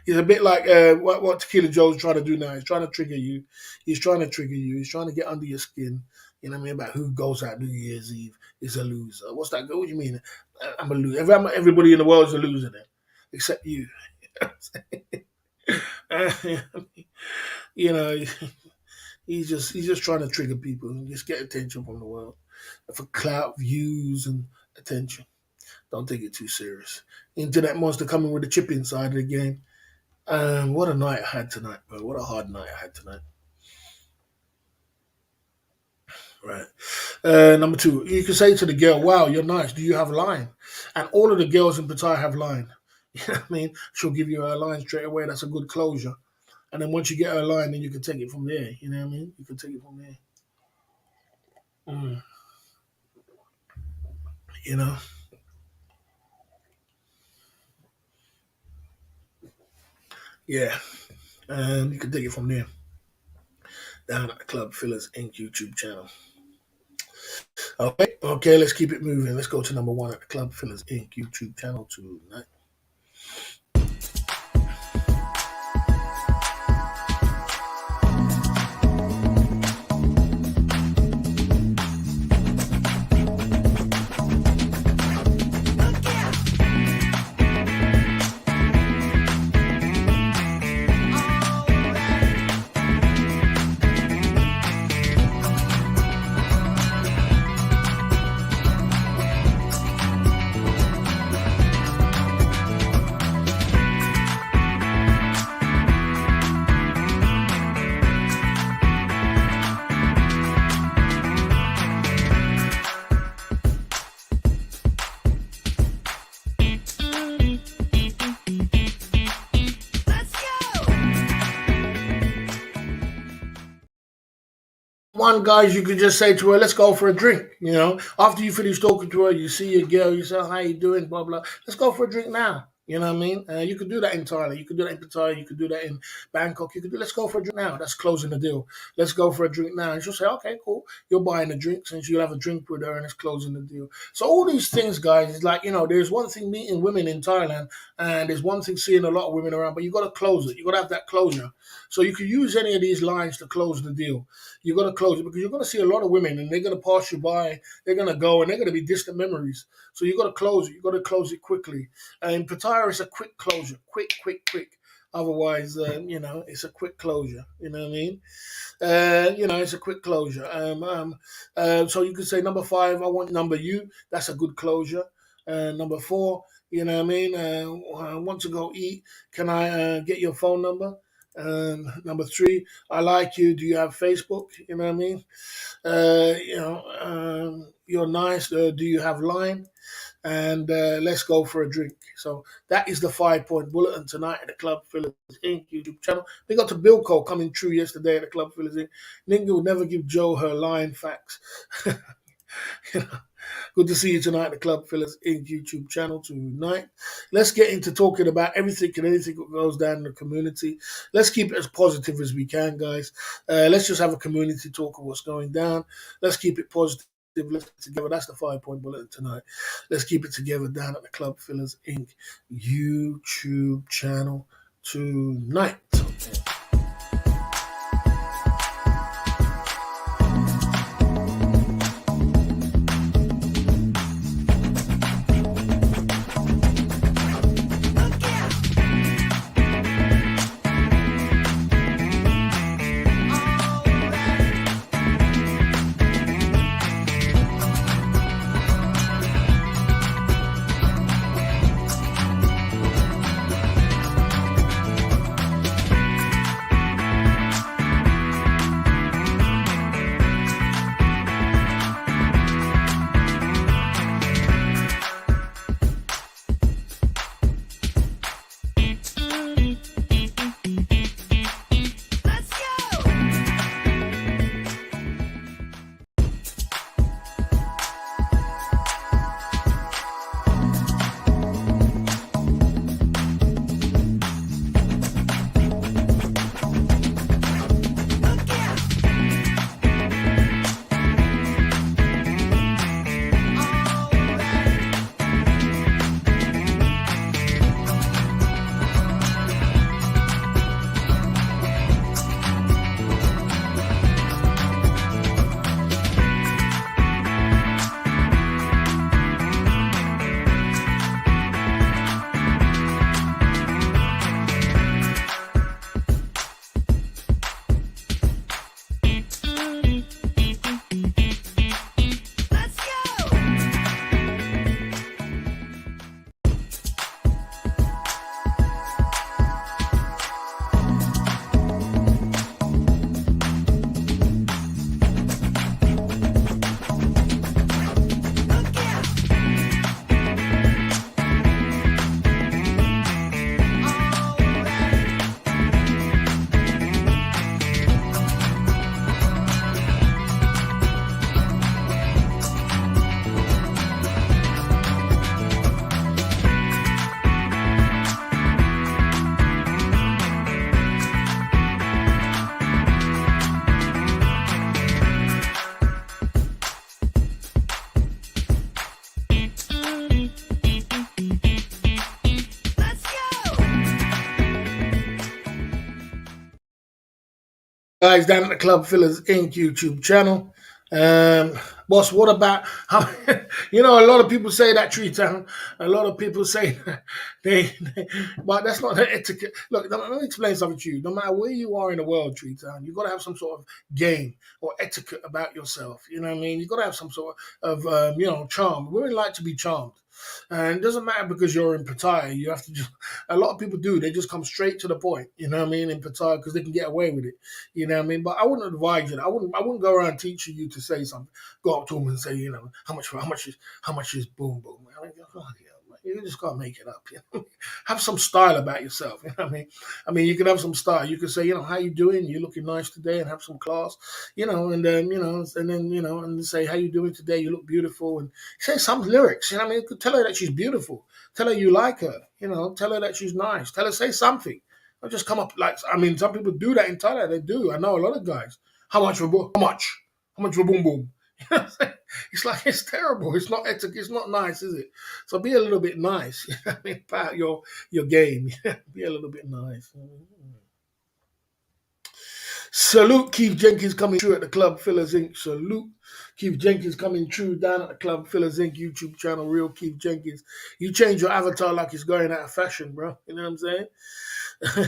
He's a bit like what Tequila Joe's trying to do now. He's trying to trigger you. He's trying to trigger you. He's trying to get under your skin. You know what I mean? About who goes out New Year's Eve is a loser. What's that? What do you mean? I'm a loser. Everybody in the world is a loser then, except you. you know, he's just trying to trigger people and just get attention from the world for clout, views, and attention. Don't take it too serious. Internet Monster coming with the chip inside of the game. What a night I had tonight, bro. What a hard night I had tonight. Right. Number two, you can say to the girl, wow, you're nice. Do you have line? And all of the girls in Pattaya have line. You know what I mean? She'll give you her line straight away. That's a good closure. And then once you get her line, then you can take it from there. You know what I mean? You can take it from there. You know? Yeah. You can take it from there. Down at the Club Fillers Inc. YouTube channel. Okay, let's keep it moving. Let's go to number one at the Club Fillers Inc. YouTube channel tonight. One, guys, you could just say to her, let's go for a drink. After you finish talking to her, you see your girl, you say, how you doing, blah, blah. Let's go for a drink now. You know what I mean? You could do that in Thailand. You could do that in Pattaya. You could do that in Bangkok. Let's go for a drink now. That's closing the deal. Let's go for a drink now. And she'll say, okay, cool. You're buying a drink, since you'll have a drink with her, and it's closing the deal. So all these things, guys, is like, there's one thing meeting women in Thailand, and there's one thing seeing a lot of women around, but you got to close it. You got to have that closure. So you can use any of these lines to close the deal. You got to close it, because you're going to see a lot of women, and they're going to pass you by. They're going to go, and they're going to be distant memories. So you got to close it. You got to close it quickly. In Pattaya, it's a quick closure. Quick. Otherwise, it's a quick closure. You know what I mean? It's a quick closure. So you could say number 5, I want number you. That's a good closure. Number 4, you know what I mean? I want to go eat. Can I get your phone number? Number 3, I like you. Do you have Facebook? You know what I mean? You're nice. Do you have Line? And let's go for a drink. So that is the 5-point bulletin tonight at the Club Fillers Inc. YouTube channel. We got to Bilko coming true yesterday at the Club Fillers Inc. Ninga will never give Joe her line facts. Good to see you tonight at the Club Fillers Inc. YouTube channel tonight. Let's get into talking about everything and anything that goes down in the community. Let's keep it as positive as we can, guys. Let's just have a community talk of what's going down. Let's keep it positive. Let's get together. That's the 5-point bulletin tonight. Let's keep it together down at the Club Fillers Inc. YouTube channel tonight. Okay. guys down at the Club Fillers Inc. YouTube channel. Boss, what about how? A lot of people say that Tree Town. A lot of people say but that's not the etiquette. Look, let me explain something to you. No matter where you are in the world, Tree Town, you got to have some sort of game or etiquette about yourself. You know what I mean? You got to have some sort of charm. Women like to be charmed. And it doesn't matter because you're in Pattaya. You have to just. A lot of people do. They just come straight to the point. You know what I mean? In Pattaya because they can get away with it. You know what I mean? But I wouldn't advise you. I wouldn't go around teaching you to say something. Go up to them and say, how much is boom boom. I mean, oh, yeah, you just can't make it up. You know? Have some style about yourself. You know what I mean? You can have some style. You can say, how you doing? You're looking nice today, and have some class. And say, how you doing today? You look beautiful, and say some lyrics. You know what I mean? You could tell her that she's beautiful. Tell her you like her. Tell her that she's nice. Tell her say something. Don't just come up some people do that in Thailand. They do. I know a lot of guys. How much for boom? How much? How much for boom boom? It's terrible. It's not ethical. It's not nice, is it? So be a little bit nice. About your game. Be a little bit nice. Salute Keith Jenkins coming through at the Club Fillers Inc. Salute Keith Jenkins coming through down at the Club Fillers Inc. YouTube channel. Real Keith Jenkins. You change your avatar like it's going out of fashion, bro. You know what I'm saying?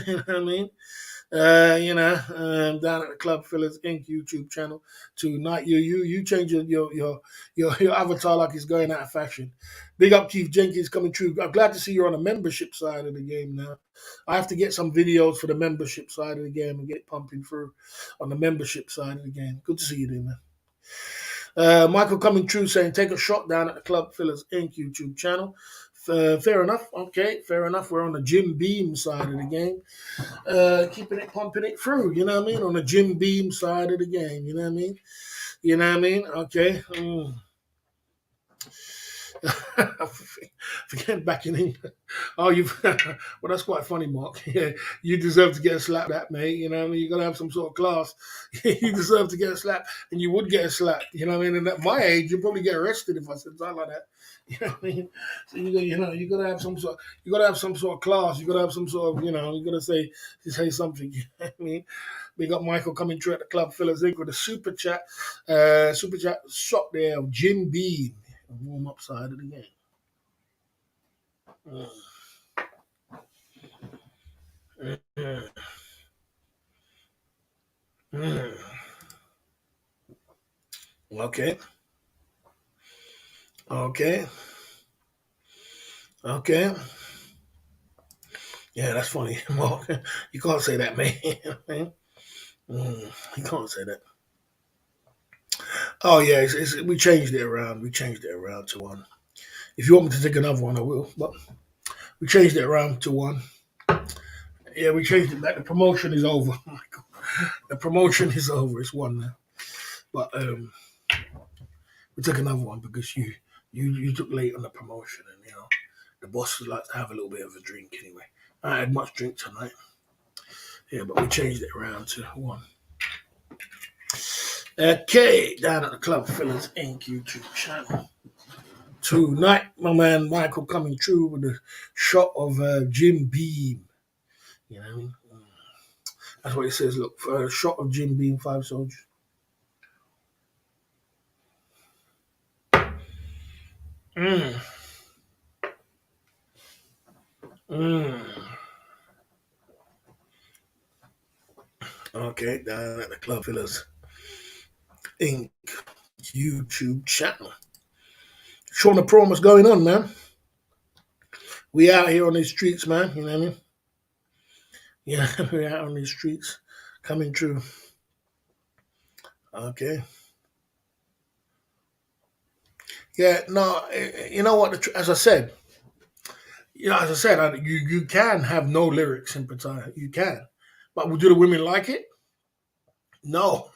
You know what I mean? Down at the Club Fillers Inc. YouTube channel tonight. You change your avatar like it's going out of fashion. Big up Keith Jenkins coming through. I'm glad to see you're on the membership side of the game now. I have to get some videos for the membership side of the game and get pumping through on the membership side of the game. Good to see you there, man. Michael coming through saying, take a shot down at the Club Fillers Inc. YouTube channel. Fair enough. Okay, fair enough. We're on the Jim Beam side of the game. Keeping it, pumping it through, you know what I mean? On the Jim Beam side of the game, you know what I mean? You know what I mean? Okay. Forget back in England. Oh, well, that's quite funny, Mark. Yeah, you deserve to get a slap, that mate. You know what I mean? You got to have some sort of class. You deserve to get a slap, and you would get a slap. You know what I mean? And at my age, you'd probably get arrested if I said something like that. You know what I mean? So you got to have some sort. You got to have some sort of class. You got to have some sort of. You got to say something. You know what I mean? We got Michael coming through at the Club Fillers Inc. with a super chat shot there of Jim Beam. Warm up side of the game. Okay. Okay. Okay. Yeah, that's funny. Well, you can't say that, man. You can't say that. Oh yeah, we changed it around. We changed it around to one. If you want me to take another one, I will. But we changed it around to one. Yeah, we changed it back. The promotion is over. Oh my God. The promotion is over. It's one now. But we took another one because you took late on the promotion, and the boss would like to have a little bit of a drink anyway. I had much drink tonight. Yeah, but we changed it around to one. Okay, down at the Club Fillers Inc. YouTube channel. Tonight, my man Michael coming through with a shot of Jim Beam. You know what I mean? That's what it says. Look, for a shot of Jim Beam, 5 soldiers. Mm. Okay, down at the Club Fillers Inc. YouTube channel. Showing the promos going on, man. We out here on these streets, man. You know what I mean? Yeah, we're out on these streets coming through. Okay. Yeah, no, you know what? As I said, you can have no lyrics in Pattaya. You can. But do the women like it? No.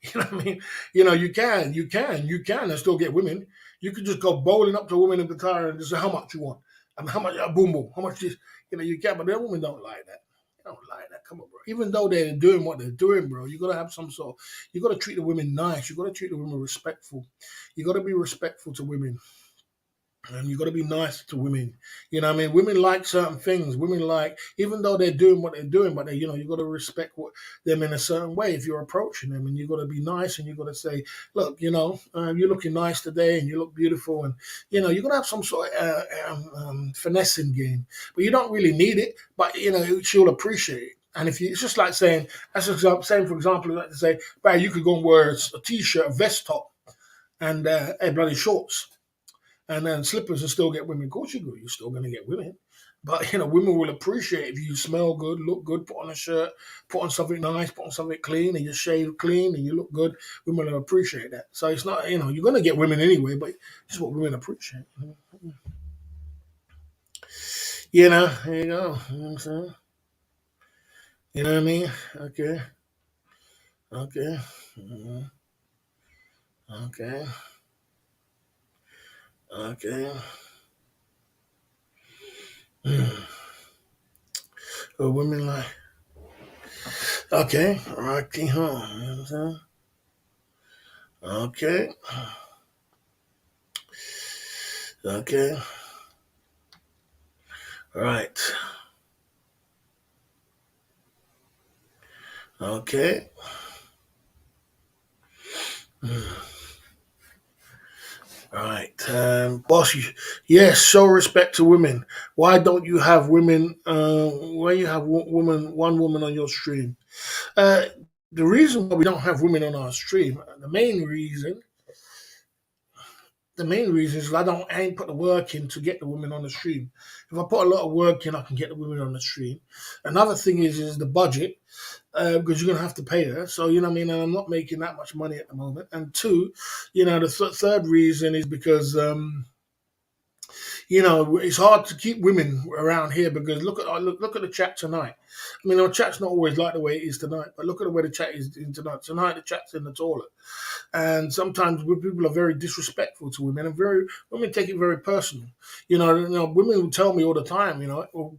You know what I mean? You can and still get women. You could just go bowling up to a woman in Qatar and just say, how much you want? I mean, how much, boom, boom, how much this? You can, but the women don't like that. They don't like that. Come on, bro. Even though they're doing what they're doing, bro, you got to have some sort you got to treat the women nice. You got to treat the women respectful. You got to be respectful to women. And you got to be nice to women. You know what I mean? Women like certain things. Women like, even though they're doing what they're doing, but you got to respect them in a certain way if you're approaching them. And you got to be nice and you got to say, look, you're looking nice today and you look beautiful. And, you got to have some sort of finessing game. But you don't really need it, but, she'll appreciate it. And if you, it's just like saying, that's just saying, for example, like to say, Barry, you could go and wear a t-shirt, a vest top, and bloody shorts and then slippers and still get women. Of course you do. You're still going to get women. But, women will appreciate if you smell good, look good, put on a shirt, put on something nice, put on something clean, and you shave clean and you look good. Women will appreciate that. So it's not, you're going to get women anyway, but it's what women appreciate. There you go. You know what I'm saying? You know what I mean? Okay. Okay. Mhm. Okay. Okay. So women like, okay, Rocky home. You know what I'm saying? Okay. Okay. Right. Okay. Right. Boss, yes, show respect to women. Why don't you have women, why you have one woman on your stream? Uh, the reason why we don't have women on our stream, the main reason is I ain't put the work in to get the women on the stream. If I put a lot of work in, I can get the women on the stream. Another thing is the budget. Because you're going to have to pay her. So, you know what I mean? And I'm not making that much money at the moment. And two, the third reason is because, it's hard to keep women around here because look at the chat tonight. I mean, our chat's not always like the way it is tonight, but look at the way the chat is in tonight. Tonight, the chat's in the toilet. And sometimes people are very disrespectful to women, and women take it very personal. Women will tell me all the time. Or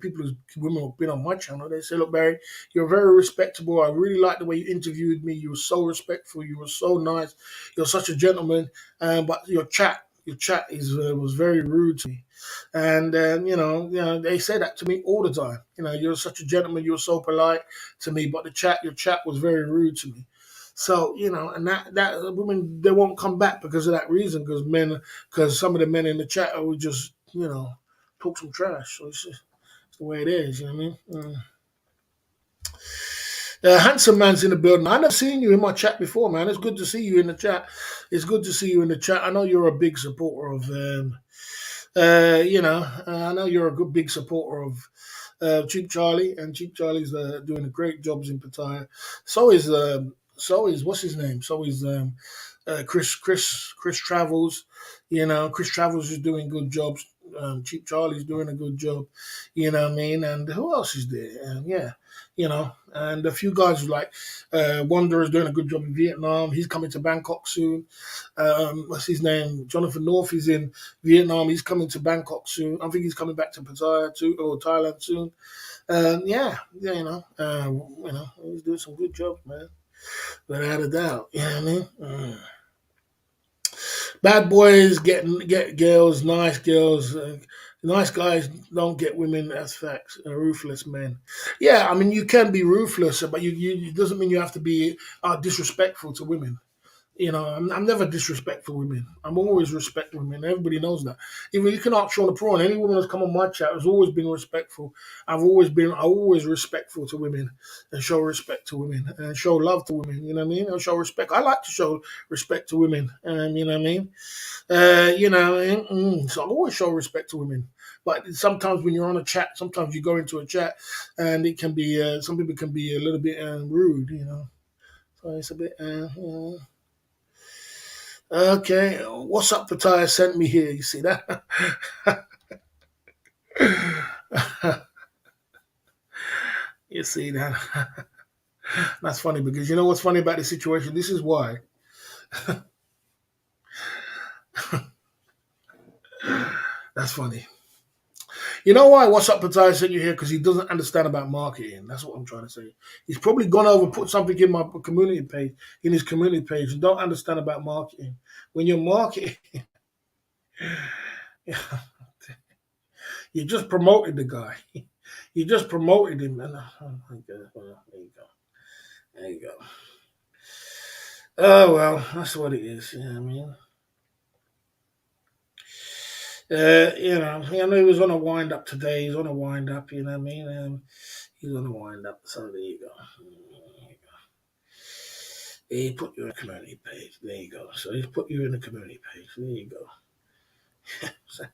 women who've been on my channel, they say, "Look, Barry, you're very respectable. I really like the way you interviewed me. You were so respectful. You were so nice. You're such a gentleman. But your chat was very rude to me." And they say that to me all the time. You're such a gentleman. You're so polite to me, but your chat was very rude to me. So and that women they won't come back because of that reason. Because some of the men in the chat will just talk some trash. So it's the way it is. You know what I mean? Handsome man's in the building. I never seen you in my chat before, man. It's good to see you in the chat. It's good to see you in the chat. I know you're a big supporter of I know you're a good big supporter of Cheap Charlie, and Cheap Charlie's doing a great jobs in Pattaya. So is what's his name? So is Chris Travels. Chris Travels is doing good jobs. Cheap Charlie's doing a good job. You know what I mean? And who else is there? Yeah, and a few guys like Wanderer's doing a good job in Vietnam. He's coming to Bangkok soon. What's his name? Jonathan North is in Vietnam. He's coming to Bangkok soon. I think he's coming back to Pattaya too, or Thailand soon. Yeah, he's doing some good jobs, man, without a doubt. You know what I mean? Bad boys get girls, nice girls. Nice guys don't get women. That's facts. Ruthless men. Yeah, I mean you can be ruthless, but you it doesn't mean you have to be disrespectful to women. I'm never disrespectful women. I'm always respect women. Everybody knows that. Even you can ask Sean the Prawn. Any woman that's come on my chat has always been respectful. I always respectful to women and show respect to women and show love to women. You know what I mean? I show respect. I like to show respect to women. You know what I mean? So I always show respect to women. But sometimes when you're on a chat, sometimes you go into a chat and it can be some people can be a little bit rude. So it's a bit. Okay, what's up, Pattaya sent me here. You see that? You see that? That's funny because you know what's funny about the situation? This is why. That's funny. You know why What's Up Pattaya sent you here? Because he doesn't understand about marketing. That's what I'm trying to say. He's probably gone over and put something in my community page, in his community page, and don't understand about marketing. When you're marketing, You just promoted the guy. You just promoted him, man. Oh my God. Well, there you go. There you go. Oh well, that's what it is. You know what I mean? I know he was on a wind up today. He's on a wind up. You know what I mean? He's on a wind up. So there you go. There you go. He put you in a community page. There you go. So he's put you in a community page. There you go. So,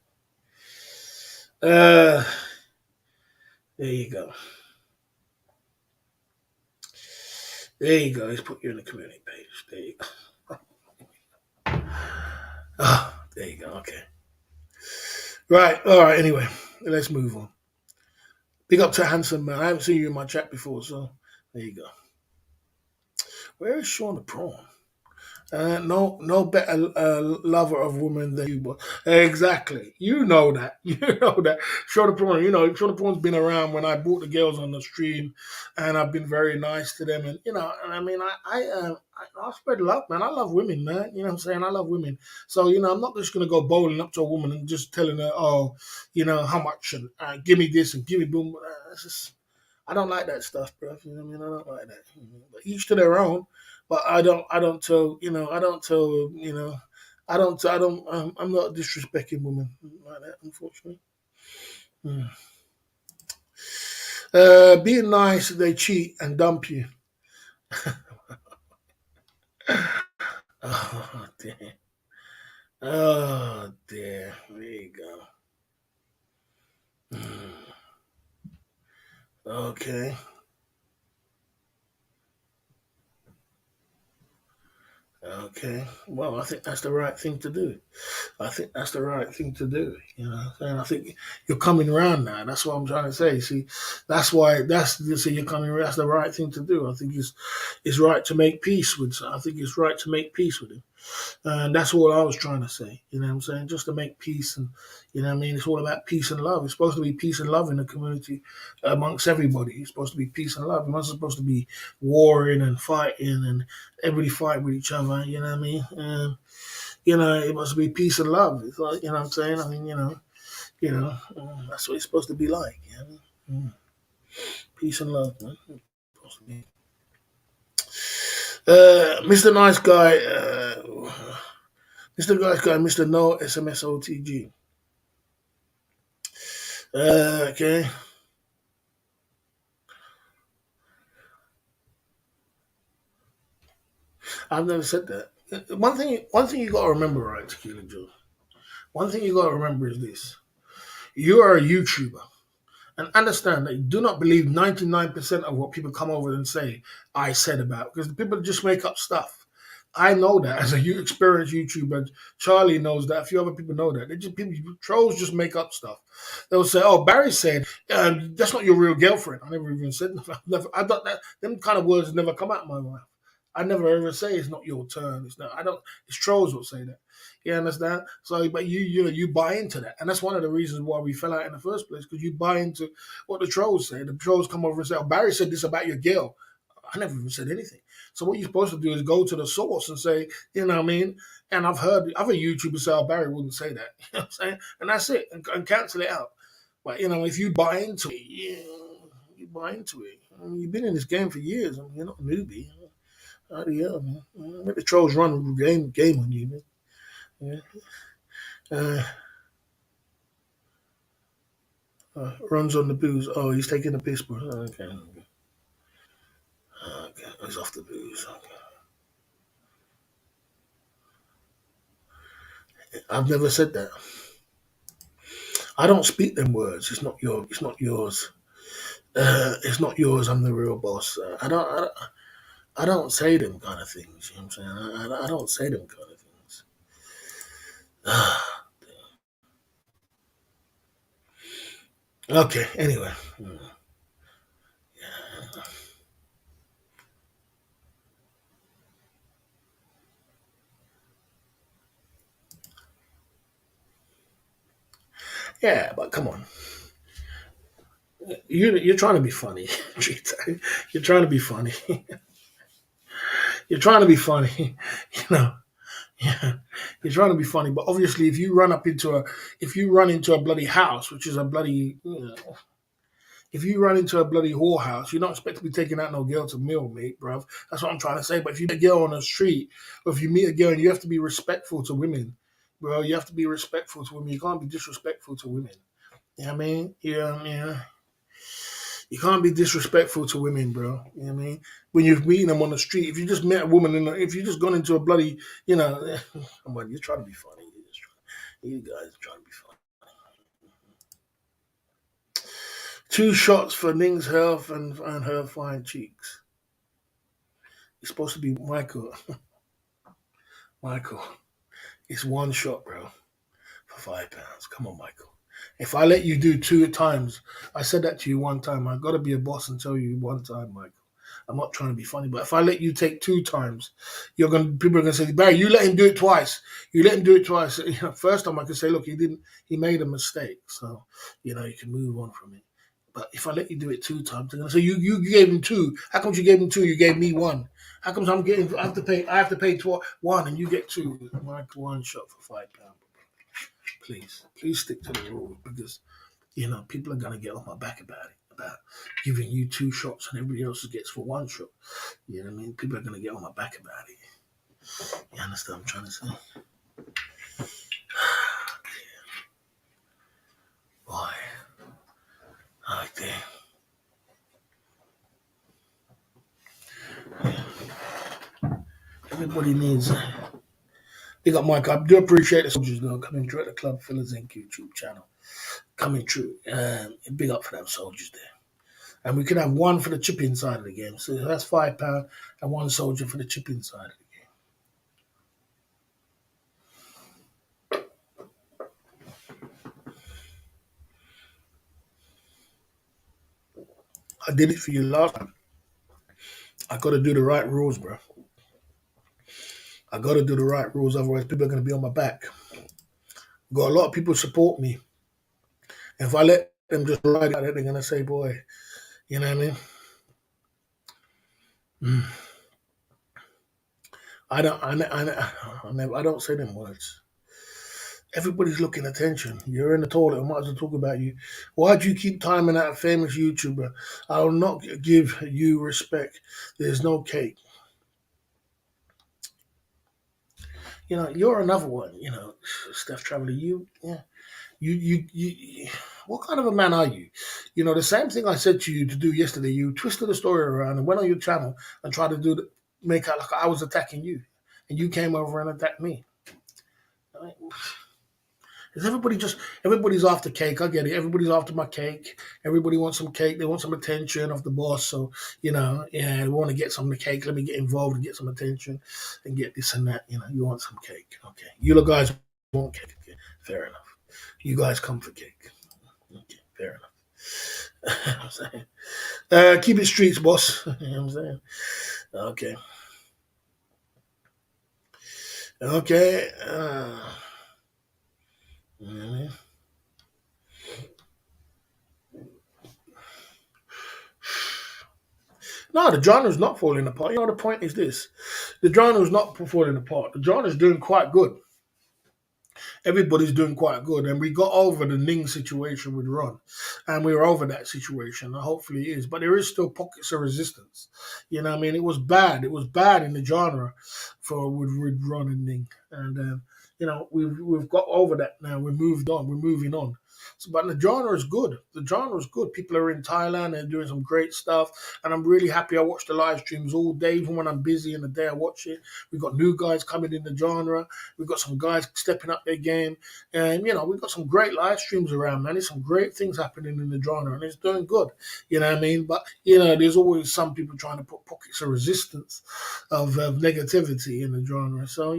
uh, there you go. There you go. He's put you in the community page. There you go. Ah, there you go. Okay. Right. All right. Anyway, let's move on. Big up to Handsome Man. I haven't seen you in my chat before, so there you go. Where is Sean the Prawn? No better lover of women than you, but exactly. You know that. You know that. Short Prawn, Short Prawn's been around when I brought the girls on the stream, and I've been very nice to them. And I mean, I spread love, man. I love women, man. You know what I'm saying? I love women. So, I'm not just going to go bowling up to a woman and just telling her, oh, how much, and give me this and give me boom. It's just, I don't like that stuff, bro. You know what I mean? I don't like that. But each to their own. But I don't tell, I'm not disrespecting women like that, unfortunately. Mm. Being nice, they cheat and dump you. Oh, dear. Oh, dear. There you go. Mm. Okay. Okay. Well, I think that's the right thing to do. I think that's the right thing to do. And I think you're coming around now. That's what I'm trying to say. See, that's why you're coming around. That's the right thing to do. I think it's right to make peace with. I think it's right to make peace with him. And that's what I was trying to say. You know what I'm saying? Just to make peace, and it's all about peace and love. It's supposed to be peace and love in the community amongst everybody. It's supposed to be peace and love. It's not supposed to be warring and fighting and everybody fighting with each other. You know what I mean? It must be peace and love. It's like, you know what I'm saying? I mean, that's what it's supposed to be like. You know what I mean? Peace and love, man. It's supposed to be. Mr. Nice Guy, Mr. Nice Guy, Mr. No SMS OTG. Okay. I've never said that. One thing you gotta remember, right, Tequila Joe? One thing you gotta remember is this: you are a YouTuber. And understand that you do not believe 99% of what people come over and say I said about, because people just make up stuff. I know that as a experienced YouTuber. Charlie knows that. A few other people know that. Trolls just make up stuff. They'll say, "Oh, Barry said that's not your real girlfriend." I never even said that. I thought that them kind of words never come out of my mouth. I never ever say it's not your turn. It's not. I don't. It's trolls will say that. You understand? So, but you buy into that, and that's one of the reasons why we fell out in the first place, because you buy into what the trolls say. The trolls come over and say, "Oh, Barry said this about your girl." I never even said anything. So what you're supposed to do is go to the source and say, you know what I mean? And I've heard other YouTubers say, "Oh, Barry wouldn't say that." You know what I'm saying? And that's it, and cancel it out. But if you buy into it, you buy into it. I mean, you've been in this game for years. I mean, you're not a newbie. How the hell, man? Let the trolls run a game on you, man. Yeah. Uh, runs on the booze. Oh, he's taking a piss, bro. Okay. Okay. He's off the booze. Okay. I've never said that. I don't speak them words. It's not your. It's not yours. It's not yours. I'm the real boss. I don't say them kind of things. You know what I'm saying? I don't say them kind of things. Okay. Anyway. Yeah, but come on. You're trying to be funny. You're trying to be funny. You're trying to be funny. You know. Yeah. You're trying to be funny, but obviously, if you run into a bloody house, which is a bloody, if you run into a bloody whorehouse, you're not expected to be taking out no girl to meal, mate, bruv. That's what I'm trying to say. But if you meet a girl on the street, or if you meet a girl, and you have to be respectful to women, bro. You have to be respectful to women. You can't be disrespectful to women. You know what I mean? Yeah. You can't be disrespectful to women, bro. You know what I mean? When you're meeting them on the street, if you just met a woman, if you just gone into a bloody, come on, you're trying to be funny. You guys are trying to be funny. Two shots for Ning's health and her fine cheeks. It's supposed to be Michael. Michael, it's one shot, bro, for £5. Come on, Michael. If I let you do two times, I said that to you one time. I got to be a boss and tell you one time, Michael. I'm not trying to be funny, but if I let you take two times, people are gonna say, Barry, you let him do it twice. You let him do it twice. First time I could say, look, he made a mistake, so you can move on from it. But if I let you do it two times, they're gonna say you gave him two. How come you gave him two? You gave me one. How come I have to pay one and you get two? Like one shot for £5. Please stick to the rules because people are gonna get on my back about it. About giving you two shots and everybody else gets for one shot. You know what I mean? People are going to get on my back about it. You understand what I'm trying to say? Boy. Right there. Everybody needs. Big up, Mike. I do appreciate the soldiers, though, coming through at the Club Fillers Inc. YouTube channel. Coming through. Big up for them soldiers there. And we can have one for the chip-in side of the game. So that's £5 and one soldier for the chip-in side of the game. I did it for you last time. I got to do the right rules, bro. I got to do the right rules, otherwise people are going to be on my back. Got a lot of people support me. If I let them just ride at it, they're going to say, boy, you know what I mean? I don't say them words. Everybody's looking attention. You're in the toilet. I might as well talk about you. Why do you keep timing that famous YouTuber? I will not give you respect. There's no cake. You're another one. Steph Traveler. You. What kind of a man are you? The same thing I said to you to do yesterday. You twisted the story around and went on your channel and tried to make out like I was attacking you, and you came over and attacked me. Is everybody's after cake? I get it. Everybody's after my cake. Everybody wants some cake. They want some attention of the boss. So they want to get some of the cake. Let me get involved and get some attention and get this and that. You want some cake? Okay, you little guys want cake. Okay. Fair enough. You guys come for cake. Okay, fair enough. I'm saying, keep it streets, boss. You know what I'm saying? Okay. Okay. Mm-hmm. No, the genre's not falling apart. The point is this. The genre's not falling apart. The genre's doing quite good. Everybody's doing quite good. And we got over the Ning situation with Ron. And we were over that situation. And hopefully it is. But there is still pockets of resistance. You know what I mean? It was bad. It was bad in the genre with Ron and Ning. And we've got over that now. We moved on. We're moving on. But the genre is good. The genre is good. People are in Thailand and doing some great stuff. And I'm really happy. I watch the live streams all day, even when I'm busy in the day I watch it. We've got new guys coming in the genre. We've got some guys stepping up their game. And, we've got some great live streams around, man. There's some great things happening in the genre and it's doing good. You know what I mean? But, there's always some people trying to put pockets of resistance of negativity in the genre. So,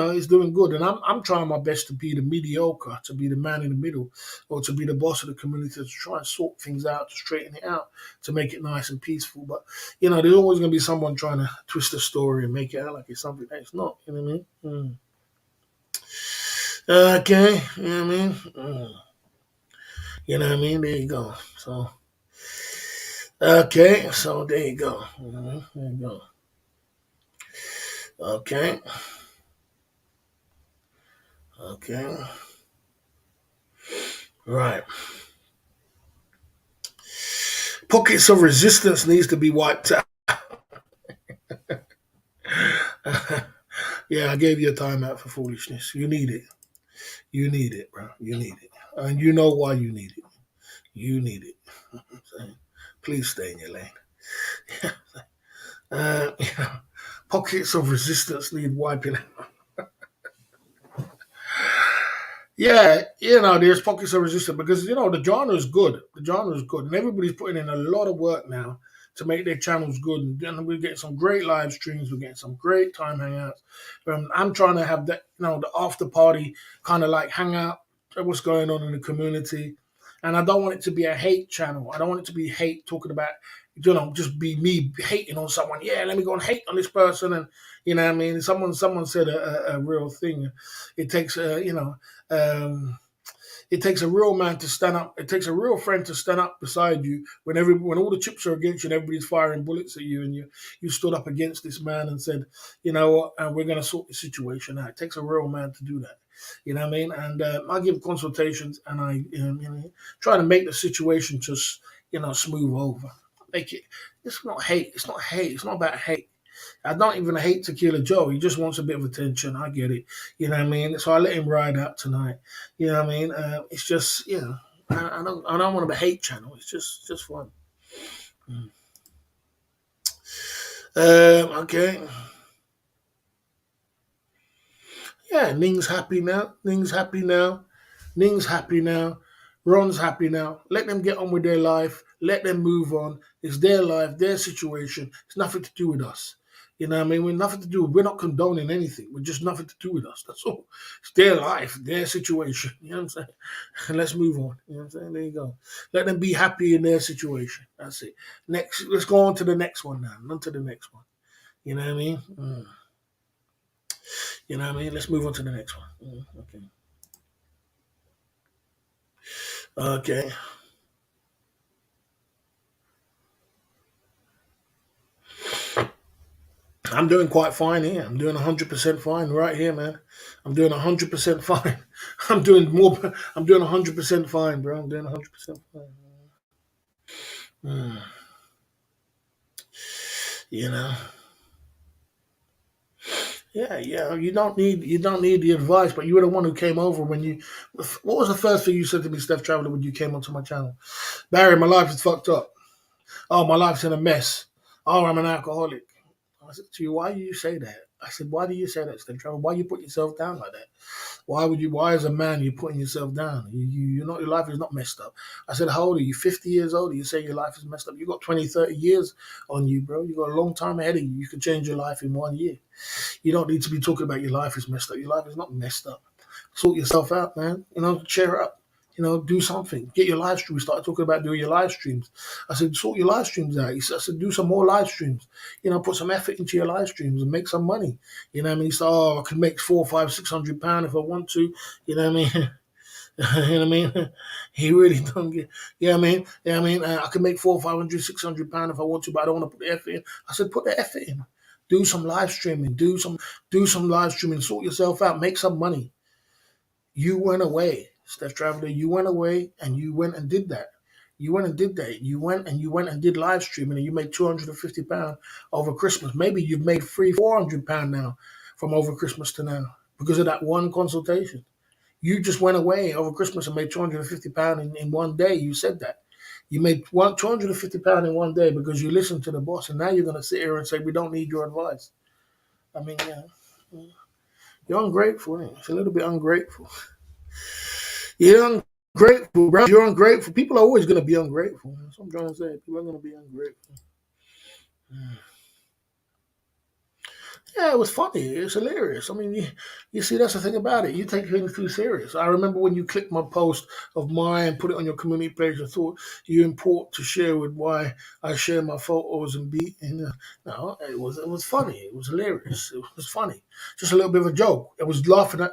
it's doing good. And I'm trying my best to be the mediocre, to be the man in the middle, or to be the boss of the community, to try and sort things out, to straighten it out, to make it nice and peaceful. But, there's always going to be someone trying to twist the story and make it out like it's something that it's not. You know what I mean? Okay, you know what I mean? You know what I mean? There you go. So, okay, so there you go. There you go. Okay. Okay. Right. Pockets of resistance needs to be wiped out. Yeah, I gave you a timeout for foolishness. You need it. You need it, bro. You need it. And you know why you need it. You need it. So, please stay in your lane. Yeah. Pockets of resistance need wiping out. Yeah, there's pockets of resistance because the genre is good. The genre is good, and everybody's putting in a lot of work now to make their channels good. And then we're getting some great live streams. We're getting some great time hangouts. I'm trying to have that, the after party kind of like hangout. What's going on in the community, and I don't want it to be a hate channel. I don't want it to be hate talking about, just be me hating on someone. Yeah, let me go and hate on this person, and what I mean. Someone said a real thing. It takes um, it takes a real man to stand up. It takes a real friend to stand up beside you when all the chips are against you and everybody's firing bullets at you, and you stood up against this man and said, you know what, we're going to sort the situation out. It takes a real man to do that. You know what I mean? And I give consultations, and I try to make the situation just smooth over. Make it. It's not hate. It's not hate. It's not about hate. I don't even hate Tequila Joe. He just wants a bit of attention. I get it. You know what I mean? So I let him ride out tonight. You know what I mean? It's just, I don't want to be a hate channel. It's just fun. Okay. Yeah, Ning's happy now. Ning's happy now. Ning's happy now. Ron's happy now. Let them get on with their life. Let them move on. It's their life, their situation. It's nothing to do with us. You know what I mean? We're nothing to do. We're not condoning anything. We're just nothing to do with us. That's all. It's their life, their situation. You know what I'm saying? And let's move on. You know what I'm saying? There you go. Let them be happy in their situation. That's it. Next, let's go on to the next one now. On to the next one. You know what I mean? You know what I mean? Let's move on to the next one. Okay. Okay. I'm doing quite fine here. I'm doing 100% fine right here, man. I'm doing 100% fine. I'm doing more. I'm doing 100% fine, bro. I'm doing 100% fine. Mm, you know. Yeah, yeah. You don't need the advice, but you were the one who came over when you. What was the first thing you said to me, Steph Traveler, when you came onto my channel? Barry, my life is fucked up. Oh, my life's in a mess. Oh, I'm an alcoholic. I said to you, why do you say that? I said, why do you say that, Steph Traveler? Why you put yourself down like that? Why would you? Why, as a man, you're putting yourself down? You're not. Your life is not messed up. I said, how old are you? 50 years old. You say your life is messed up. You got 20, 30 years on you, bro. You got a long time ahead of you. You can change your life in 1 year. You don't need to be talking about your life is messed up. Your life is not messed up. Sort yourself out, man. Cheer up. Do something. Get your live stream. We started talking about doing your live streams. I said, sort your live streams out. I said, do some more live streams. Put some effort into your live streams and make some money. You know what I mean? He said, oh, I can make 400, 500, £600 if I want to. You know what I mean? You know what I mean? He really don't get. Yeah, I mean, I can make 400, 500, £600 if I want to, but I don't want to put the effort in. I said, put the effort in. Do some live streaming. Do some live streaming. Sort yourself out. Make some money. You went away, Steph Traveler. You went away and you went and did that. You went and did that. You went and did live streaming and you made £250 over Christmas. Maybe you've made £300, £400 now from over Christmas to now because of that one consultation. You just went away over Christmas and made £250 in 1 day. You said that. You made £250 in 1 day because you listened to the boss, and now you're going to sit here and say, we don't need your advice. I mean, yeah. You're ungrateful, ain't you? It's a little bit ungrateful. You're ungrateful, bro. You're ungrateful. People are always going to be ungrateful. That's what I'm trying to say. People are going to be ungrateful. Yeah, it was funny. It's hilarious. I mean, you see, that's the thing about it. You take things too serious. I remember when you clicked my post of mine and put it on your community page, I thought you important to share with why I share my photos and be. No, it was funny. It was hilarious. It was funny. Just a little bit of a joke. I was laughing at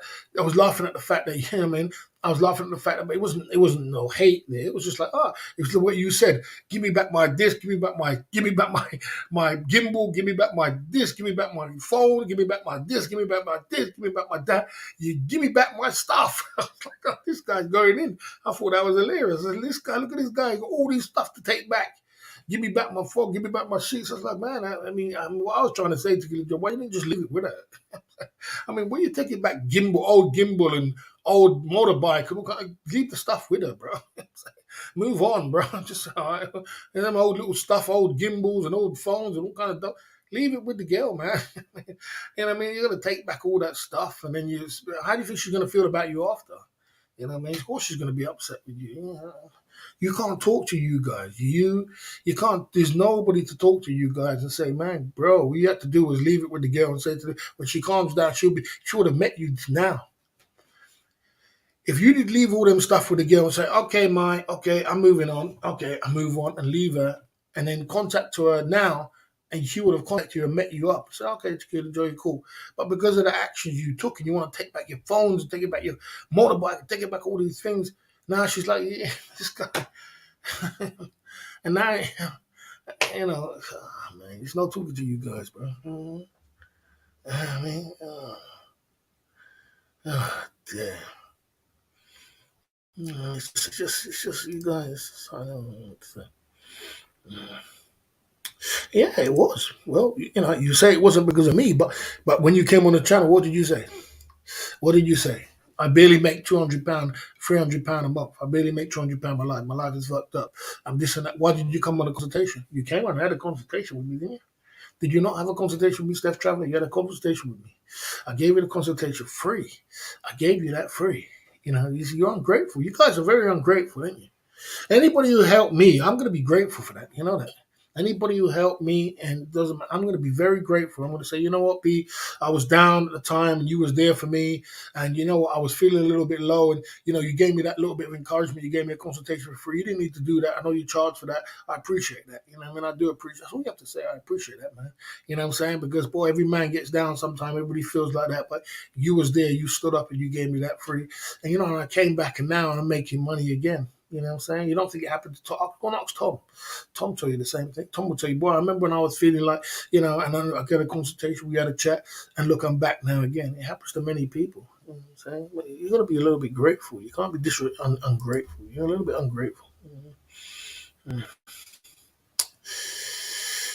the fact that, you know what I mean, I was laughing at the fact that it wasn't no hate there. It was just like, it was what you said. Give me back my disc, give me back my gimbal, give me back my disc, give me back my phone, give me back my disc, give me back my disc, give me back my dad. You give me back my stuff. I was like, oh, this guy's going in. I thought that was hilarious. I said, this guy, look at this guy, got all these stuff to take back. Give me back my phone, give me back my sheets. I was like, man, what I was trying to say to you, why didn't you just leave it with her? I mean, when you take it back, old gimbal and old motorbike, leave the stuff with her, bro. Move on, bro. Just all right. And them old little stuff, old gimbals and old phones and all kind of stuff. Leave it with the girl, man. You know what I mean? You're gonna take back all that stuff, and then how do you think she's gonna feel about you after? You know what I mean? Of course she's gonna be upset with you. You can't talk to you guys. You can't. There's nobody to talk to you guys and say, man, bro, what you have to do is leave it with the girl and say to her, when she calms down, she would have met you now. If you did leave all them stuff with the girl and say, okay, okay, I'm moving on, okay, I move on and leave her, and then contact her now, and she would have contacted you and met you up. Say, okay, Tequila Joy, cool. But because of the actions you took and you want to take back your phones, take it back your motorbike, take it back all these things, now she's like, yeah, this guy. And now, man, it's no talking to you guys, bro. I mean, damn. It's just you guys. I don't know what to say. Yeah, it was. Well, you say it wasn't because of me, but when you came on the channel, what did you say? What did you say? I barely make £200, £300 a month. I barely make £200 my life. My life is fucked up. I'm this and that. Why did you come on a consultation? You came on and had a consultation with me, didn't you? Did you not have a consultation with me, Steph Traveler? You had a consultation with me. I gave you the consultation free. I gave you that free. You're ungrateful. You guys are very ungrateful, aren't you? Anybody who helped me, I'm going to be grateful for that. You know that. Anybody who helped me and doesn't, I'm going to be very grateful. I'm going to say, you know what, B, I was down at the time and you was there for me, and you know what, I was feeling a little bit low, and you gave me that little bit of encouragement. You gave me a consultation for free. You didn't need to do that. I know you charged for that. I appreciate that. I do appreciate. That's all you have to say. I appreciate that, man. You know what I'm saying? Because boy, every man gets down sometime. Everybody feels like that, but you was there. You stood up and you gave me that free. And and I came back, and now I'm making money again. You know what I'm saying? You don't think it happened to Tom? Go and ask Tom. Tom tell you the same thing. Tom will tell you, boy, I remember when I was feeling like, and then I got a consultation, we had a chat, and look, I'm back now again. It happens to many people. You know what I'm saying? You got to be a little bit grateful. You can't be ungrateful. You're a little bit ungrateful. Mm.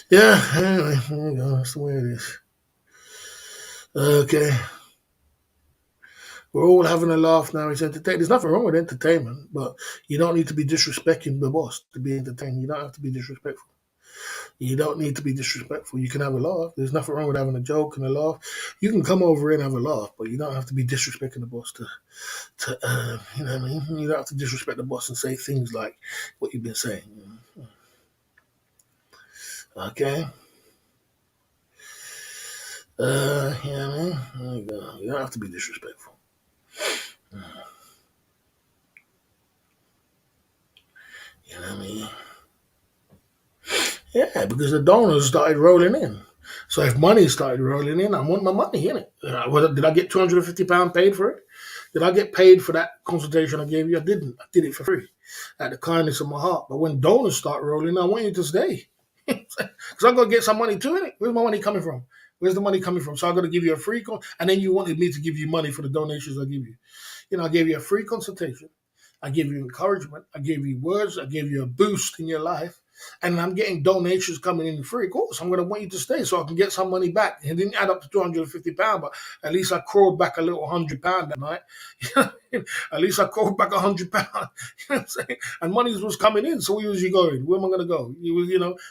Yeah, anyway, there you go. That's the way it is. Okay. We're all having a laugh now. It's entertaining. There's nothing wrong with entertainment, but you don't need to be disrespecting the boss to be entertained. You don't have to be disrespectful. You don't need to be disrespectful. You can have a laugh. There's nothing wrong with having a joke and a laugh. You can come over and have a laugh, but you don't have to be disrespecting the boss to you know what I mean? You don't have to disrespect the boss and say things like what you've been saying. Okay? You know what I mean? There you go. You don't have to be disrespectful. You know what I mean? Yeah, because the donors started rolling in. So if money started rolling in, I want my money in it. Did I get £250 paid for it? Did I get paid for that consultation I gave you? I didn't. I did it for free, out of the kindness of my heart. But when donors start rolling, I want you to stay. Because I got to get some money too, innit? Where's my money coming from? Where's the money coming from? So I got to give you a free and then you wanted me to give you money for the donations I give you. I gave you a free consultation. I gave you encouragement. I gave you words. I gave you a boost in your life. And I'm getting donations coming in free. Of course, I'm going to want you to stay so I can get some money back. It didn't add up to £250, but at least I crawled back a little £100 that night. At least I crawled back £100. You know what I'm saying? And money was coming in. So where was you going? Where am I going to go?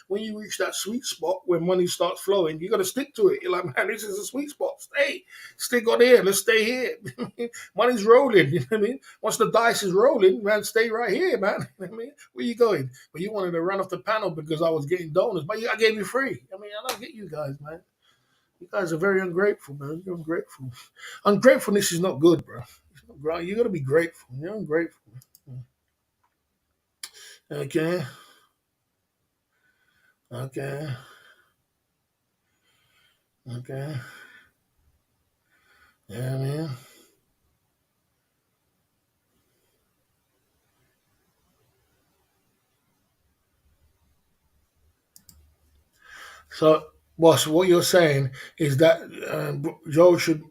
When you reach that sweet spot where money starts flowing, you got to stick to it. You're like, man, this is a sweet spot. Stick on here. Let's stay here. Money's rolling. You know what I mean? Once the dice is rolling, man, stay right here, man. You know what I mean? Where you going? But you wanted to run off the panel because I was getting donors, but I gave you free. I mean, I don't get you guys, man. You guys are very ungrateful, man. You're ungrateful. Ungratefulness is not good, bro. You got to be grateful. You're ungrateful. Okay. Okay. Okay. Yeah, man. So, boss, what you're saying is that Joe should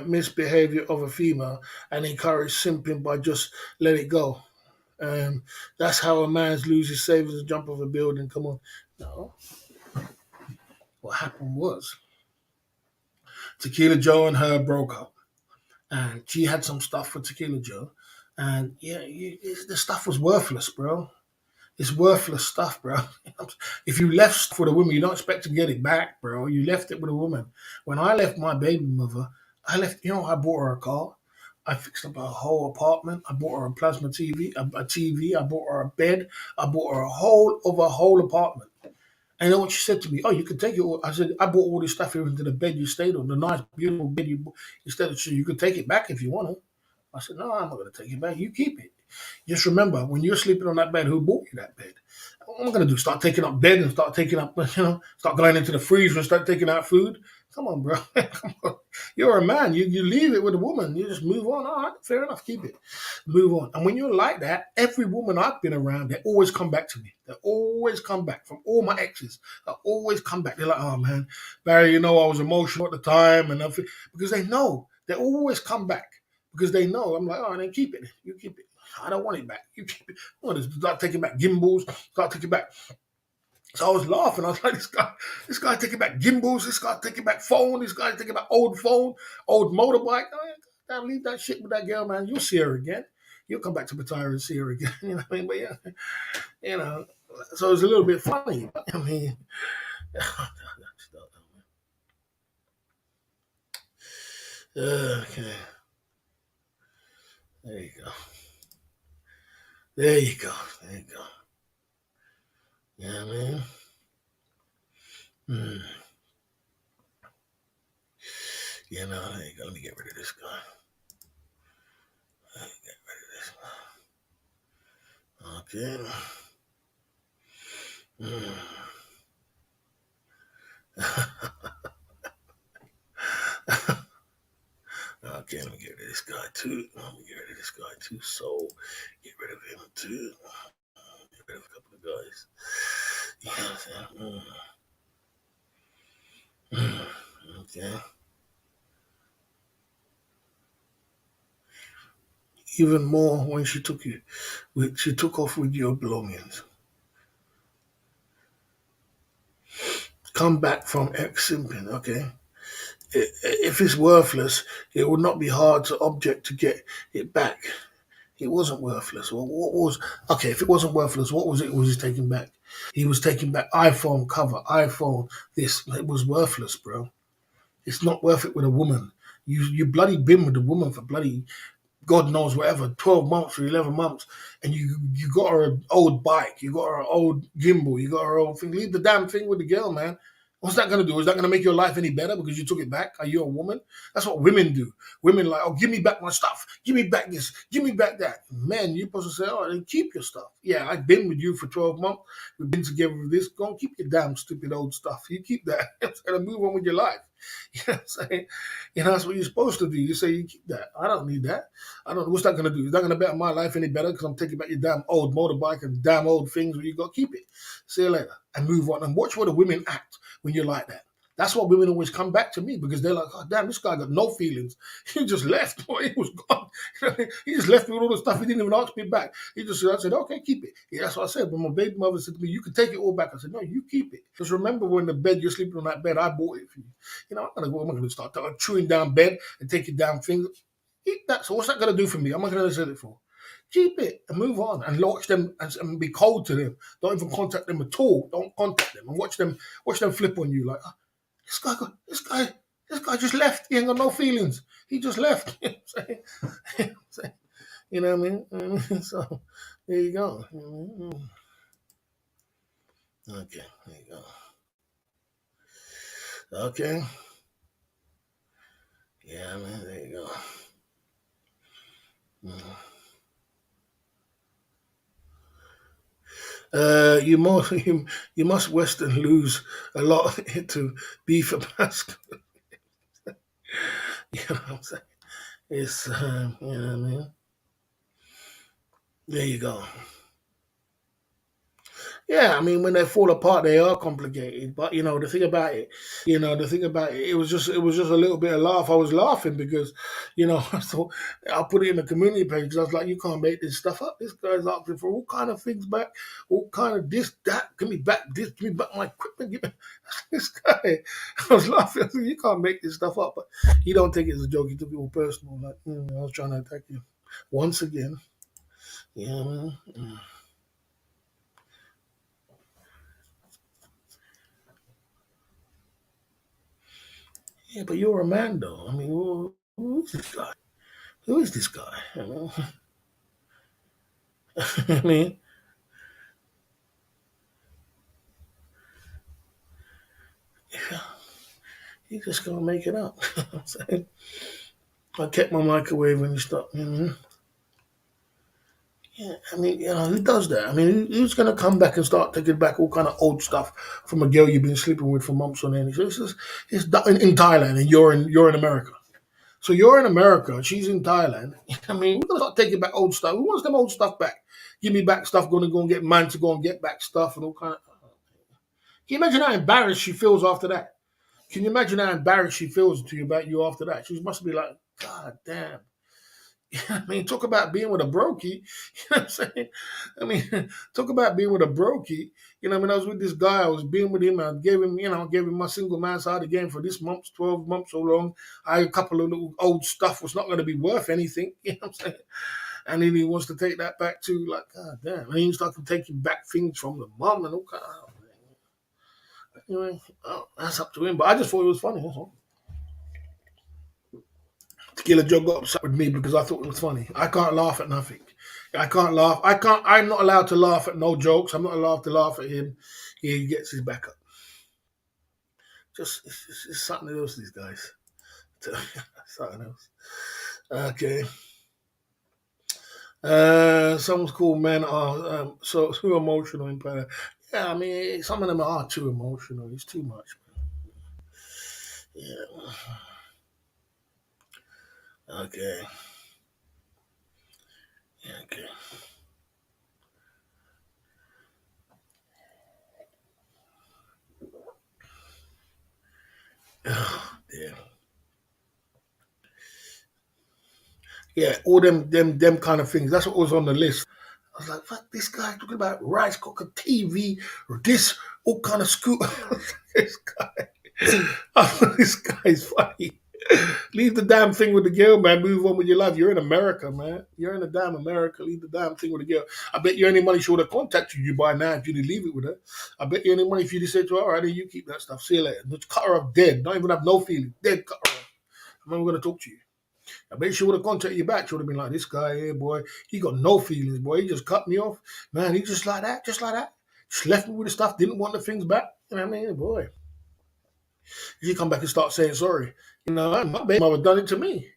misbehavior of a female and encourage simping by just let it go. Um, that's how a man's loses savings and jump off a building. Come on. No, what happened was Tequila Joe and her broke up, and she had some stuff for Tequila Joe, and yeah, the stuff was worthless, bro. It's worthless stuff, bro. If you left stuff with a woman, you don't expect to get it back, bro. You left it with a woman. When I left my baby mother, I left. You know, I bought her a car. I fixed up her whole apartment. I bought her a plasma TV, a TV. I bought her a bed. I bought her a whole apartment. And you know what she said to me? Oh, you can take it all. I said, I bought all this stuff here into the bed you stayed on, the nice, beautiful bed you stayed on. So you could take it back if you want to. I said, no, I'm not going to take it back. You keep it. Just remember, when you're sleeping on that bed, who bought you that bed? What am I going to do? Start taking up bed and start taking up, start going into the freezer and start taking out food? Come on, bro. Come on. You're a man. You leave it with a woman. You just move on. All right, fair enough. Keep it. Move on. And when you're like that, every woman I've been around, they always come back to me. They always come back from all my exes. They always come back. They're like, oh, man, Barry, I was emotional at the time. And everything. Because they know. They always come back because they know. I'm like, oh, then keep it. You keep it. I don't want it back. You keep it. I want to start taking back gimbals, start taking back. So I was laughing. I was like, this guy taking back gimbals, this guy taking back phone, this guy taking back old phone, old motorbike. Damn, leave that shit with that girl, man. You'll see her again. You'll come back to Batira and see her again. You know what I mean? But yeah, you know. So it was a little bit funny. I mean, okay. There you go. There you go. There you go. Yeah, man. Hmm. There you go. Let me get rid of this guy. Let me get rid of this guy. Okay. Hmm. Okay, let me get rid of this guy too. Let me get rid of this guy too. So, get rid of him too. Get rid of a couple of guys. Yeah. Okay. Even more when she took off with your belongings. Come back from ex simping. Okay. If it's worthless, it would not be hard to object to get it back. It wasn't worthless. Well, what was okay? If it wasn't worthless, what was it? Was he taking back? He was taking back iPhone cover, iPhone this. It was worthless, bro. It's not worth it with a woman. You bloody been with a woman for bloody God knows whatever, 12 months or 11 months, and you got her an old bike, you got her an old gimbal, you got her old thing. Leave the damn thing with the girl, man. What's that gonna do? Is that gonna make your life any better because you took it back? Are you a woman? That's what women do. Women like, oh, give me back my stuff. Give me back this. Give me back that. Men, you're supposed to say, oh, then keep your stuff. Yeah, I've been with you for 12 months. We've been together with this. Go and keep your damn stupid old stuff. You keep that. And move on with your life. You know what I'm saying? That's what you're supposed to do. You say you keep that. I don't need that. I don't know what's that going to do. Is that going to better my life any better because I'm taking back your damn old motorbike and damn old things where you got to keep it. See you later and move on and watch what the women act when you're like that. That's why women always come back to me because they're like, oh, damn, this guy got no feelings. He just left. Boy, he was gone. He just left me with all the stuff. He didn't even ask me back. I said, okay, keep it. Yeah, that's what I said. But my baby mother said to me, you can take it all back. I said, no, you keep it. Just remember when the bed, you're sleeping on that bed, I bought it for you. I'm going to start chewing down bed and taking down things. Eat that. So what's that going to do for me? I'm not going to sell it for. Keep it and move on and watch them and be cold to them. Don't even contact them at all. Don't contact them and watch them flip on you like, oh, this guy just left. He ain't got no feelings. He just left. You know what I mean? So there you go. Okay, there you go. Okay. Yeah, man, there you go. You must Western lose a lot to beef and pascal. You know what I'm saying? It's you know what I mean. There you go. Yeah, I mean, when they fall apart, they are complicated. But the thing about it, it was just a little bit of laugh. I was laughing because, I thought I put it in the community page because I was like, you can't make this stuff up. This guy's asking for all kind of things back, all kind of this, that. Give me back this, give me back my equipment. Give me this guy. I was laughing. I said, you can't make this stuff up. But he don't take it as a joke. He took it all personal. Like, I was trying to attack you once again. Yeah, man. Yeah, but you're a man, though. I mean, who is this guy? Who is this guy? I mean, yeah, you just gonna make it up. I kept my microwave when you stopped. Yeah, I mean, who does that? I mean, who's gonna come back and start taking back all kind of old stuff from a girl you've been sleeping with for months on end? It's in Thailand, and you're in America. So you're in America, she's in Thailand. I mean, we're gonna start taking back old stuff. Who wants them old stuff back? Give me back stuff. Gonna go and get man to go and get back stuff and all kind of. Can you imagine how embarrassed she feels after that? Can you imagine how embarrassed she feels to you about you after that? She must be like, God damn. I mean, talk about being with a brokey. You know what I'm saying? I mean, talk about being with a brokey. I mean, I was with this guy. I was being with him. I gave him my single man side again for this month, 12 months so long. I had a couple of little old stuff was not going to be worth anything. You know what I'm saying? And then he wants to take that back to like, God damn. And he started taking back things from the mum and all kind of. Anyway, that's up to him. But I just thought it was funny. That's all. Tequila Joe got upset with me because I thought it was funny. I can't laugh at nothing. I can't laugh. I can't. I'm not allowed to laugh at no jokes. I'm not allowed to laugh at him. He gets his back up. It's something else. These guys. Something else. Okay. Someone's called men are so too emotional in Canada. Yeah, I mean some of them are too emotional. It's too much. Yeah. Okay. Yeah, okay. Yeah. Yeah, all them kind of things. That's what was on the list. I was like, fuck this guy talking about rice cooker, TV, or this, all kind of scoop. This guy, this guy's funny. Leave the damn thing with the girl, man. Move on with your life. You're in America, man. You're in the damn America. Leave the damn thing with the girl. I bet you any money she would have contacted you by now if you didn't leave it with her. I bet you any money if you just said to her, all right, then you keep that stuff. See you later. Just cut her off dead. Don't even have no feeling. Dead, cut her off. I'm not going to talk to you. I bet she would have contacted you back. She would have been like, this guy here, boy, he got no feelings, boy. He just cut me off. Man, he just like that, just like that. Just left me with the stuff, didn't want the things back. You know what I mean? Boy, if you come back and start saying sorry, my baby mother done it to me.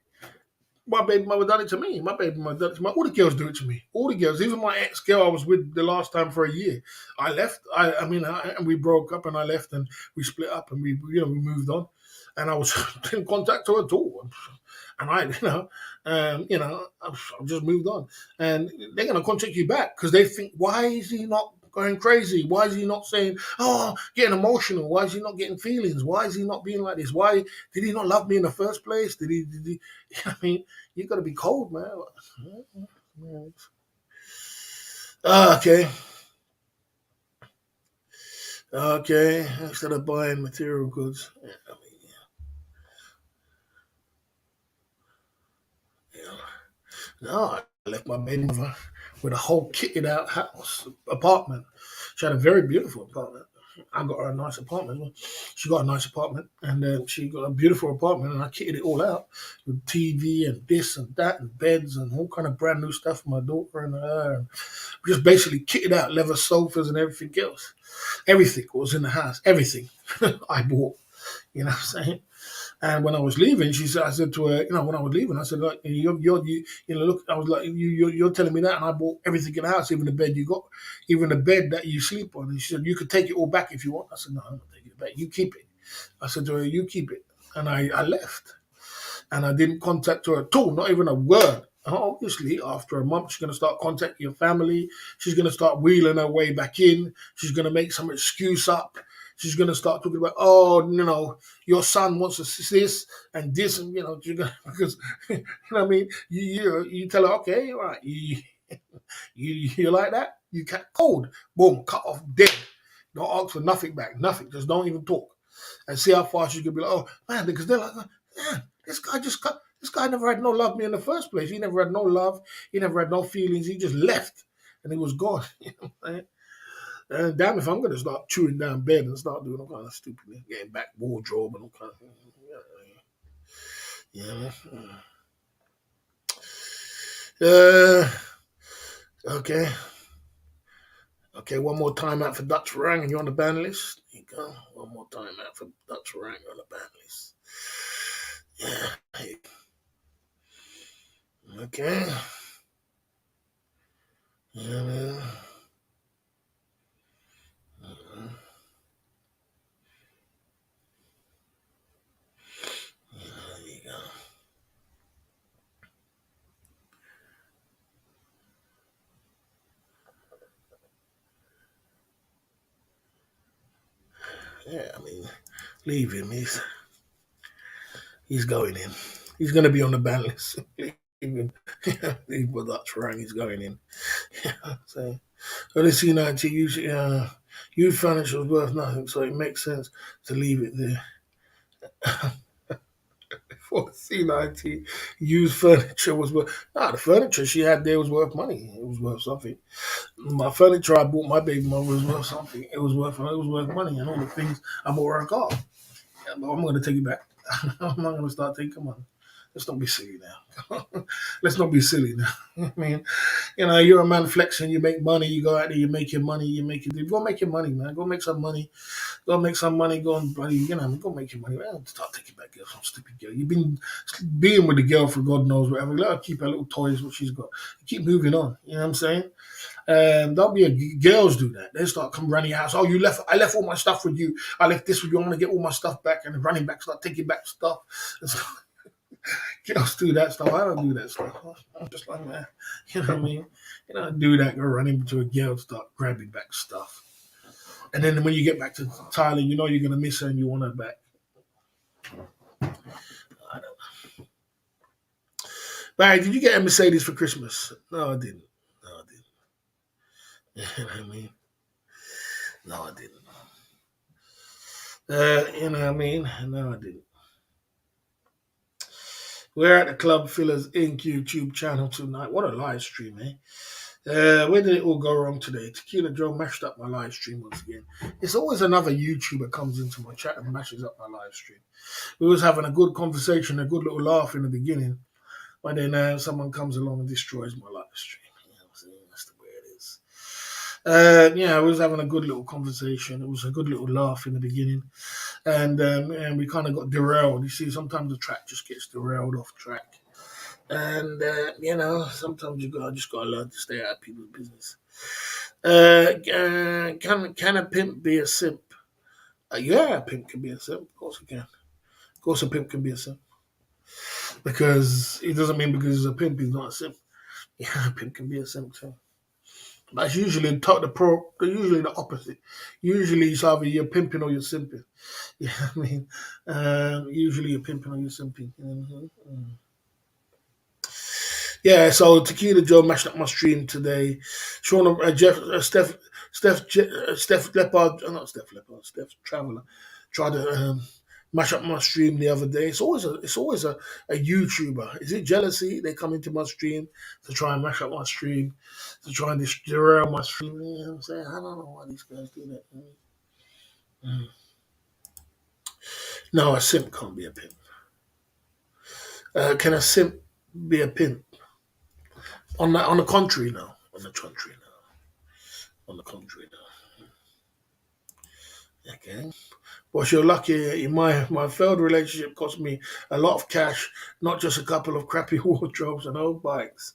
My baby mother done it to me. My baby mother done it to me. All the girls do it to me. All the girls, even my ex girl I was with the last time for a year. I left. And we broke up and I left and we split up and we moved on. And I was in contact her at all. And I've just moved on. And they're going to contact you back because they think, why is he not going crazy? Why is he not saying, oh, getting emotional? Why is he not getting feelings? Why is he not being like this? Why did he not love me in the first place? Did he I mean, you got to be cold, man. Okay. Okay. Instead of buying material goods. Yeah, I mean, yeah. No, I left my baby mother with a whole kitted out house, apartment. She had a very beautiful apartment. I got her a nice apartment. She got a nice apartment, and then she got a beautiful apartment, and I kitted it all out with TV and this and that and beds and all kind of brand new stuff for my daughter and her. And just basically kitted out leather sofas and everything else. Everything was in the house. Everything I bought. You know what I'm saying? And when I was leaving, I said to her, when I was leaving, I said, like, look, I was like, you're telling me that, and I bought everything in the house, even the bed you got, even the bed that you sleep on. And she said, you could take it all back if you want. I said, no, I'm not taking it back. You keep it. I said to her, you keep it. And I left. and I didn't contact her at all, not even a word. Obviously, after a month, she's going to start contacting your family. She's going to start wheeling her way back in. She's going to make some excuse up. She's going to start talking about, oh, your son wants to see this and this, and you're gonna, because you know what I mean. You tell her, okay, all right, you like that? You cut cold, boom, cut off, dead. Don't ask for nothing back, nothing. Just don't even talk, and see how far she's gonna be like, oh man, because they're like, man, this guy just cut. This guy never had no love me in the first place. He never had no love. He never had no feelings. He just left and he was gone. You know what I'm saying? And damn if I'm gonna start chewing down bed and start doing all kind of stupid, getting back wardrobe and all kind of things. Yeah. Uh, okay. Okay, one more time out for Dutch Rang, and you're on the ban list. There you go. One more time out for Dutch Rang on the ban list. Yeah. Okay. Yeah, man. There you go. Yeah, I mean, leave him. He's going in. He's going to be on the ban list. Leave him. Leave with Dutch Rang. He's going in. So, only C90 usually used furniture was worth nothing, so it makes sense to leave it there. For C90, used furniture was worth. Nah, the furniture she had there was worth money. It was worth something. My furniture I bought my baby mother was worth something. It was worth money, and all the things I bought her a car. Yeah, but I'm going to take it back. I'm not going to start taking money. Let's not be silly now. Let's not be silly now. I mean, you're a man flexing, you make money, you go out there, you make your money, go make your money, man. Go make some money. Go make some money, go and bloody, go make your money. Man, start taking back girls, some stupid girl. You've been being with the girl for God knows whatever. Let her keep her little toys, what she's got. Keep moving on. You know what I'm saying? Don't be girls do that. They start come running your house. Oh, I left all my stuff with you. I left this with you. I want to get all my stuff back. And running back, start taking back stuff. Girls do that stuff. I don't do that stuff. I'm just like, man, you know what I mean? You don't do that, go running into a girl, start grabbing back stuff. And then when you get back to Thailand, you know you're going to miss her and you want her back. I don't. Barry, did you get a Mercedes for Christmas? No, I didn't. No, I didn't. You know what I mean? No, I didn't. You know what I mean? No, I didn't. We're at the Club Fillers Inc. YouTube channel tonight. What a live stream, eh? Where did it all go wrong today? Tequila Joe mashed up my live stream once again. It's always another YouTuber comes into my chat and mashes up my live stream. We was having a good conversation, a good little laugh in the beginning, but then someone comes along and destroys my live stream. You know what I'm saying? That's the way it is. Yeah, we was having a good little conversation. It was a good little laugh in the beginning, and we kind of got derailed. You see, sometimes the track just gets derailed off track. And sometimes just gotta learn to stay out of people's business. Can a pimp be a simp? Yeah, a pimp can be a simp. Of course he can. Of course, a pimp can be a simp because it doesn't mean because he's a pimp he's not a simp. Yeah, a pimp can be a simp too. That's usually usually the opposite. Usually it's either you're pimping or you're simping. Yeah, I mean, usually you're pimping or you're simping. Yeah, so Tequila Joe mashed up my stream today. Sean, Jeff, Steph Leopard, not Steph Leopard, Steph Traveler tried to mash up my stream the other day. It's always a YouTuber. Is it jealousy? They come into my stream to try and mash up my stream, to try and derail my stream. You know what I'm saying? I don't know why these guys do that. Mm. No, a simp can't be a pimp. Can a simp be a pimp? On the contrary, no. On the contrary, no. On the contrary, no. Okay. Well, you're lucky. My failed relationship cost me a lot of cash, not just a couple of crappy wardrobes and old bikes.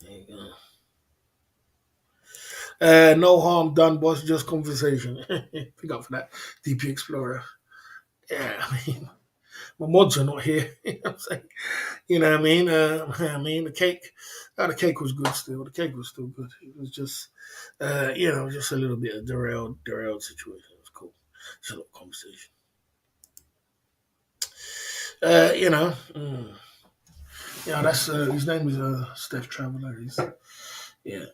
There you go. No harm done, boss. Just conversation. Pick up for that, DP Explorer. Yeah, I mean, My mods are not here. You know what I'm saying? You know what I mean? I mean the cake was good still. The cake was still good. It was just, just a little bit of derailed situation. It was cool. Just a little conversation. You know, yeah, that's his name is Steph Traveler. Yeah.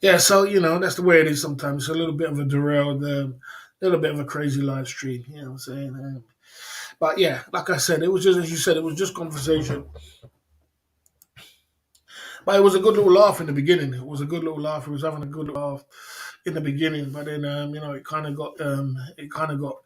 Yeah, so that's the way it is sometimes. It's a little bit of a derailed, little bit of a crazy live stream. You know what I'm saying? But yeah, like I said, it was just as you said, it was just conversation. But it was a good little laugh in the beginning. It was a good little laugh. He was having a good laugh in the beginning, but then it kind of got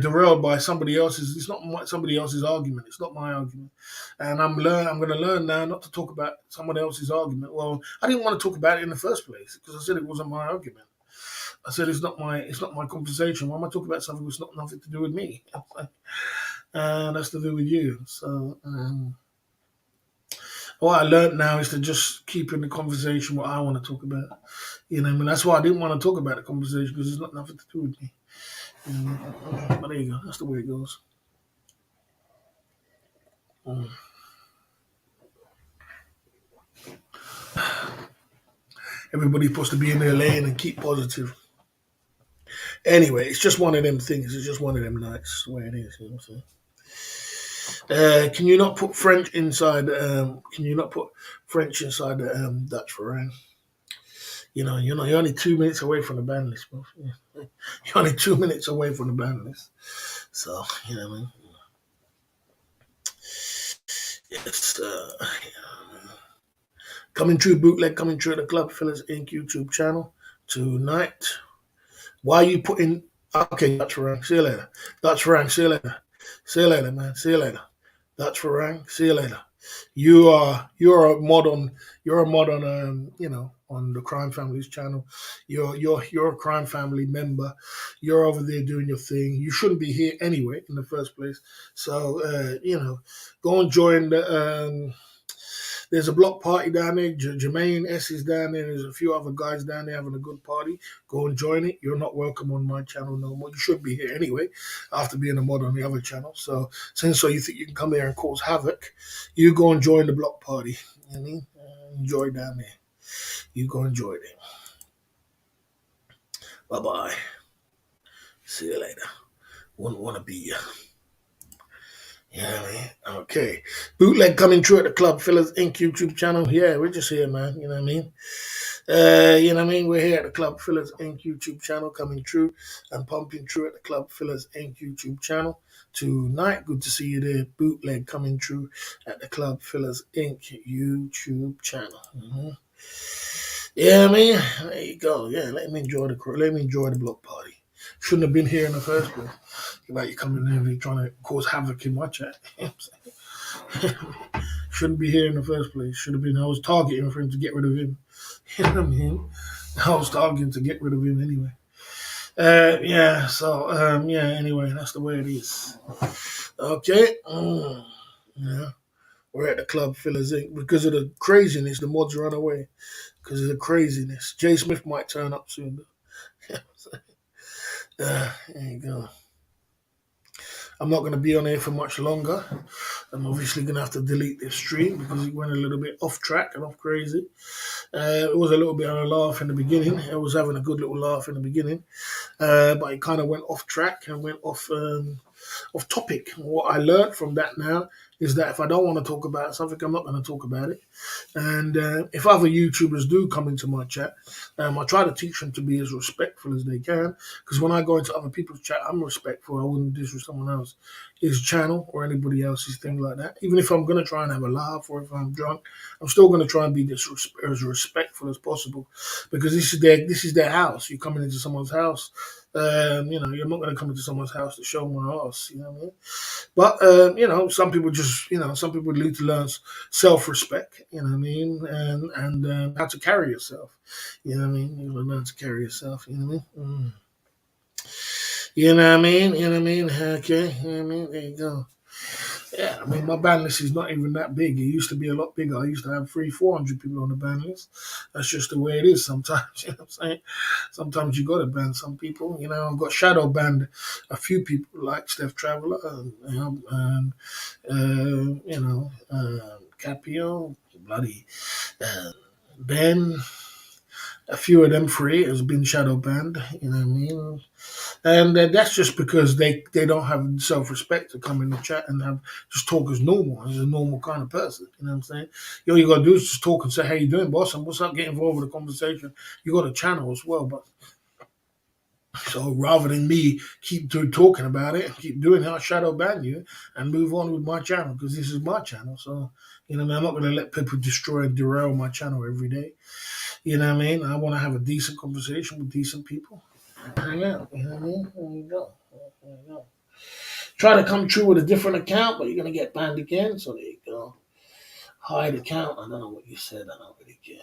derailed by somebody else's. It's not somebody else's argument. It's not my argument, and I'm going to learn now not to talk about someone else's argument. Well, I didn't want to talk about it in the first place because I said it wasn't my argument. I said it's not my conversation. Why am I talking about something that's not nothing to do with me? That's to do with you. So. What I learned now is to just keep in the conversation what I want to talk about. You know, what I mean, that's why I didn't want to talk about the conversation because it's not nothing to do with me. You know, but there you go. That's the way it goes. Mm. Everybody's supposed to be in their lane and keep positive. Anyway, it's just one of them things. It's just one of them nights. The way it is. You know what I'm saying? Can you not put French inside? Can you not put French inside the Dutch Varang? You're only 2 minutes away from the ban list, bro. Yeah. You're only 2 minutes away from the ban list. So, what I mean? Yes, coming through bootleg, coming through the Club Fillers Inc. YouTube channel tonight. Why are you putting? Okay, Dutch Farang. See you later. Dutch Farang. See you later. See you later, man. See you later. Dutch Farang. See you later. You're a mod on on the Crime Families channel. You're a Crime Family member. You're over there doing your thing. You shouldn't be here anyway in the first place. So go and join the. There's a block party down there. Jermaine S is down there. There's a few other guys down there having a good party. Go and join it. You're not welcome on my channel no more. You should be here anyway, after being a mod on the other channel. So since you think you can come here and cause havoc, you go and join the block party. You know what I mean? Enjoy down there. You go enjoy it. Bye bye. See you later. Wouldn't want to be you. Yeah, man. Okay. Bootleg coming through at the Club Fillers Inc. YouTube channel. Yeah, we're just here, man. You know what I mean? We're here at the Club Fillers Inc. YouTube channel coming through and pumping through at the Club Fillers Inc. YouTube channel tonight. Good to see you there. Bootleg coming through at the Club Fillers Inc. YouTube channel. Yeah, I mean, there you go. Yeah, let me enjoy the block party. Shouldn't have been here in the first place. Like you coming in and trying to cause havoc in my chat. Shouldn't be here in the first place. Should have been. I was targeting for him to get rid of him. You know what I mean? I was targeting to get rid of him anyway. Yeah. So Anyway, that's the way it is. Okay. Yeah. We're at the Club Fillers Inc. Because of the craziness, the mods run away. Because of the craziness. Jay Smith might turn up soon. There you go. I'm not going to be on here for much longer. I'm obviously going to have to delete this stream because it went a little bit off track and off crazy. It was a little bit of a laugh in the beginning. I was having a good little laugh in the beginning, but it kind of went off track and went off topic. What I learned from that now is that if I don't want to talk about something, I'm not going to talk about it. And if other YouTubers do come into my chat, I try to teach them to be as respectful as they can. Because when I go into other people's chat, I'm respectful. I wouldn't disrespect someone else's channel or anybody else's thing like that. Even if I'm going to try and have a laugh or if I'm drunk, I'm still going to try and be as respectful as possible. Because this is their house. You're coming into someone's house. You're not going to come into someone's house to show my ass. You know what I mean? But some people need to learn self-respect. You know what I mean, and how to carry yourself. You know what I mean. You learn to carry yourself. You know what I mean. You know what I mean. You know what I mean. Okay. You know what I mean. There you go. Yeah, I mean, my ban list is not even that big. It used to be a lot bigger. I used to have 400 people on the ban list. That's just the way it is sometimes. You know what I'm saying? Sometimes you got to ban some people. You know, I've got shadow banned a few people like Steph Traveler Capio, bloody Ben. A few of them three has been shadow banned. You know what I mean? And that's just because they don't have self respect to come in the chat and have just talk as normal, as a normal kind of person. You know what I'm saying? All you gotta do is just talk and say, "How you doing, boss?" And what's up? Get involved with the conversation. You got a channel as well, but so rather than me keep talking about it, keep doing it, I'll shadow ban you and move on with my channel because this is my channel. So you know, I'm not gonna let people destroy and derail my channel every day. You know what I mean? I want to have a decent conversation with decent people. Hang out. You know what I mean? There you go. There you go. Try to come true with a different account, but you're gonna get banned again. So there you go. Hide account. I don't know what you said. I don't really care.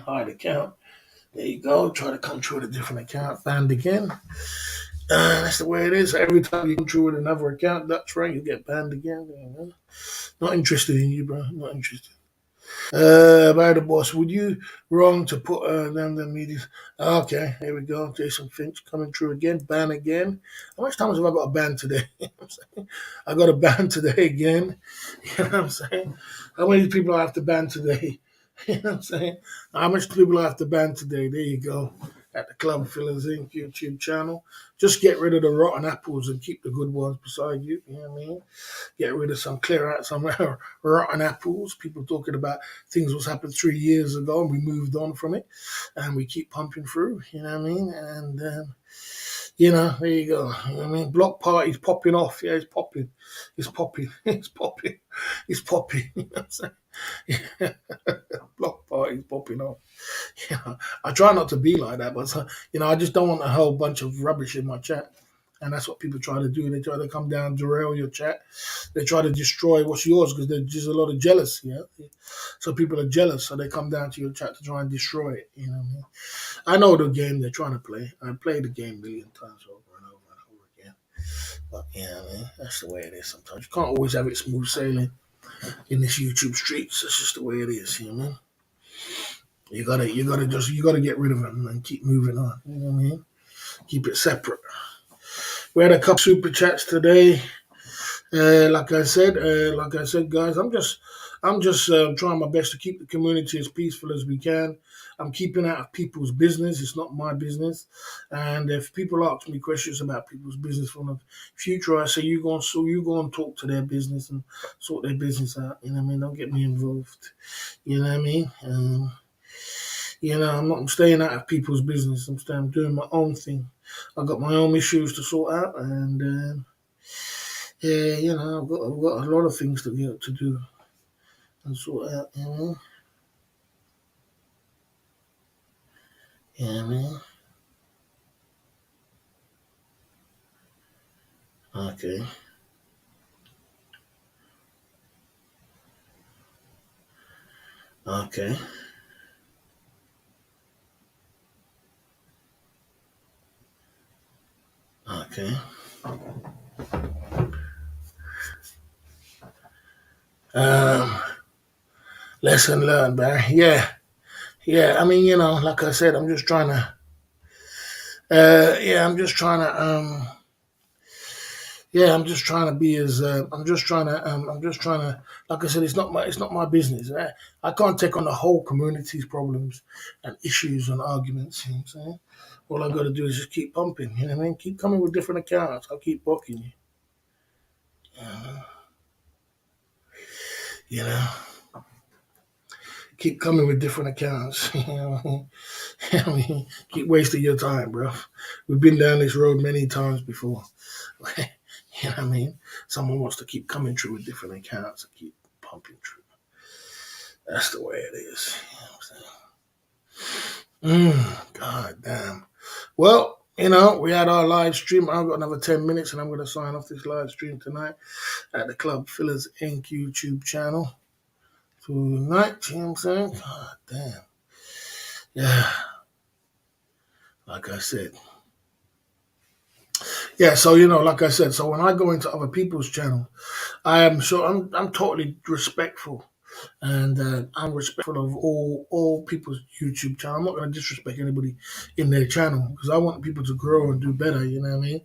Hide account. There you go. Try to come true with a different account. Banned again. That's the way it is. Every time you come true with another account, that's right. You get banned again. You know? Not interested in you, bro. Not interested. By the boss, would you wrong to put them the media? Okay, here we go. Jason Finch coming through again. Ban again. How much times have I got a ban today? You know what I'm saying? I got a ban today again. You know what I'm saying? How many people I have to ban today? You know what I'm saying? How much people I have to ban today? There you go. At the Club Fillers Inc. YouTube channel. Just get rid of the rotten apples and keep the good ones beside you. You know what I mean? Get rid of some, clear out some rotten apples. People talking about things was happened 3 years ago and we moved on from it and we keep pumping through, you know what I mean? And, there you go. You know what I mean? Block party's popping off. Yeah, it's popping. It's popping. It's popping. It's popping. You know what I'm saying? Yeah. Block party's popping off. Yeah. I try not to be like that, but, I just don't want a whole bunch of rubbish in my chat. And that's what people try to do. They try to come down, derail your chat. They try to destroy what's yours because there's just a lot of jealousy. Yeah? So people are jealous, so they come down to your chat to try and destroy it. You know what I mean? I know the game they're trying to play. I played the game a million times over and over and over again. But yeah, man, that's the way it is sometimes. You can't always have it smooth sailing in this YouTube streets. That's just the way it is, you know what I mean? You gotta get rid of them and keep moving on. You know what I mean? Keep it separate. We had a couple super chats today. Like I said, guys, I'm just trying my best to keep the community as peaceful as we can. I'm keeping out of people's business. It's not my business. And if people ask me questions about people's business from the future, I say you go and talk to their business and sort their business out. You know what I mean? Don't get me involved. You know what I mean? I'm staying out of people's business. I'm doing my own thing. I got my own issues to sort out, and yeah, I've got a lot of things to do and sort out. Man. Okay, okay, okay. Um, Lesson learned, Barry. Yeah, yeah. I mean, like I said, I'm just trying to. I'm just trying to. I'm just trying to be as. I'm just trying to. I'm just trying to. Like I said, it's not my business. I can't take on the whole community's problems and issues and arguments. You know what I'm saying? All I got to do is just keep pumping. You know what I mean? Keep coming with different accounts. I'll keep blocking you. Uh, you know, keep coming with different accounts. You know what I mean? I mean, keep wasting your time, bro. We've been down this road many times before. You know what I mean? Someone wants to keep coming through with different accounts and keep pumping through. That's the way it is. You know what I'm saying? God damn. Well, we had our live stream. I've got another 10 minutes and I'm going to sign off this live stream tonight at the Club Fillers Inc. YouTube channel. Tonight, you know what I'm saying? God damn. Yeah, like I said. Yeah, so like I said, so when I go into other people's channel, I'm totally respectful, and I'm respectful of all people's YouTube channel. I'm not going to disrespect anybody in their channel because I want people to grow and do better. You know what I mean?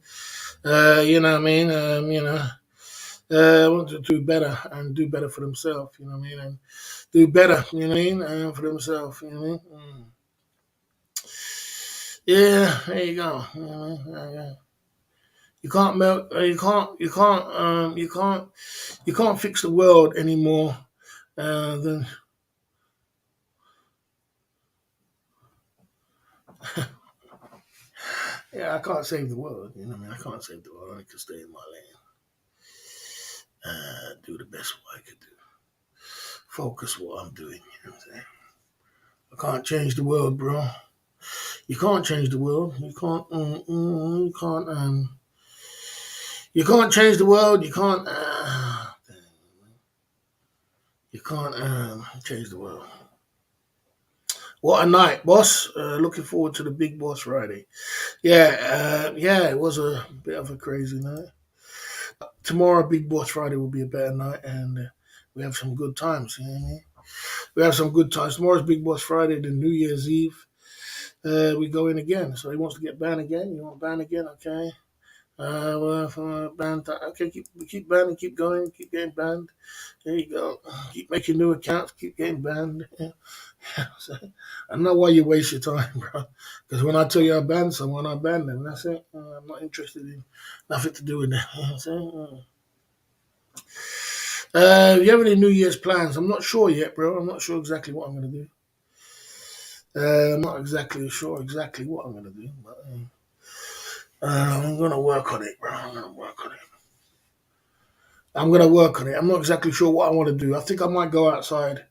You know what I mean? I want to do better and do better for themselves. You know what I mean? And do better. You know what I mean? For themselves. You know what I mean? Yeah, there you go. You know what I mean? Yeah. You can't melt. You can't fix the world anymore. Than Yeah, I can't save the world. You know what I mean? I can't save the world. I can stay in my lane. Do the best what I can do. Focus what I'm doing. You know what I'm saying? I can't change the world, bro. You can't change the world. You can't. You can't. You can't change the world. You can't. You can't change the world. What a night, boss. Looking forward to the Big Boss Friday. Yeah, it was a bit of a crazy night. Tomorrow, Big Boss Friday will be a better night, and we have some good times. You know what I mean? We have some good times. Tomorrow's Big Boss Friday, then New Year's Eve. We go in again. So he wants to get banned again. You want banned again? Okay. Banned. Okay, keep banning, keep going, keep getting banned. There you go. Keep making new accounts, keep getting banned. Yeah. So, I know why you waste your time, bro. Because when I tell you I ban someone, I ban them. That's it. I'm not interested in nothing to do with that. You know what I'm saying? You have any New Year's plans? I'm not sure yet, bro. I'm not sure exactly what I'm going to do. I'm not exactly sure exactly what I'm going to do, but I'm going to work on it, bro. I'm going to work on it. I'm going to work on it. I'm not exactly sure what I want to do. I think I might go outside.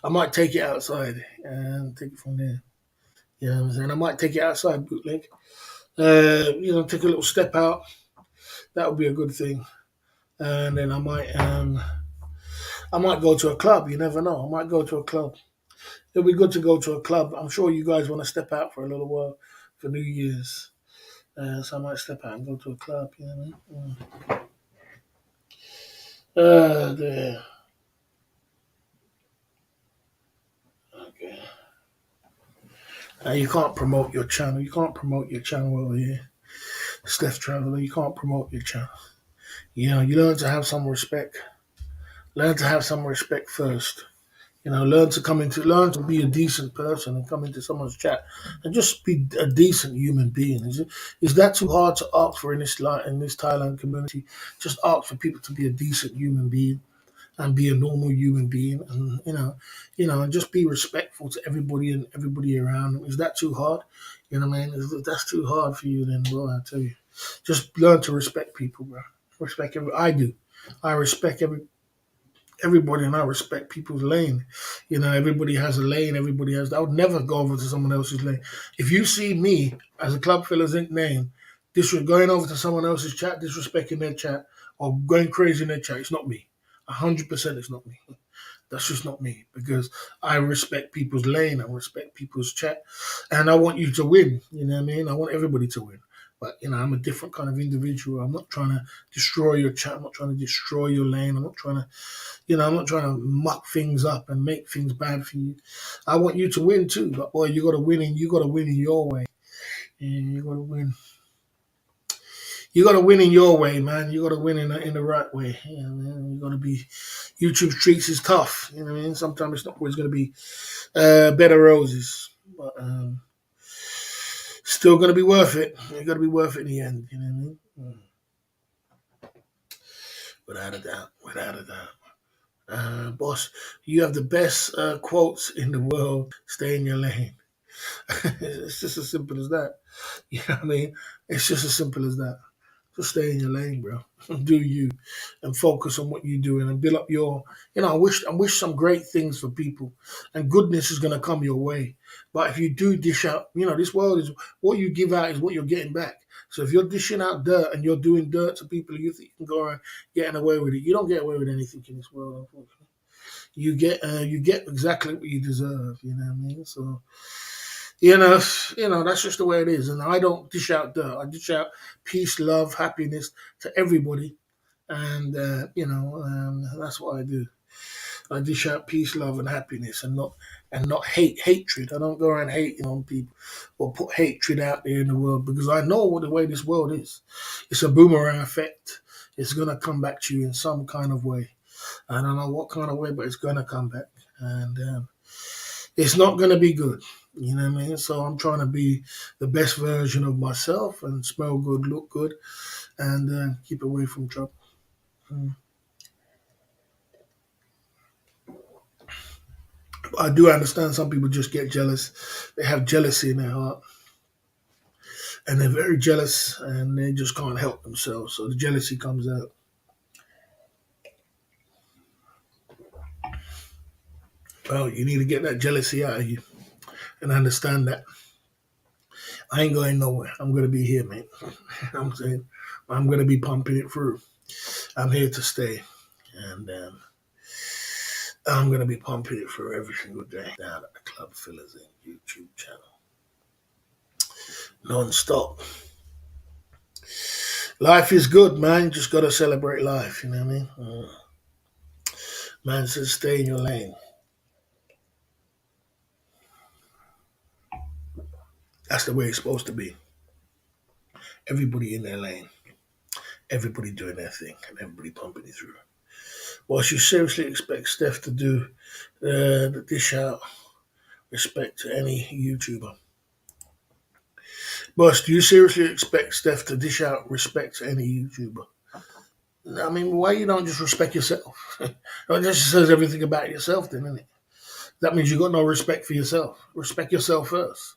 I might take it outside and take it from there. You know what I'm saying? I might take it outside, bootleg. Take a little step out. That would be a good thing. And then I might go to a club. You never know. I might go to a club. It'll be good to go to a club. I'm sure you guys want to step out for a little while for New Year's. So I might step out and go to a club. You know what I mean? There. Okay. You can't promote your channel. You can't promote your channel over here. Steph Traveler, you can't promote your channel. You learn to have some respect. Learn to have some respect first. Learn to be a decent person and come into someone's chat and just be a decent human being. Is that too hard to ask for in this Thailand community? Just ask for people to be a decent human being and be a normal human being, and and just be respectful to everybody and everybody around them. Is that too hard? You know what I mean? If that's too hard for you, then well, I tell you, just learn to respect people, bro. Respect every. I do. I respect everybody, and I respect people's lane. Everybody has a lane. Everybody has. I would never go over to someone else's lane. If you see me as a Club Fellas Inc. name, going over to someone else's chat, disrespecting their chat, or going crazy in their chat, it's not me. 100%, it's not me. That's just not me because I respect people's lane. I respect people's chat, and I want you to win. You know what I mean? I want everybody to win. But I'm a different kind of individual. I'm not trying to destroy your chat. I'm not trying to destroy your lane. I'm not trying to muck things up and make things bad for you. I want you to win too. But boy, you got to win in your way. And you got to win. You got to win in your way, man. You got to win in the right way. Man? You got to be. YouTube streets is tough. You know what I mean? Sometimes it's not always going to be better roses, but still going to be worth it. You got to be worth it in the end. You know what I mean? Without a doubt. Without a doubt. Boss, you have the best quotes in the world. Stay in your lane. It's just as simple as that. You know what I mean? It's just as simple as that. Just stay in your lane, bro. Do you, and focus on what you're doing, and build up your. I wish some great things for people, and goodness is gonna come your way. But if you do dish out, this world is what you give out is what you're getting back. So if you're dishing out dirt and you're doing dirt to people, you think you can go around getting away with it. You don't get away with anything in this world, unfortunately. You get exactly what you deserve. You know what I mean? So That's just the way it is. And I don't dish out dirt. I dish out peace, love, happiness to everybody, and that's what I do. I dish out peace, love, and happiness, and not hatred. I don't go around hating on people or put hatred out there in the world because I know what the way this world is. It's a boomerang effect. It's gonna come back to you in some kind of way. I don't know what kind of way, but it's gonna come back, and it's not gonna be good. You know what I mean? So I'm trying to be the best version of myself and smell good, look good, and keep away from trouble. Mm. I do understand some people just get jealous. They have jealousy in their heart, and they're very jealous, and they just can't help themselves. So the jealousy comes out. Well, you need to get that jealousy out of you and understand that I ain't going nowhere. I'm going to be here, mate. I'm saying I'm going to be pumping it through. I'm here to stay, and I'm going to be pumping it through every single day down at the Club Fillers in YouTube channel, non-stop. Life is good, man. You just got to celebrate life. You know what I mean? Man says stay in your lane. That's the way it's supposed to be. Everybody in their lane, everybody doing their thing, and everybody pumping it through. Whilst you seriously expect Steph to do the dish out respect to any YouTuber. Boss, do you seriously expect Steph to dish out respect to any YouTuber? I mean, why you don't just respect yourself? That just says everything about yourself, then, isn't it? That means you got no respect for yourself. Respect yourself first.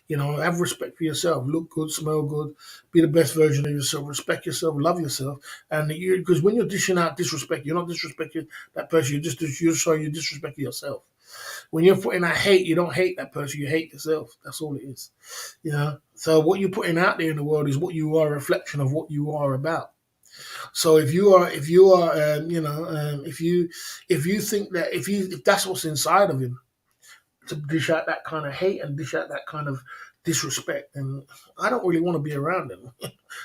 Have respect for yourself. Look good, smell good, be the best version of yourself. Respect yourself, love yourself, and because when you're dishing out disrespect, you're not disrespecting that person. You're showing you disrespect yourself. When you're putting out hate, you don't hate that person. You hate yourself. That's all it is. So what you're putting out there in the world is what you are, a reflection of what you are about. So if you think that if that's what's inside of him, to dish out that kind of hate and dish out that kind of disrespect, and I don't really want to be around them.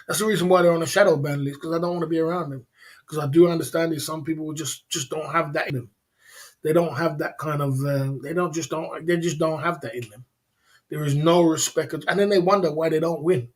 That's the reason why they're on a shadow ban list, because I don't want to be around them. Because I do understand that some people just don't have that in them. They don't have that kind of. They just don't have that in them. There is no respect, and then they wonder why they don't win.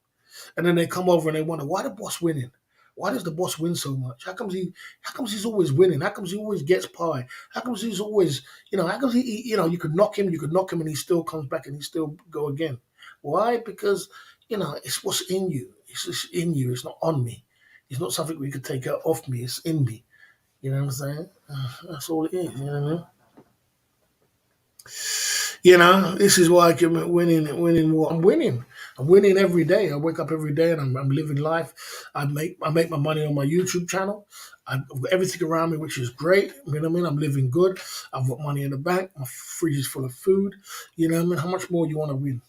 And then they come over and they wonder why the boss winning. Why does the boss win so much? How comes he's always winning? How comes he always gets pie? How comes he's always, how comes you could knock him and he still comes back and he still go again. Why? Because, it's what's in you. It's just in you. It's not on me. It's not something we could take out off me. It's in me. You know what I'm saying? That's all it is. You know what I mean? This is why I keep winning. What I'm winning. I'm winning every day. I wake up every day and I'm living life. I make my money on my YouTube channel. I've got everything around me, which is great. You know what I mean? I'm living good. I've got money in the bank. My fridge is full of food. You know what I mean? How much more do you want to win?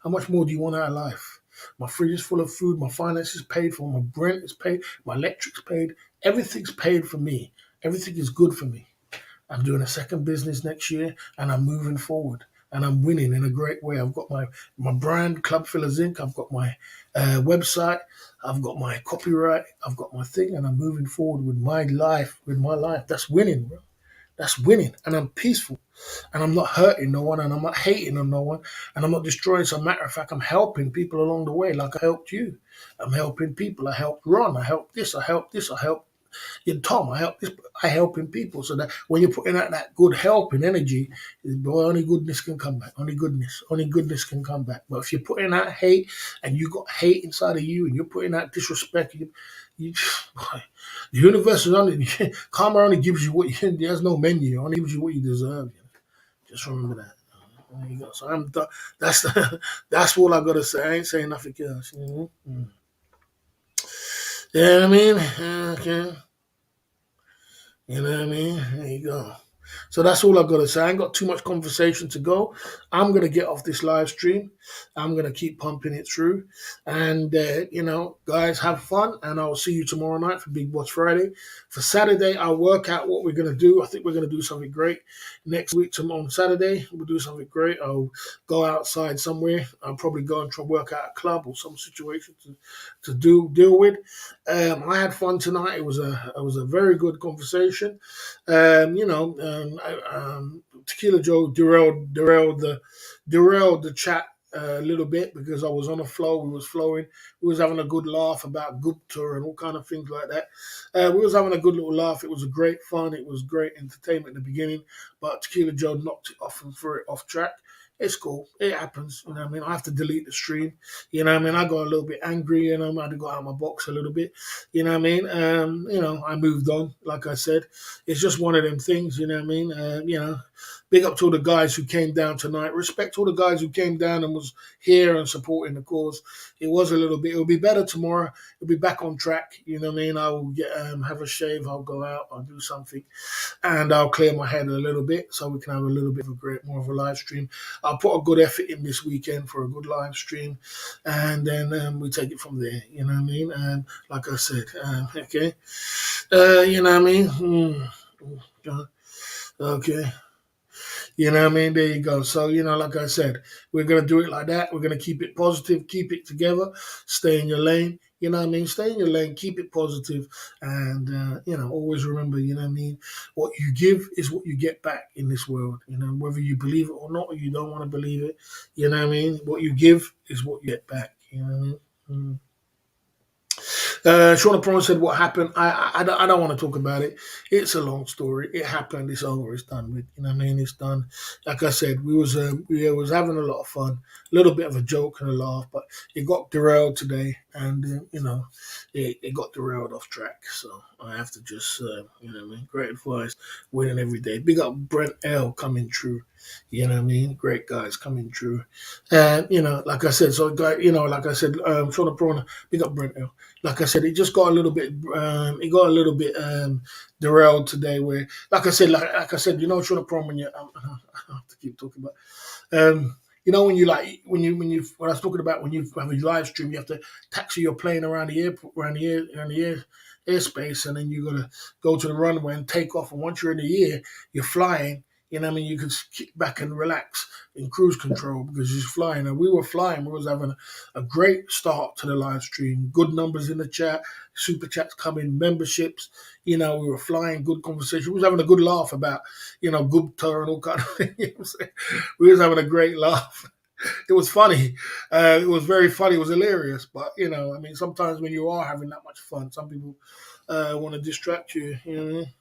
How much more do you want out of life? My fridge is full of food. My finances paid for. My rent is paid. My electric's paid. Everything's paid for me. Everything is good for me. I'm doing a second business next year, and I'm moving forward, and I'm winning in a great way. I've got my brand, Club Fillers Inc. I've got my website. I've got my copyright. I've got my thing, and I'm moving forward with my life. That's winning, bro. That's winning, and I'm peaceful, and I'm not hurting no one, and I'm not hating on no one, and I'm not destroying. As a matter of fact, I'm helping people along the way, like I helped you. I'm helping people. I helped Ron. I helped this. I helped this. I helped in Tom, I helping people, so that when you're putting out that good helping energy, boy, only goodness can come back. Only goodness can come back. But if you're putting out hate and you got hate inside of you, and you're putting out disrespect, boy, the universe is only karma only gives you what you. There's no menu. It only gives you what you deserve. Just remember that. There you go. So that's that's all I gotta say. I ain't saying nothing else. You know what I mean? Okay. You know what I mean? There you go. So that's all I've got to say. I ain't got too much conversation to go. I'm going to get off this live stream. I'm going to keep pumping it through. And, guys, have fun. And I'll see you tomorrow night for Big Boss Friday. For Saturday, I'll work out what we're going to do. I think we're going to do something great. Next week, on Saturday, we'll do something great. I'll go outside somewhere. I'll probably go and try and work out a club or some situation to deal with. I had fun tonight. It was a very good conversation. Tequila Joe derailed the chat a little bit because I was on a flow. We was flowing. We was having a good laugh about Gupta and all kind of things like that. We was having a good little laugh. It was a great fun. It was great entertainment in the beginning, but Tequila Joe knocked it off and threw it off track. It's cool. It happens. You know what I mean? I have to delete the stream. You know what I mean? I got a little bit angry, I had to go out of my box a little bit. You know what I mean? I moved on, like I said. It's just one of them things, you know what I mean? Big up to all the guys who came down tonight. Respect all the guys who came down and was here and supporting the cause. It was a little bit. It'll be better tomorrow. It'll be back on track. You know what I mean? I will get have a shave. I'll go out. I'll do something, and I'll clear my head a little bit so we can have a little bit of more of a live stream. I'll put a good effort in this weekend for a good live stream, and then we take it from there. You know what I mean? Like I said, okay. You know what I mean? Okay. You know what I mean? There you go. So, like I said, we're going to do it like that. We're going to keep it positive, keep it together, stay in your lane. You know what I mean? Stay in your lane, keep it positive, and, always remember, you know what I mean? What you give is what you get back in this world. Whether you believe it or not, or you don't want to believe it, you know what I mean? What you give is what you get back. You know what I mean? Shauna Prawn said, "What happened? I don't want to talk about it. It's a long story. It happened. It's over. It's done with. You know what I mean? It's done. Like I said, we was having a lot of fun, a little bit of a joke and a laugh, but it got derailed today, and it got derailed off track. So I have to just, you know what I mean? Great advice, winning every day. Big up Brent L coming true. You know what I mean? Great guys coming true, and like I said, so guy, like I said, Shauna Prawn, big up Brent L. Like I said, it just got a little bit. It got a little bit derailed today. Where, like I said, Sean Prom when you, I have to keep talking about. When you when I was talking about when you have a live stream, you have to taxi your plane around the airport, around the airspace, and then you gotta go to the runway and take off. And once you're in the air, you're flying. You know what I mean? You can kick back and relax in cruise control because you're flying. And we were flying. We was having a great start to the live stream. Good numbers in the chat, super chats coming, memberships. We were flying, good conversation. We was having a good laugh about, Gupta and all kind of things. You know what I'm saying? We was having a great laugh. It was funny. It was very funny. It was hilarious. But, sometimes when you are having that much fun, some people want to distract you, you know what I mean?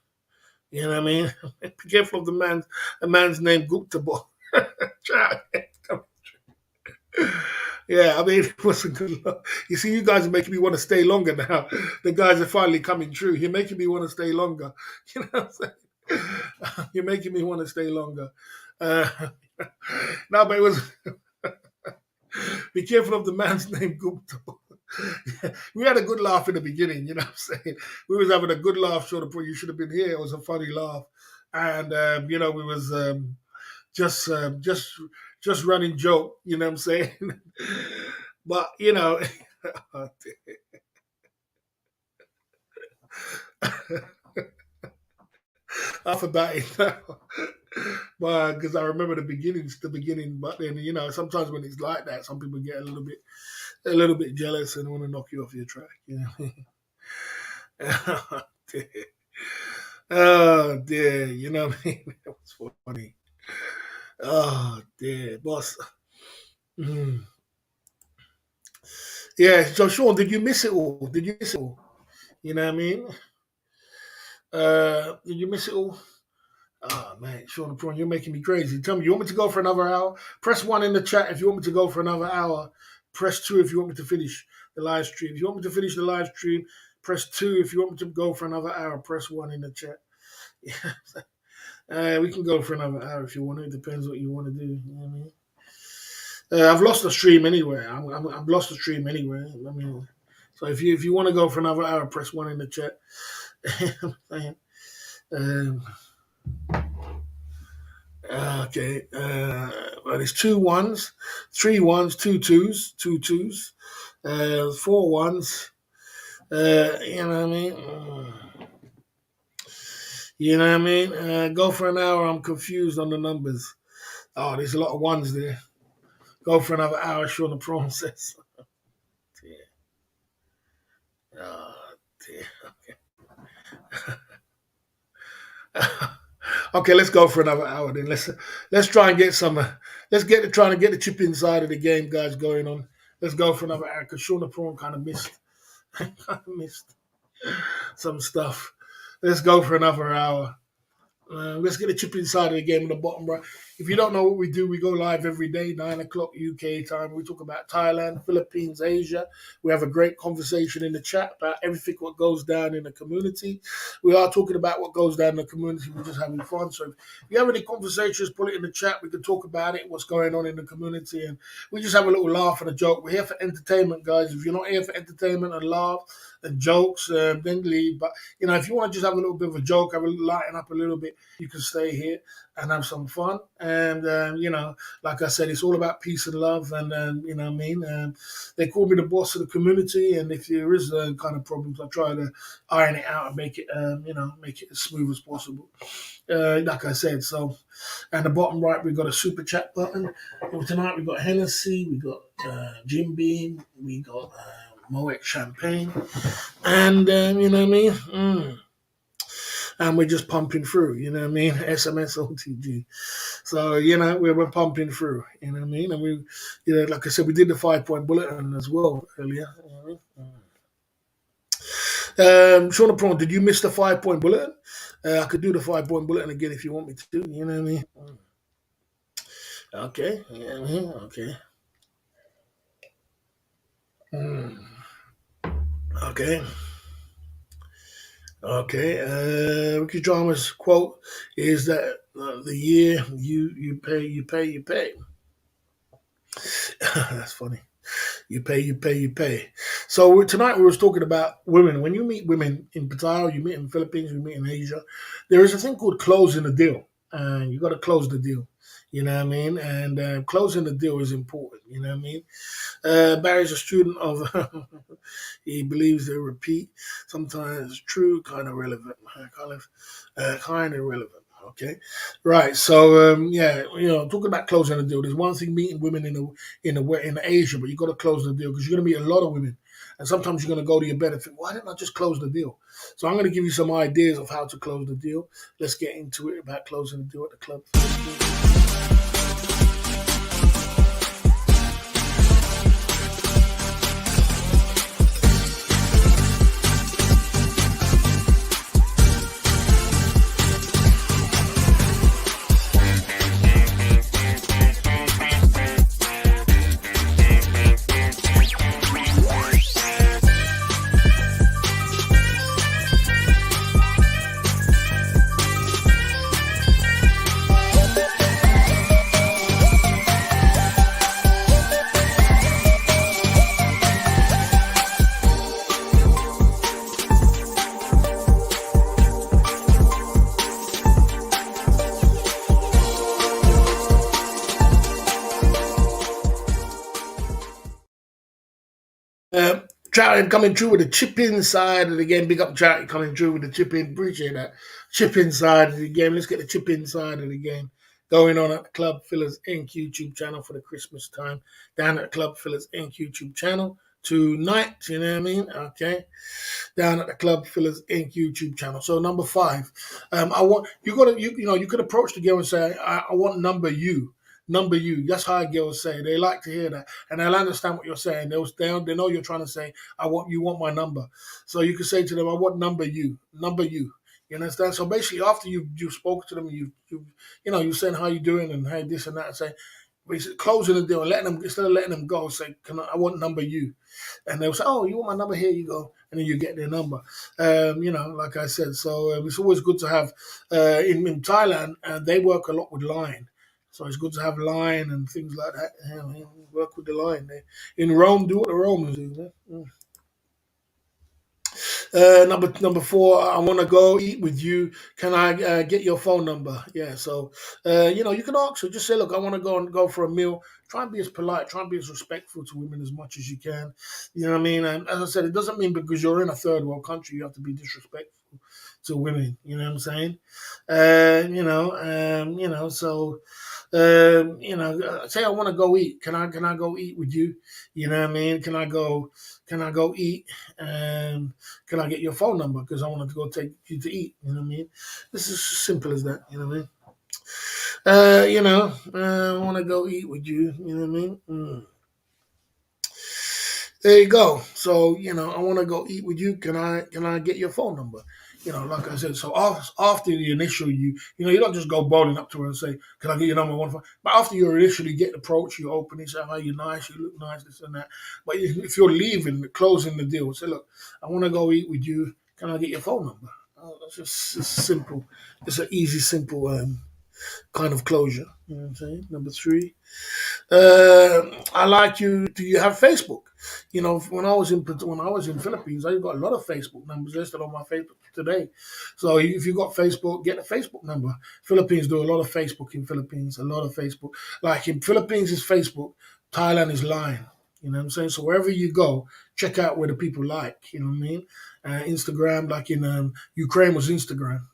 You know what I mean? Be careful of the man's name Gupta boy. Yeah, I mean, it was a good luck. You see, you guys are making me want to stay longer now. The guys are finally coming true. You're making me want to stay longer. You know what I'm saying? You're making me want to stay longer. Uh, no, but it was. Be careful of the man's name Gupta. We had a good laugh in the beginning, you know what I'm saying? We was having a good laugh, sort of, you should have been here. It was a funny laugh. And, we was just just running joke, you know what I'm saying? But, laugh about it now. But because I remember the beginning, but then, sometimes when it's like that, some people get a little bit jealous and want to knock you off your track, you know. Oh, dear. Oh, dear. You know what I mean? That was funny. Oh, dear. Boss. Mm. Yeah, so Sean, did you miss it all? Did you miss it all? You know what I mean? Did you miss it all? Oh, man, Sean Prawn, you're making me crazy. Tell me, you want me to go for another hour? Press 1 in the chat if you want me to go for another hour. Press 2 if you want me to finish the live stream. If you want me to finish the live stream, press 2. If you want me to go for another hour, press 1 in the chat. We can go for another hour if you want to. It depends what you want to do. You know what I mean? I've lost the stream anyway. I've lost the stream anyway. I mean, so if you want to go for another hour, press 1 in the chat. um, Okay. Well, it's two ones, three ones, two twos, four ones. You know what I mean? You know what I mean? Go for an hour. I'm confused on the numbers. Oh, there's a lot of ones there. Go for another hour. Sean the prawn says. Oh, dear. Okay, let's go for another hour then. Let's try and get some. Let's get trying to get the chip inside of the game, guys, going on. Let's go for another hour because Sean the prawn kind of missed. kind of missed some stuff. Let's go for another hour. Let's get a chip inside of the game in the bottom right. If you don't know what we do, we go live every day, 9 o'clock UK time. We talk about Thailand, Philippines, Asia. We have a great conversation in the chat about everything what goes down in the community. We are talking about what goes down in the community. We're just having fun. So if you have any conversations, put it in the chat. We can talk about it, what's going on in the community. And we just have a little laugh and a joke. We're here for entertainment, guys. If you're not here for entertainment and laugh and jokes, then leave. But, if you want to just have a little bit of a joke, have a lighten up a little bit, you can stay here and have some fun. And, like I said, it's all about peace and love. And, you know what I mean? They call me the boss of the community. And if there is kind of problems, I try to iron it out and make it, make it as smooth as possible. Like I said, so, and the bottom right, we've got a super chat button. And tonight, we've got Hennessy, we got Jim Beam, we got Moet Champagne. And, you know what I mean? And we're just pumping through, you know what I mean? SMS OTG. So, we're pumping through, you know what I mean? And we, like I said, we did the 5-point bulletin as well earlier. Sean the Prawn, did you miss the 5-point bulletin? I could do the 5-point bulletin again if you want me to, you know what I mean? Okay, yeah, okay. Okay. Okay. Ricky Drama's quote is that the year you pay. That's funny. You pay. So tonight we was talking about women. When you meet women in Pattaya, you meet in the Philippines, you meet in Asia, there is a thing called closing the deal. And you got to close the deal. You know what I mean? And closing the deal is important. You know what I mean? Barry's a student of, he believes they repeat, sometimes true, kind of relevant, kind of relevant. Okay, right. So talking about closing the deal. There's one thing meeting women in Asia, but you got to close the deal because you're going to meet a lot of women, and sometimes you're going to go to your benefit. Why didn't I just close the deal? So I'm going to give you some ideas of how to close the deal. Let's get into it about closing the deal at the club. Charity coming through with the chip inside of the game. Big up Charity coming through with the chip in. Appreciate that. Chip inside of the game. Let's get the chip inside of the game going on at the Club Fillers Inc. YouTube channel for the Christmas time. Down at the Club Fillers Inc. YouTube channel tonight. You know what I mean? Okay. Down at the Club Fillers Inc. YouTube channel. So number 5. I want you could approach the girl and say, I want number you. Number you. That's how girls say. They like to hear that. And they'll understand what you're saying. They know you're trying to say, you want my number. So you can say to them, I want number you. Number you. You understand? So basically after you've spoken to them, you're saying how you doing and hey this and that and say basically closing the deal and letting them instead of letting them go, say, I want number you. And they'll say, oh, you want my number? Here you go. And then you get their number. Like I said, so it's always good to have in Thailand, they work a lot with line. So it's good to have line and things like that. Work with the line. In Rome, do what the Romans do. Number four, I want to go eat with you. Can I get your phone number? Yeah, so you can ask her. Just say, look, I want to go for a meal. Try and be as polite. Try and be as respectful to women as much as you can. You know what I mean? And as I said, it doesn't mean because you're in a third world country you have to be disrespectful to women. You know what I'm saying? So say I want to go eat. Can I go eat with you? You know what I mean? Can I go eat? Can I get your phone number? Because I wanted to go take you to eat. You know what I mean? This is as simple as that. You know what I mean? I want to go eat with you. You know what I mean? There you go. So I want to go eat with you. Can I get your phone number? Like I said. So after the initial, you don't just go bowling up to her and say, "Can I get your number one phone?" But after you initially get the approach, you open it, say, "How you nice? You look nice, this and that." But if you're leaving, closing the deal, say, "Look, I want to go eat with you. Can I get your phone number?" That's just it's simple. It's an easy, simple kind of closure. You know what I'm saying? Number three. I like you. Do you have Facebook? When I was in Philippines, I got a lot of Facebook numbers listed on my Facebook today. So if you got Facebook, get a Facebook number. Philippines do a lot of Facebook in Philippines. A lot of Facebook. Like in Philippines is Facebook. Thailand is Line. You know what I'm saying? So wherever you go, check out where the people like. You know what I mean? Instagram, like in Ukraine was Instagram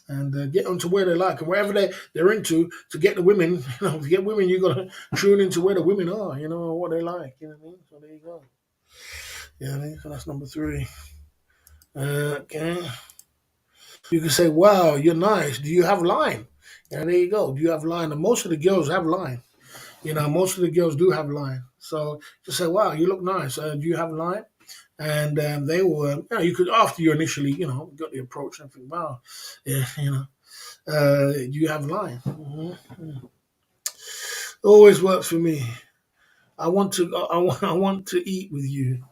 and get onto where they like and wherever they're into to get the women. To get women, you got to tune into where the women are, what they like. You know what I mean? So there you go. Yeah, so that's number three. Okay. You can say, wow, you're nice. Do you have line? Yeah, there you go. Do you have line? And most of the girls have line. Most of the girls do have line. So just say, wow, you look nice. Do you have line? And they will, you could, after you initially, got the approach and think, wow, yeah, you have line. Always works for me. I want to eat with you.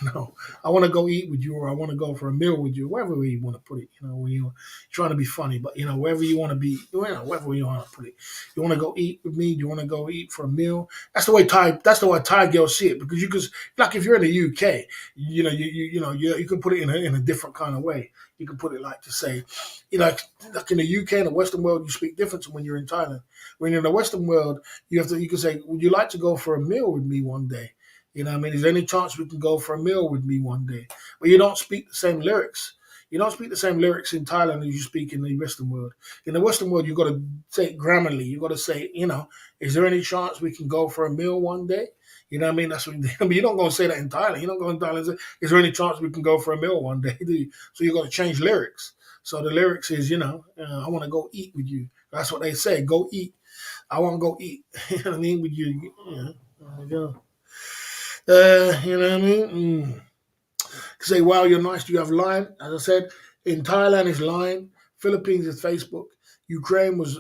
No, I want to go eat with you, or I want to go for a meal with you, wherever you want to put it. When you're trying to be funny, but wherever you want to be, wherever you want to put it. You want to go eat with me? You want to go eat for a meal? That's the way Thai girls see it, because you could, like, if you're in the UK, you can put it in a different kind of way. You can put it like to say, like in the UK and the Western world, you speak different to when you're in Thailand. When you're in the Western world, you can say, would you like to go for a meal with me one day? You know what I mean? Is there any chance we can go for a meal with me one day? But you don't speak the same lyrics. You don't speak the same lyrics in Thailand as you speak in the Western world. In the Western world, you've got to say it grammarly. You've got to say, is there any chance we can go for a meal one day? You know what I mean? That's what you don't go and say that in Thailand. You don't go in Thailand and say, is there any chance we can go for a meal one day? Do you? So you've got to change lyrics. So the lyrics is, I want to go eat with you. That's what they say. Go eat. I want to go eat. You know what I mean? With you. There you go. You know what I mean? Say, wow, you're nice. Do you have Line? As I said, in Thailand is Line. Philippines is Facebook. Ukraine was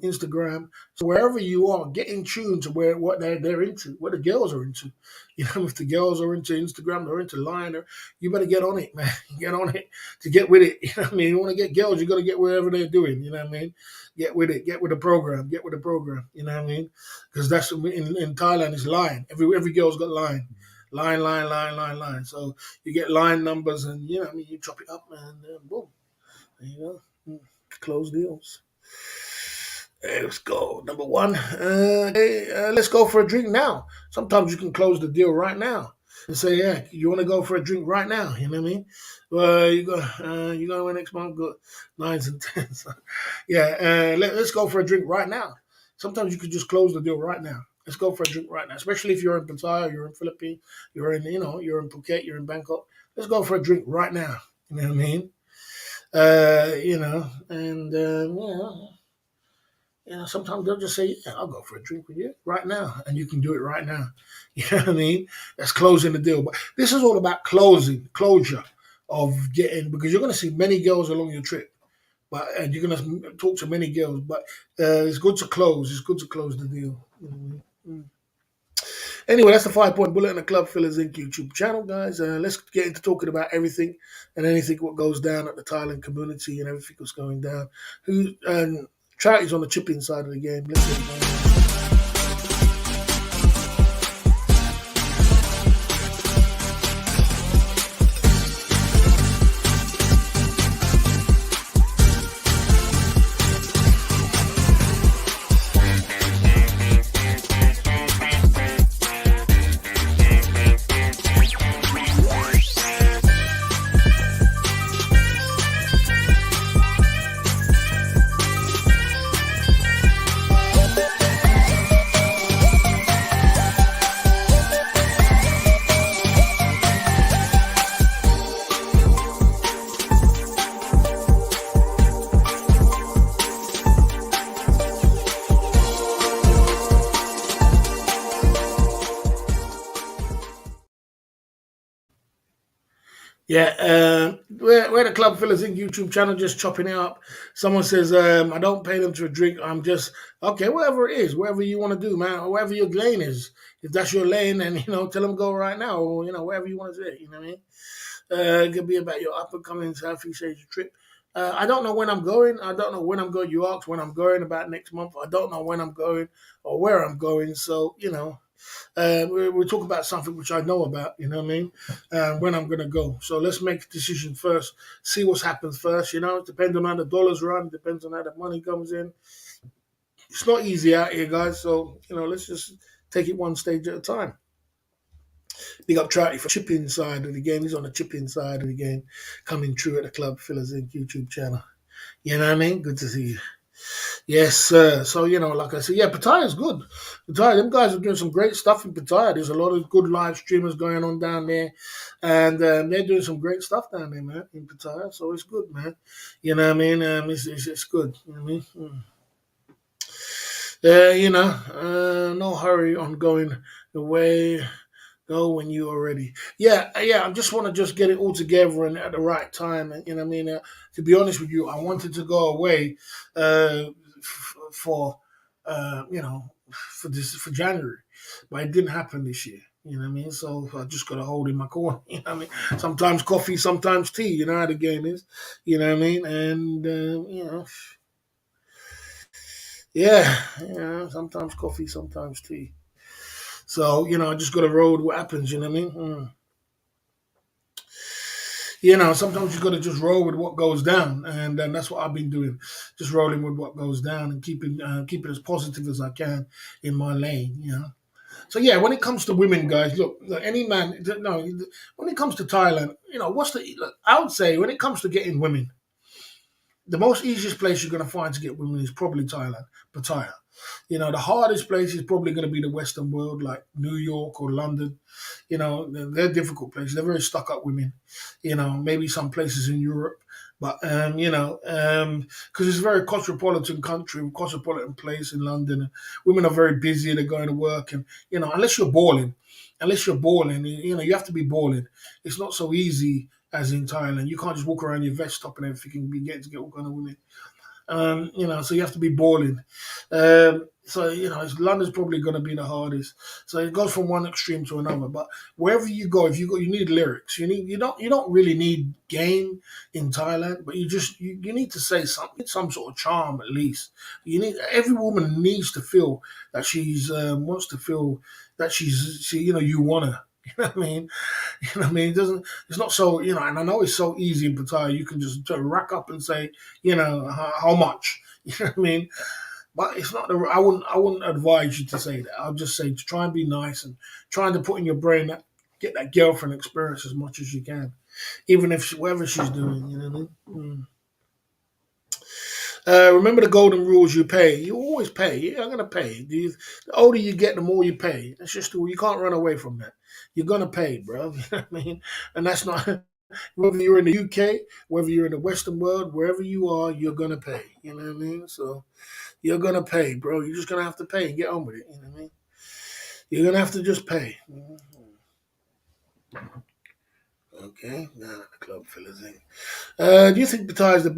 Instagram. So wherever you are, get in tune to what they're into, what the girls are into. If the girls are into Instagram, they're into Line, you better get on it, man. Get on it to get with it. You know what I mean? You want to get girls, you got to get wherever they're doing. You know what I mean? Get with it. Get with the program. Get with the program. You know what I mean? Because that's in Thailand is Line. Every girl's got Line. Line. So you get line numbers, and you chop it up, and boom, there you go. Close deals. Let's go. Number one. Okay, let's go for a drink now. Sometimes you can close the deal right now and say, yeah, you want to go for a drink right now. You know what I mean? You go away next month. Got nines and tens. Yeah. Let's go for a drink right now. Sometimes you can just close the deal right now. Let's go for a drink right now. Especially if you're in Pattaya, you're in Philippines, you're in Phuket, you're in Bangkok. Let's go for a drink right now. You know what I mean? Sometimes they'll just say, yeah, I'll go for a drink with you right now. And you can do it right now. You know what I mean? That's closing the deal. But this is all about closure of getting, because you're going to see many girls along your trip. And you're going to talk to many girls. But it's good to close. It's good to close the deal. You know what I mean? Anyway, that's the 5 Point Bullet and the Club Fillers Inc. YouTube channel, guys. Let's get into talking about everything and anything what goes down at the Thailand community and everything that's going down. Charity's on the chipping side of the game. Let's get it going. Yeah, we're the Club Fillers in YouTube channel, just chopping it up. Someone says, I don't pay them to a drink. I'm just, okay, whatever it is, whatever you want to do, man, or whatever your lane is. If that's your lane, then, tell them go right now, or, whatever you want to say, you know what I mean? It could be about your up and coming Southeast Asia trip. I don't know when I'm going. I don't know when I'm going. You asked when I'm going about next month. I don't know when I'm going or where I'm going. So, we talk about something which I know about, you know what I mean, when I'm going to go. So let's make a decision first, see what's happened first, it depends on how the dollars run, depends on how the money comes in. It's not easy out here, guys, so, let's just take it one stage at a time. Big up Trouty for chipping side of the game. He's on the chipping side of the game, coming true at the Club Fillers Inc. YouTube channel. You know what I mean? Good to see you. Yes, sir. So, like I said, yeah, Pattaya is good. Pattaya, them guys are doing some great stuff in Pattaya. There's a lot of good live streamers going on down there. And they're doing some great stuff down there, man, in Pattaya. So it's good, man. You know what I mean? It's good. You know what I mean? No hurry on going away. Go when you are ready. Yeah, yeah. I just want to just get it all together and at the right time. And you know what I mean. To be honest with you, I wanted to go away for for January, but it didn't happen this year. You know what I mean? So I just got to hold in my corner. You know what I mean? Sometimes coffee, sometimes tea. You know how the game is. You know what I mean? And yeah, sometimes coffee, sometimes tea. So I just got to roll with what happens. You know what I mean? Sometimes you got to just roll with what goes down, and that's what I've been doing, just rolling with what goes down and keep it as positive as I can in my lane. So yeah, when it comes to women, guys, look, any man, no, when it comes to Thailand, I would say when it comes to getting women, the most easiest place you're going to find to get women is probably Thailand, Pattaya. The hardest place is probably going to be the Western world, like New York or London. They're difficult places. They're very stuck up women. Maybe some places in Europe, but because it's a very cosmopolitan country, cosmopolitan place in London. Women are very busy. They're going to work, and unless you're balling, you have to be balling. It's not so easy as in Thailand. You can't just walk around your vest top and everything and be getting to get all kind of women. So you have to be balling. So London's probably going to be the hardest. So it goes from one extreme to another. But wherever you go, if you need lyrics. You don't really need game in Thailand, but you need to say something, some sort of charm at least. Every woman needs to feel that she's wants to feel that you want her. You know what I mean? You know what I mean? It's not so, and I know it's so easy in Pattaya. You can just rack up and say, how much? You know what I mean? But it's not I wouldn't advise you to say that. I'll just say to try and be nice and trying to put in your brain that get that girlfriend experience as much as you can, even if whatever she's doing. You know what I mean? Remember the golden rules. You pay. You always pay. You're gonna pay. The older you get, the more you pay. That's just you can't run away from that. You're gonna pay, bro. You know what I mean? And that's not whether you're in the UK, whether you're in the Western world, wherever you are, you're gonna pay. You know what I mean? So you're gonna pay, bro. You're just gonna have to pay and get on with it. You know what I mean? You're gonna have to just pay. Okay, now the club fillers in. Do you think Pattaya is the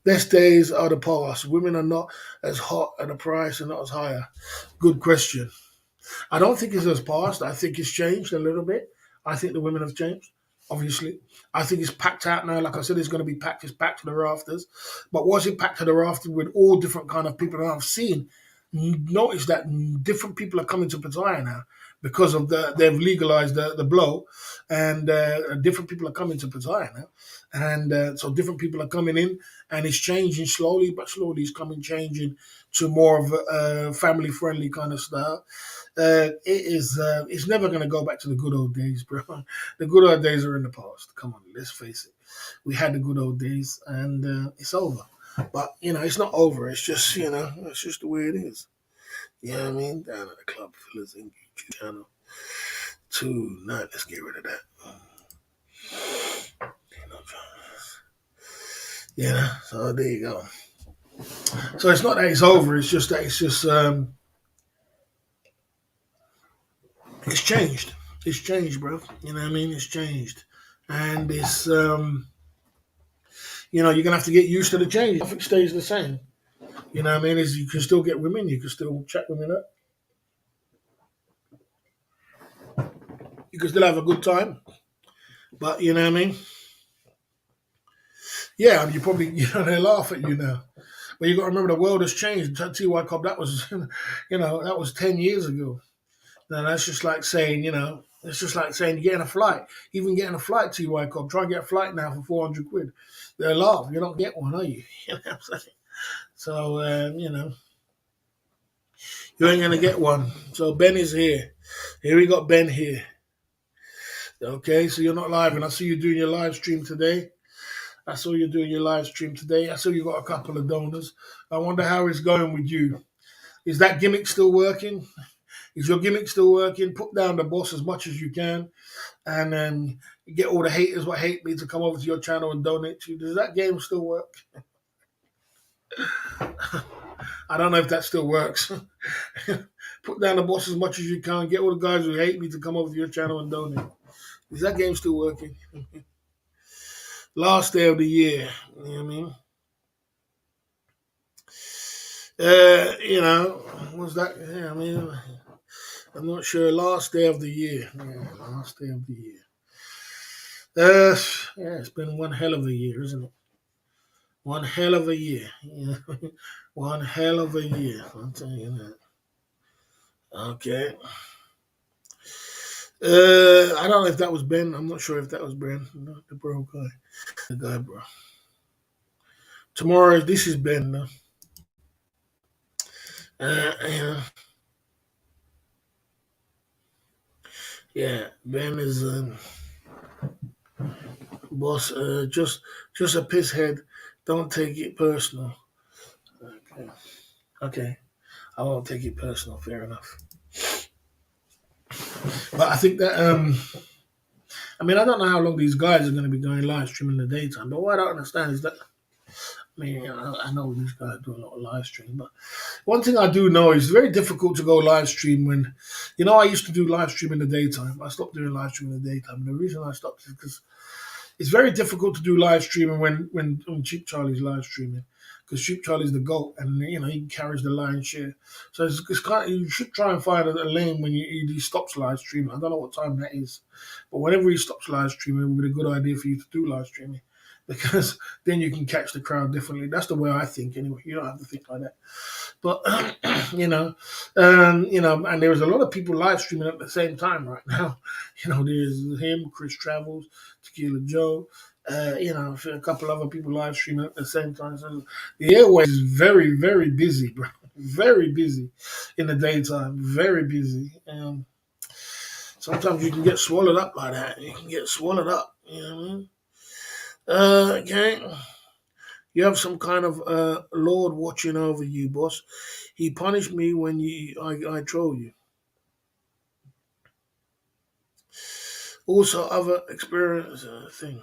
best days are the past? Women are not as hot and the price are not as higher. Good question. I don't think it's as past. I think it's changed a little bit. I think the women have changed, obviously. I think it's packed out now. Like I said, it's going to be packed. It's packed to the rafters. But was it packed to the rafters with all different kind of people that I've seen? Notice that different people are coming to Pattaya now because of they've legalized the blow, and different people are coming to Pattaya now, and so different people are coming in, and it's changing slowly but slowly. It's changing to more of a family friendly kind of style. It is. It's never going to go back to the good old days, bro. The good old days are in the past. Come on, let's face it. We had the good old days, and it's over. But it's not over. It's just it's just the way it is. You know what I mean? Down at the Club Fillers in YouTube channel tonight. Let's get rid of that. So there you go. So it's not that it's over. It's just that it's changed. It's changed, bro. You know what I mean? It's changed. and it's you're gonna have to get used to the change. Nothing stays the same. You know what I mean? Is you can still get women, you can still chat women up, you can still have a good time, but you know what I mean? Yeah, and you probably they laugh at you now. But you got to remember the world has changed. TY Cobb, that was that was 10 years ago. Now that's just like saying it's just like saying you're getting a flight. Even getting a flight, TY Cobb, try and get a flight now for 400 quid. They'll laugh. You don't get one, are you? You know what I'm saying? So you ain't gonna get one. So Ben is here. Here we got Ben here. Okay, so you're not live, and I see you doing your live stream today. I saw you doing your live stream today. I saw you got a couple of donors. I wonder how it's going with you. Is that gimmick still working? Is your gimmick still working? Put down the boss as much as you can, and then get all the haters what hate me to come over to your channel and donate to you. Does that game still work? I don't know if that still works. Put down the boss as much as you can. Get all the guys who hate me to come over to your channel and donate. Is that game still working? Last day of the year. You know what I mean? Was that? Yeah, I mean, I'm not sure. Last day of the year. Yeah, last day of the year. Yeah, it's been one hell of a year, isn't it? One hell of a year. Yeah. One hell of a year. I'll tell you that. Okay. I don't know if that was Ben. I'm not sure if that was Ben. Not the bro guy. The guy, bro. Tomorrow, this is Ben. Though. Yeah. Yeah, Ben is boss. Just a piss head. Don't take it personal. Okay. Okay. I won't take it personal. Fair enough. But I think that I mean I don't know how long these guys are going to be going live streaming in the daytime. But what I don't understand is that I mean I know these guys do a lot of live stream, but one thing I do know is it's very difficult to go live stream when I used to do live stream in the daytime. I stopped doing live stream in the daytime. The reason I stopped is because it's very difficult to do live streaming when Cheap Charlie's live streaming because Cheap Charlie's the goat and he carries the lion's share. So it's kind of, you should try and find a lane when he stops live streaming. I don't know what time that is, but whenever he stops live streaming, it would be a good idea for you to do live streaming because then you can catch the crowd differently. That's the way I think anyway. You don't have to think like that. But and there's a lot of people live streaming at the same time right now. There's him, Chris Travels, Tequila Joe. A couple other people live streaming at the same time. So the airways is very, very busy, bro. Very busy in the daytime. Very busy. Sometimes you can get swallowed up like that. You can get swallowed up. You know what I mean? Okay. You have some kind of Lord watching over you, boss. He punished me when I troll you. Also, other experience thing.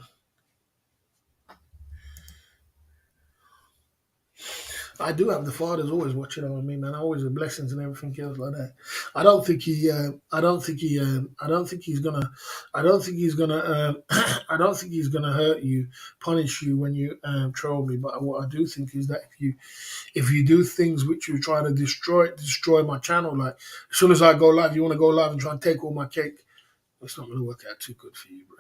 I do have the Father's always watching over me, man. Always the blessings and everything else like that. I don't think he. I don't think he. I don't think he's gonna. I don't think he's gonna. I don't think he's gonna hurt you, punish you when you troll me. But what I do think is that if you do things which you try to destroy my channel, like as soon as I go live, you want to go live and try and take all my cake. It's not going to work out too good for you, bro.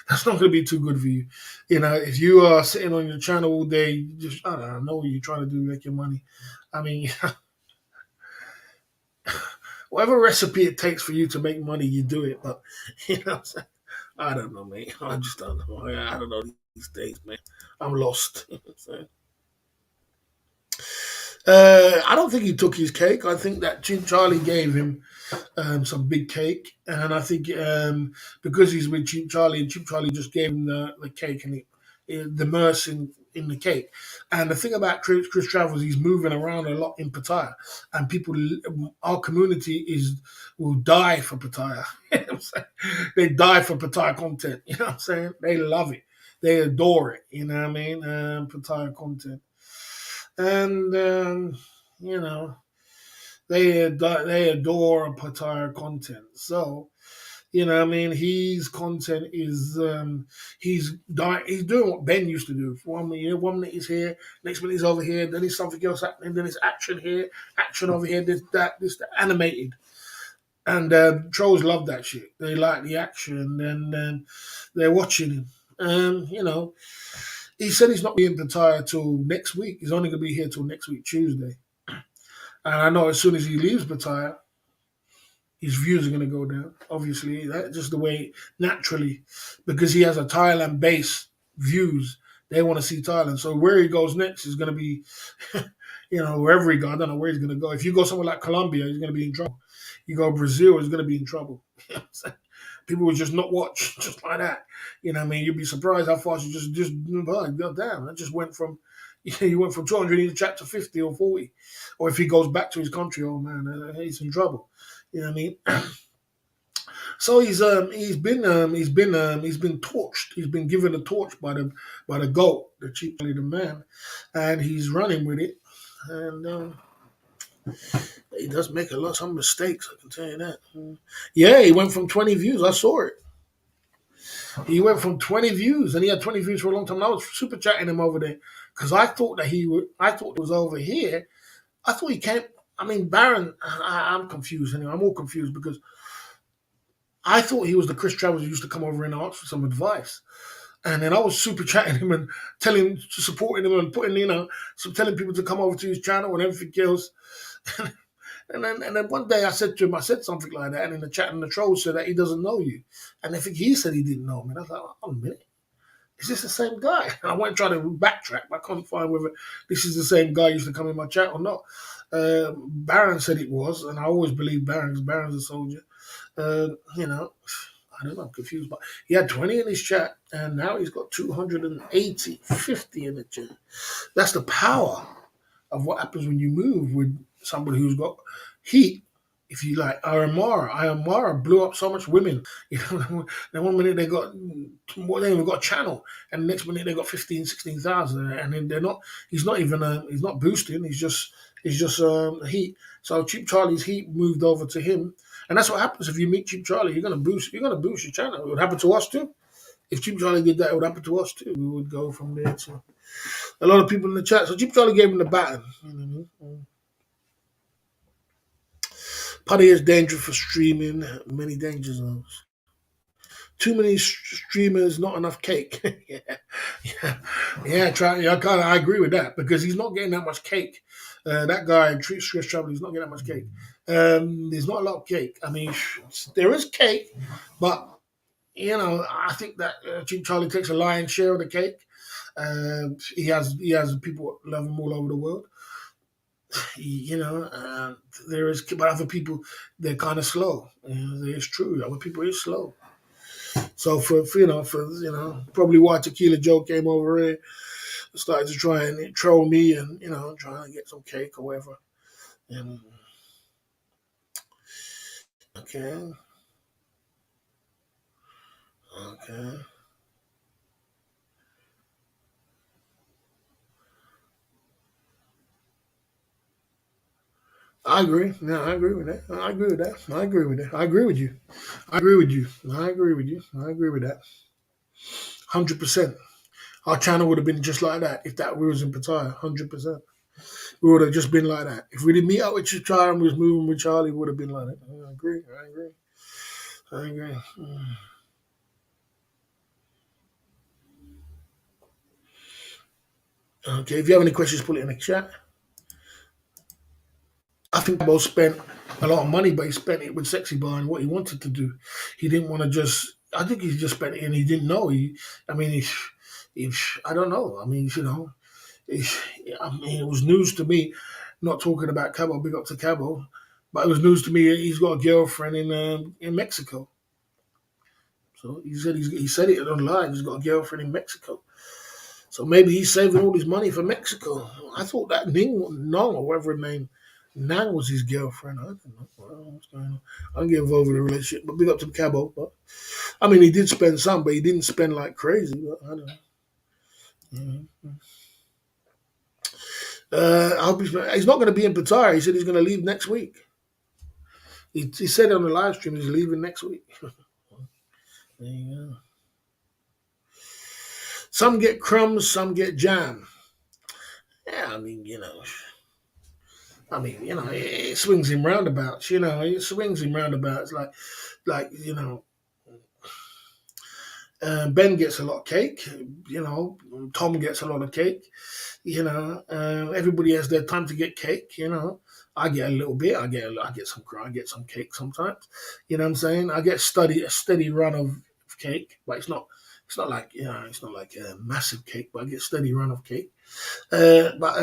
That's not going to be too good for you. If you are sitting on your channel all day, just I don't know what you're trying to do to make your money. I mean, whatever recipe it takes for you to make money, you do it. But what I'm saying? I don't know, mate. I just don't know. I don't know these days, man. I'm lost. You know what I'm saying? I don't think he took his cake. I think that Chin Charlie gave him some big cake, and I think because he's with Cheap Charlie, and Cheap Charlie just gave him the cake and the merce in the cake. And the thing about Chris Travels, he's moving around a lot in Pattaya, and people, our community will die for Pattaya. You know what I'm saying? They die for Pattaya content. You know what I'm saying? They love it. They adore it. You know what I mean? Pattaya content, and you know they adore Pattaya content. So You know, what I mean, his content is he's doing what Ben used to do. For 1 minute he's here, next minute he's over here, then there's something else happening, then it's action here, action over here, this animated. And trolls love that shit. They like the action, and they're watching him. You know, he said he's not being retired till next week. He's only going to be here till next week, Tuesday. And I know as soon as he leaves Battaya, his views are going to go down. Obviously, that's just the way naturally, because he has a Thailand base views. They want to see Thailand. So where he goes next is going to be, wherever he goes. I don't know where he's going to go. If you go somewhere like Colombia, he's going to be in trouble. You go Brazil, he's going to be in trouble. People would just not watch just like that. You know what I mean? You'd be surprised how fast you oh, God damn, that just went from, you went from 200 in the chat to 50 or 40. Or if he goes back to his country, oh man, he's in trouble. You know what I mean? So he's been torched. He's been given a torch by the goat, the chief the man, and he's running with it. And he does make some mistakes. I can tell you that. Yeah, he went from 20 views. I saw it. He went from 20 views, and he had 20 views for a long time. And I was super chatting him over there because I thought it was over here. I thought he came. I mean, Baron. I'm confused. Anyway, I'm all confused because I thought he was the Chris Travers who used to come over and ask for some advice. And then I was super chatting him and supporting him and telling people to come over to his channel and everything else. And then one day I said to him, I said something like that, and in the chat and the troll said that he doesn't know you. And I think he said he didn't know me. And I was like, hold on a minute. Is this the same guy? And I went trying to backtrack, but I couldn't find whether this is the same guy who used to come in my chat or not. Baron said it was, and I always believe Baron's a soldier. I don't know, I'm confused. But he had 20 in his chat, and now he's got 50 in the chat. That's the power of what happens when you move with somebody who's got heat. If you like, Ayamara blew up so much women. Then 1 minute they even got a channel, and the next minute they got 15, 16,000, and then he's not boosting. He's just heat. So Cheap Charlie's heat moved over to him, and that's what happens if you meet Cheap Charlie. You're gonna boost your channel. It would happen to us too. If Cheap Charlie did that, it would happen to us too. We would go from there to a lot of people in the chat. So Cheap Charlie gave him the baton. Putty is dangerous for streaming. Many danger zones. Too many streamers, not enough cake. I agree with that because he's not getting that much cake. That guy, Chris Trouble, he's not getting that much cake. There's not a lot of cake. I mean, there is cake, but I think that Cheap Charlie takes a lion's share of the cake. He has people love him all over the world. There is, but other people, they're kind of slow. It's true. Other people is slow. So probably why Tequila Joe came over here, started to try and troll me and trying to get some cake or whatever. And okay. I agree. No, I agree with that. I agree with that. I agree with that. I agree with you. I agree with you. I agree with you. I agree with that. 100%. Our channel would have been just like that if that we was in Pattaya. 100%. We would have just been like that. If we didn't meet up with Chachar and we was moving with Charlie, we would have been like that. I agree. Okay, if you have any questions, put it in the chat. I think Cabo spent a lot of money, but he spent it with Sexy Bar and what he wanted to do. He didn't want to just. I think he just spent it and he didn't know. I don't know. It was news to me. Not talking about Cabo, big up to Cabo, but it was news to me. He's got a girlfriend in Mexico. So he said it online. He's got a girlfriend in Mexico. So maybe he's saving all his money for Mexico. I thought that Nong or whatever her name. Nang was his girlfriend. I don't know what's going on. I don't get involved with the relationship, but big up to Cabo. But I mean, he did spend some, but he didn't spend like crazy. But I don't know. I hope he's not going to be in Pattaya. He said he's going to leave next week. He said on the live stream he's leaving next week. There you go. Some get crumbs, some get jam. Yeah, it swings in roundabouts. It swings in roundabouts. Like, Ben gets a lot of cake. Tom gets a lot of cake. Everybody has their time to get cake. I get a little bit. I get some cake sometimes. You know what I'm saying? I get a steady run of cake, but it's not like a massive cake, but I get steady run of cake. But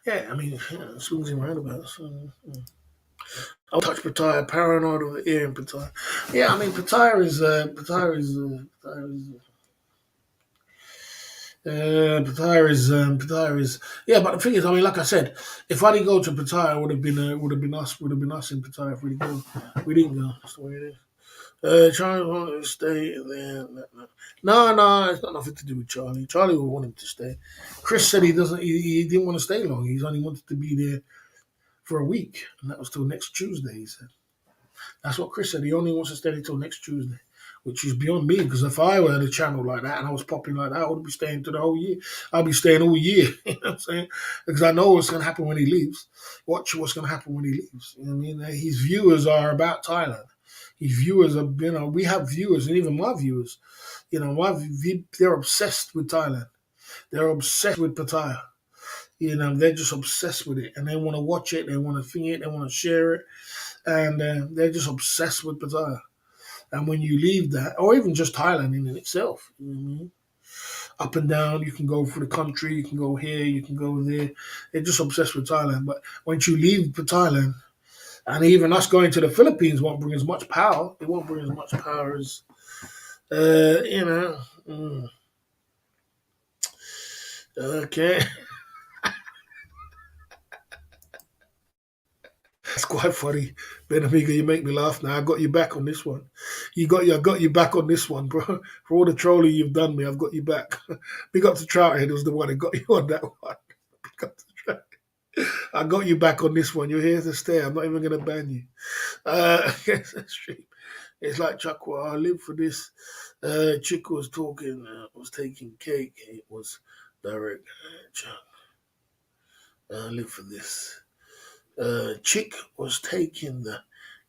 yeah, it swings and roundabouts. I'll touch Pattaya, paranoid of the ear and Pattaya. Yeah, Pattaya is, yeah. But the thing is, like I said, if I didn't go to Pattaya, it would have been us in Pattaya if we didn't go. We didn't go. That's the way it is. Charlie wanted to stay there. No, it's got nothing to do with Charlie. Charlie would want him to stay. Chris said he doesn't. He didn't want to stay long. He only wanted to be there for a week, and that was till next Tuesday. He said. That's what Chris said. He only wants to stay until next Tuesday, which is beyond me. Because if I were at a channel like that and I was popping like that, I would be staying to the whole year. I'd be staying all year. You know what I'm saying? Because I know what's going to happen when he leaves. Watch what's going to happen when he leaves. You know what I mean? His viewers are about Thailand. His viewers are, we have viewers, and even my viewers, they're obsessed with Thailand. They're obsessed with Pattaya. They're just obsessed with it, and they want to watch it. They want to think it. They want to share it, and they're just obsessed with Pattaya. And when you leave that, or even just Thailand in itself, up and down, you can go through the country, you can go here, you can go there. They're just obsessed with Thailand. But once you leave for Thailand, and even us going to the Philippines won't bring as much power. It won't bring as much power as, uh, you know. mm, okay. That's quite funny. Ben Amiga, you make me laugh now. I got you back on this one. I got you back on this one, bro. For all the trolling you've done me, I've got you back. Big up to Trouthead was the one that got you on that one. Big up to Trouthead. I got you back on this one. You're here to stay. I'm not even gonna ban you. It's like Chakwa, I live for this. Chick was talking, was taking cake. It was direct. Chuck, I live for this. Chick was taking the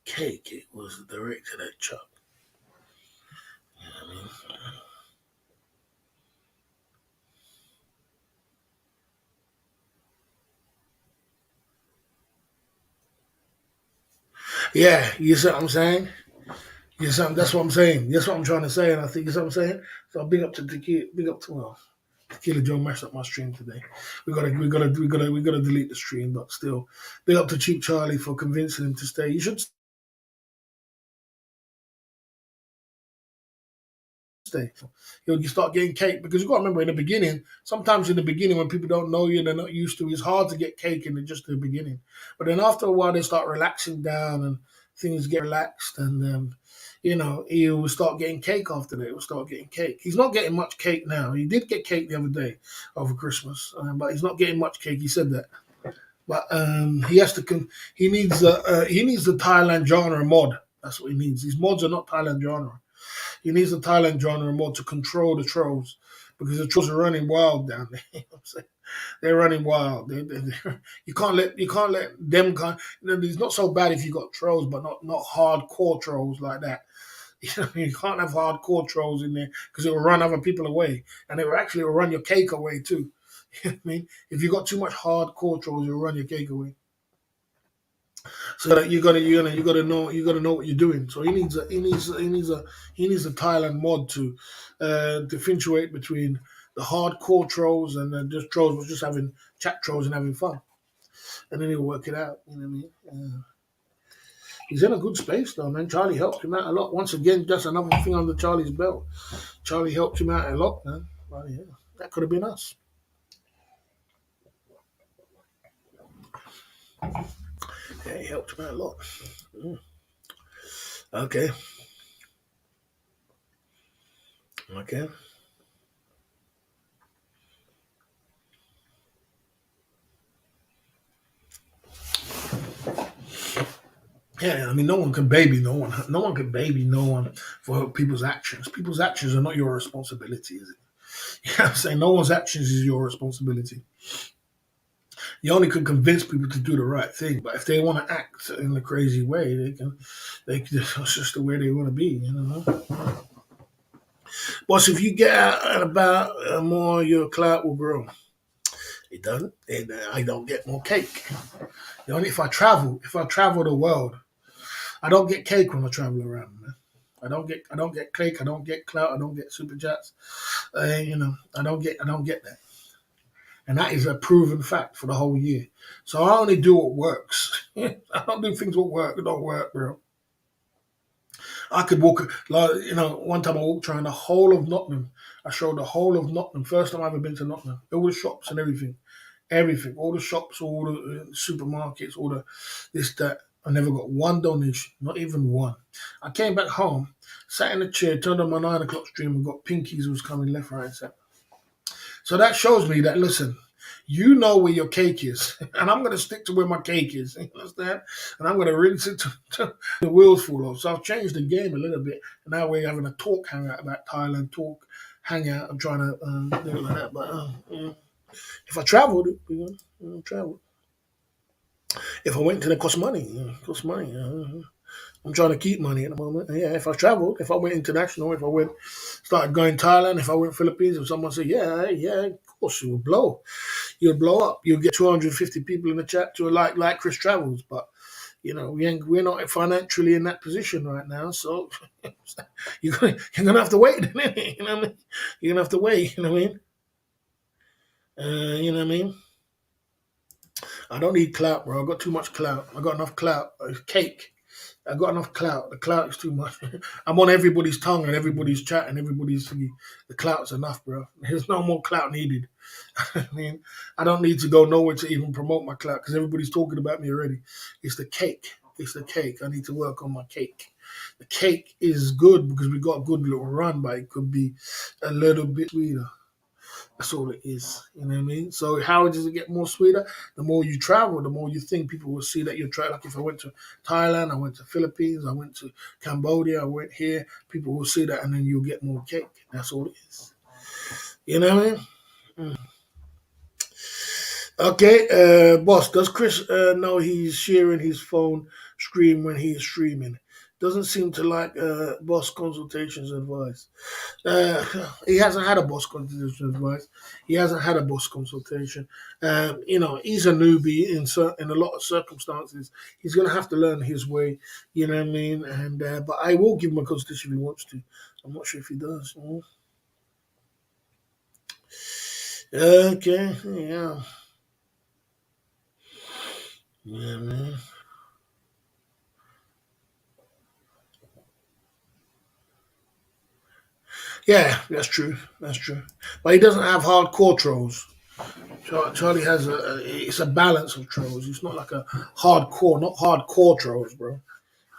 cake. It was directed at Chuck. You know what I mean? Yeah, you see what I'm saying? That's what I'm saying. That's what I'm trying to say, and I think you see what I'm saying. So big up to Tequila, big up to Tequila Joe mashed up my stream today. We gotta delete the stream, but still, big up to Cheap Charlie for convincing him to stay. You should stay. You start getting cake because you got to remember in the beginning. Sometimes in the beginning, when people don't know you, they're not used to. It's hard to get cake in just the beginning, but then after a while, they start relaxing down and things get relaxed, and he will start getting cake after that. He'll start getting cake. He's not getting much cake now. He did get cake the other day over Christmas, but he's not getting much cake. He said that. But he has to. He needs the Thailand genre mod. That's what he needs. These mods are not Thailand genre. He needs the Thailand genre more to control the trolls because the trolls are running wild down there. You know what I'm saying? They're running wild. You can't let them It's not so bad if you got trolls, but not hardcore trolls like that. You can't have hardcore trolls in there because it will run other people away, and it will actually run your cake away too. You know what I mean? If you got too much hardcore trolls, you'll run your cake away. So that you gotta know what you're doing. So he needs a Thailand mod to differentiate between the hardcore trolls and just trolls was just having chat trolls and having fun, and then he'll work it out. You know what I mean? He's in a good space though, man. Charlie helped him out a lot. Once again, just another thing under Charlie's belt. Charlie helped him out a lot, man. Well, yeah, that could have been us. Yeah, he helped him out a lot. Mm. Okay, okay. Yeah, I mean, no one can baby no one. No one can baby no one for people's actions. People's actions are not your responsibility, is it? You know what I'm saying? No one's actions is your responsibility. You only can convince people to do the right thing, but if they want to act in a crazy way, they can. They can, that's just the way they want to be, you know. But if you get out and about, more your clout will grow. It doesn't. I don't get more cake. Only if I travel the world, I don't get cake when I travel around, man. I don't get cake. I don't get clout. I don't get super chats. I don't get that, and that is a proven fact for the whole year. So I only do what works. I don't do things what work. That don't work, bro. I could walk, like, one time I walked around the whole of Nottingham. I showed the whole of Nottingham. First time I've ever been to Nottingham. All the shops and everything. Everything. All the shops, all the supermarkets, all the this, that. I never got one donation. Not even one. I came back home, sat in a chair, turned on my 9 o'clock stream and got pinkies who was coming left, right, and centre. So that shows me that, listen, you know where your cake is, and I'm going to stick to where my cake is. You understand? And I'm going to really stick to the wheels fall off. So I've changed the game a little bit. And now we're having a talk hangout about Thailand, talk hangout. I'm trying to do it like that. But if I traveled, we're going to travel. If I went, then it cost money. It costs money. I'm trying to keep money at the moment. And yeah, if I traveled, if I went international, if I went, started going Thailand, if I went Philippines, if someone said, yeah, of course you would blow. You'll blow up. You'll get 250 people in the chat to like Chris Travels, but we're not financially in that position right now. So you're gonna have to wait. You know what I mean? You're gonna have to wait. You know what I mean? You know what I mean? I don't need clout, bro. I got too much clout. I got enough clout. Cake. I got enough clout. The clout is too much. I'm on everybody's tongue and everybody's chat and everybody's thingy. The clout's enough, bro. There's no more clout needed. I mean, I don't need to go nowhere to even promote my clout because everybody's talking about me already. It's the cake. It's the cake. I need to work on my cake. The cake is good because we got a good little run, but it could be a little bit sweeter. That's all it is. You know what I mean? So how does it get more sweeter? The more you travel, the more you think people will see that you're trying. Like if I went to Thailand, I went to Philippines, I went to Cambodia, I went here, people will see that and then you'll get more cake. That's all it is. You know what I mean? Okay, boss, does Chris know he's sharing his phone screen when he's streaming? Doesn't seem to like boss consultations advice. Uh, he hasn't had a boss consultation advice. He hasn't had a boss consultation. He's a newbie in a lot of circumstances. He's going to have to learn his way. You know what I mean? And but I will give him a consultation if he wants to. I'm not sure if he does. Okay, yeah, yeah, man. Yeah, that's true. That's true. But he doesn't have hardcore trolls. Charlie has it's a balance of trolls. It's not like a hardcore, not hardcore trolls, bro.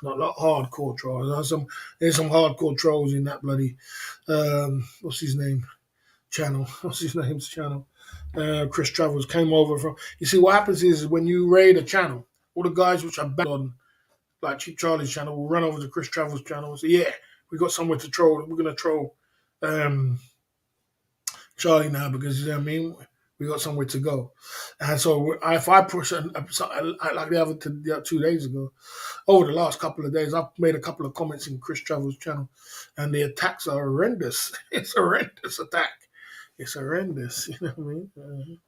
Not like hardcore trolls. There's some hardcore trolls in that bloody what's his name channel. What's his name's channel? Chris Travels came over from. You see, what happens is when you raid a channel, all the guys which are banned on like Cheap Charlie's channel will run over to Chris Travels' channel and say, "Yeah, we got somewhere to troll. We're gonna troll." Charlie now because you know what I mean. We got somewhere to go, and so if I push like the other 2 days ago, over the last couple of days, I've made a couple of comments in Chris Travel's channel, and the attacks are horrendous. It's a horrendous attack. It's horrendous. You know what I mean?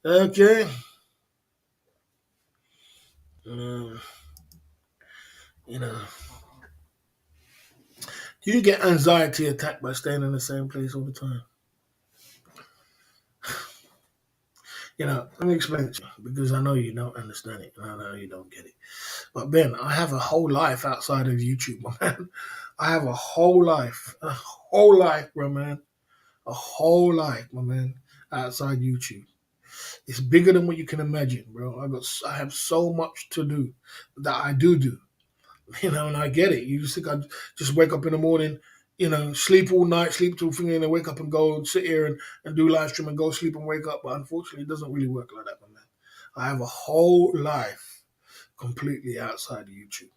Okay. Um, you know, do you get anxiety attacked by staying in the same place all the time? Let me explain it to you because I know you don't understand it and I know you don't get it. But Ben, I have a whole life outside of YouTube, my man. I have a whole life, bro, man. A whole life, my man, outside YouTube. It's bigger than what you can imagine, bro. I have so much to do that I do. And I get it. You just think I just wake up in the morning, sleep all night, sleep till thinking, and then wake up and go and sit here and do live stream and go sleep and wake up. But unfortunately, it doesn't really work like that, my man. I have a whole life completely outside of YouTube,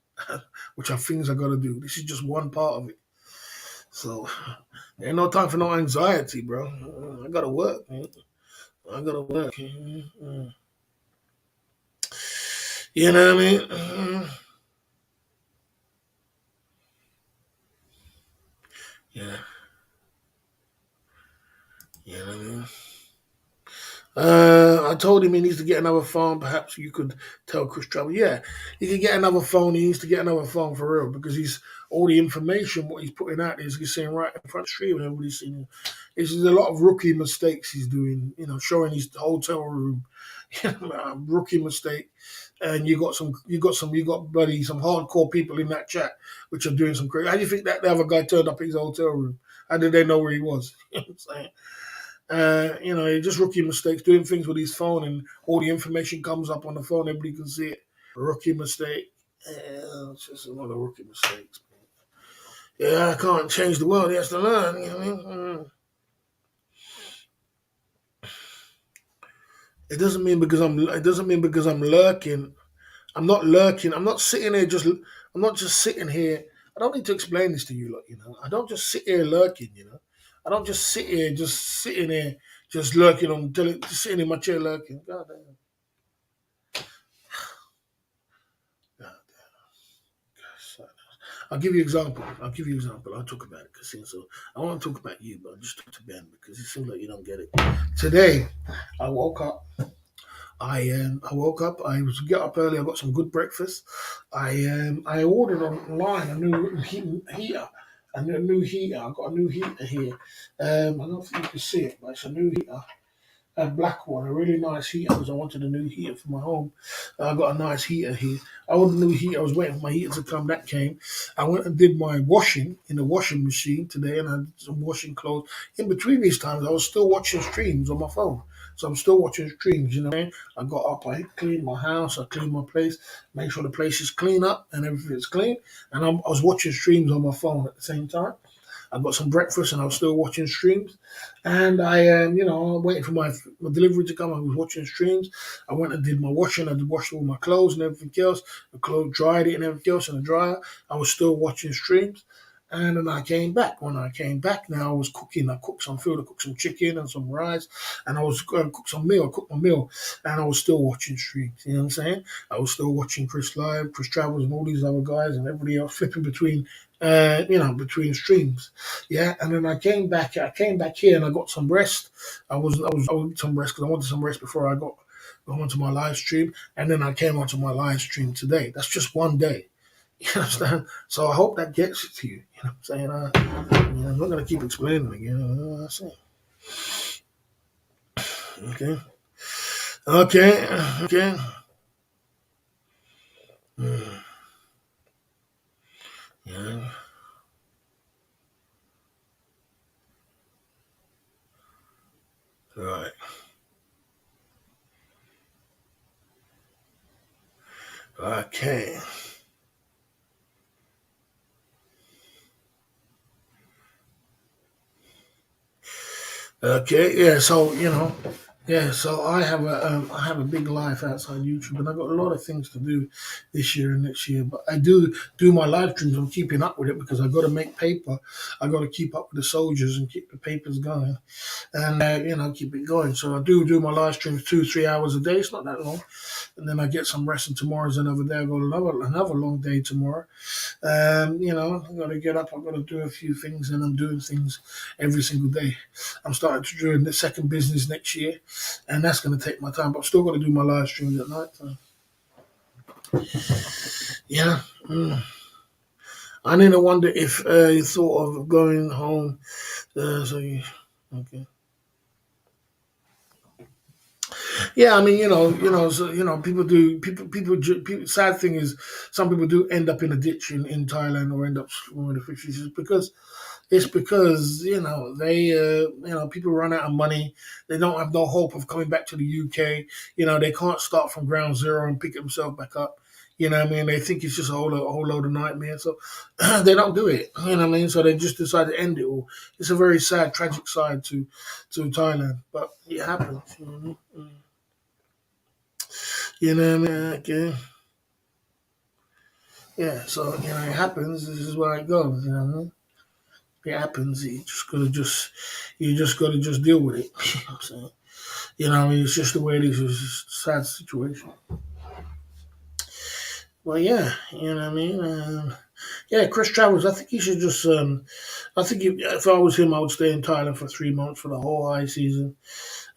which are things I got to do. This is just one part of it. So ain't no time for no anxiety, bro. I gotta work, man. I gotta work. You know what I mean? Yeah, you know what I mean? I told him he needs to get another phone. Perhaps you could tell Chris Travel. Yeah, he can get another phone. He needs to get another phone for real because he's all the information what he's putting out is he's saying right in front of the stream and everybody's seeing him. It's just a lot of rookie mistakes he's doing. You know, showing his hotel room, rookie mistake. And you got bloody some hardcore people in that chat which are doing some crazy. How do you think that the other guy turned up at his hotel room? How did they know where he was? You know what I'm saying? Just rookie mistakes, doing things with his phone, and all the information comes up on the phone. Everybody can see it. Rookie mistake. It's just another rookie mistakes. Yeah, I can't change the world. He has to learn. You know what I mean? It doesn't mean because I'm. It doesn't mean because I'm lurking. I'm not lurking. I'm not sitting here just. I'm not just sitting here. I don't need to explain this to you, lot. I don't just sit here lurking. I don't just sit here, just sitting here, just lurking on, just sitting in my chair lurking. God damn. God damn. I'll give you example. I'll talk about it because so I want to talk about you, but I'll just talk to Ben because it seems like you don't get it. Today, I woke up. I woke up. I was get up early. I got some good breakfast. I ordered online a new heater. A new heater. I got a new heater here. I don't think you can see it, but it's a new heater. A black one, a really nice heater because I wanted a new heater for my home. I got a nice heater here. I ordered a new heater. I was waiting for my heater to come. That came. I went and did my washing in the washing machine today, and I did some washing clothes. In between these times, I was still watching streams on my phone. So I'm still watching streams, you know what I mean? I got up, I cleaned my house, I cleaned my place, make sure the place is clean up and everything's clean. And I was watching streams on my phone at the same time. I got some breakfast and I was still watching streams. And waiting for my delivery to come. I was watching streams. I went and did my washing. I washed all my clothes and everything else. The clothes dried it and everything else in the dryer. I was still watching streams. And then I came back. When I came back, now I was cooking. I cooked some food. I cooked some chicken and some rice. And I was going to cook some meal. I cooked my meal. And I was still watching streams. You know what I'm saying? I was still watching Chris Live, Chris Travels, and all these other guys and everybody else flipping between streams. Yeah, and then I came back. I came back here and I got some rest. I wanted some rest because I wanted some rest before I got onto my live stream, and then I came onto my live stream today. That's just one day. You understand? So I hope that gets it to you. You know what I'm saying? I'm not gonna keep explaining again. You know what I'm saying? Okay. Okay. Okay. Mm, yeah. Right. Okay. Okay, yeah. So yeah. So I have a big life outside YouTube, and I got a lot of things to do this year and next year. But I do my live streams. I'm keeping up with it because I got to make paper. I got to keep up with the soldiers and keep the papers going, and keep it going. So I do my live streams 2 3 hours a day. It's not that long, and then I get some rest. And tomorrow's another day. I got another long day tomorrow. I got to get up. I've got to do a few things, and I'm doing things every single day. I'm starting to do the second business next year, and that's going to take my time. But I'm still going to do my live streams at night. So, yeah. I need to wonder if you thought of going home. Okay. Yeah, I mean, people do. People. Sad thing is, some people do end up in a ditch in Thailand or end up swimming the fishes. It's because people run out of money. They don't have no hope of coming back to the UK. They can't start from ground zero and pick themselves back up. You know what I mean? They think it's just a whole load of nightmare. So they don't do it. You know what I mean? So they just decide to end it all. It's a very sad, tragic side to Thailand, but it happens. You know what I mean? Okay. Yeah, so it happens. This is where it goes. You know what I mean? It happens. You just gotta just deal with it. You know what I'm saying? I mean, it's just the way it is. It's just a sad situation. Well, yeah, you know what I mean. Yeah, Chris Travels. I think he should just. I think if I was him, I would stay in Thailand for 3 months for the whole high season,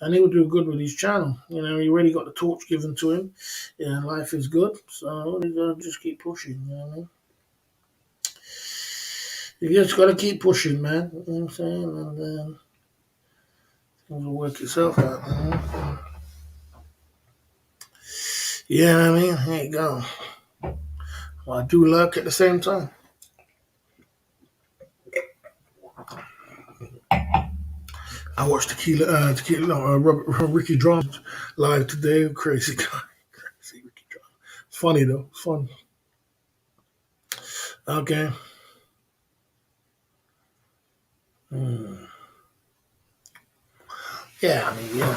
and he would do good with his channel. He already got the torch given to him. Yeah, life is good, so he's gotta just keep pushing. You know what I mean? You just gotta keep pushing, man. You know what I'm saying? And things will work itself out. Yeah, I mean, there you go. Well, I do luck at the same time. I watched Ricky Drums live today. Crazy guy, crazy Ricky Drums. It's funny though. It's fun. Okay. Hmm. Yeah, I mean,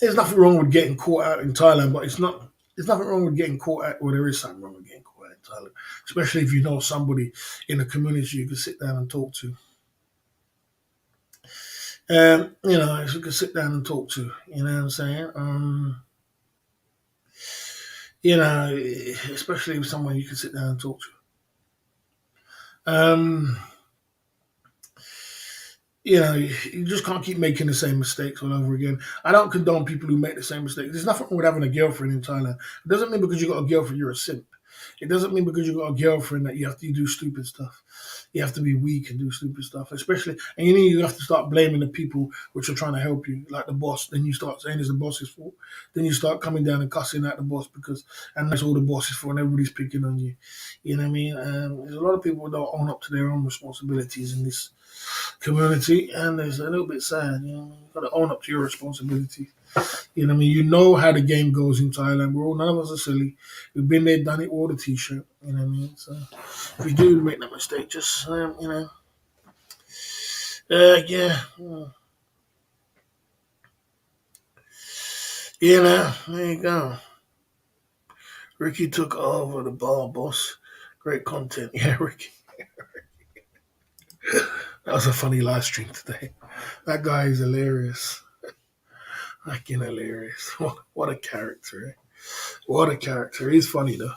there's nothing wrong with getting caught out in Thailand, but it's not. There's nothing wrong with getting caught out. Well, there is something wrong with getting caught out in Thailand, especially if you know somebody in the community you can sit down and talk to. If you can sit down and talk to. You know what I'm saying? Especially with someone you can sit down and talk to. You just can't keep making the same mistakes all over again. I don't condone people who make the same mistakes. There's nothing wrong with having a girlfriend in Thailand. It doesn't mean because you got a girlfriend you're a simp. It doesn't mean because you got a girlfriend that you have to do stupid stuff. You have to be weak and do stupid stuff, especially. And you have to start blaming the people which are trying to help you, like the boss. Then you start saying it's the boss's fault. Then you start coming down and cussing at the boss and that's all the boss's fault, and everybody's picking on you. You know what I mean? There's a lot of people who don't own up to their own responsibilities in this community, and it's a little bit sad. You got to own up to your responsibility. You know what I mean? You know how the game goes in Thailand. None of us are silly. We've been there, done it, wore the t-shirt. You know what I mean? So if you do make that mistake, just yeah, there you go. Ricky took over the bar boss. Great content. Yeah, Ricky. That was a funny live stream today. That guy is hilarious. Fucking hilarious. What a character. Eh? What a character. He's funny though.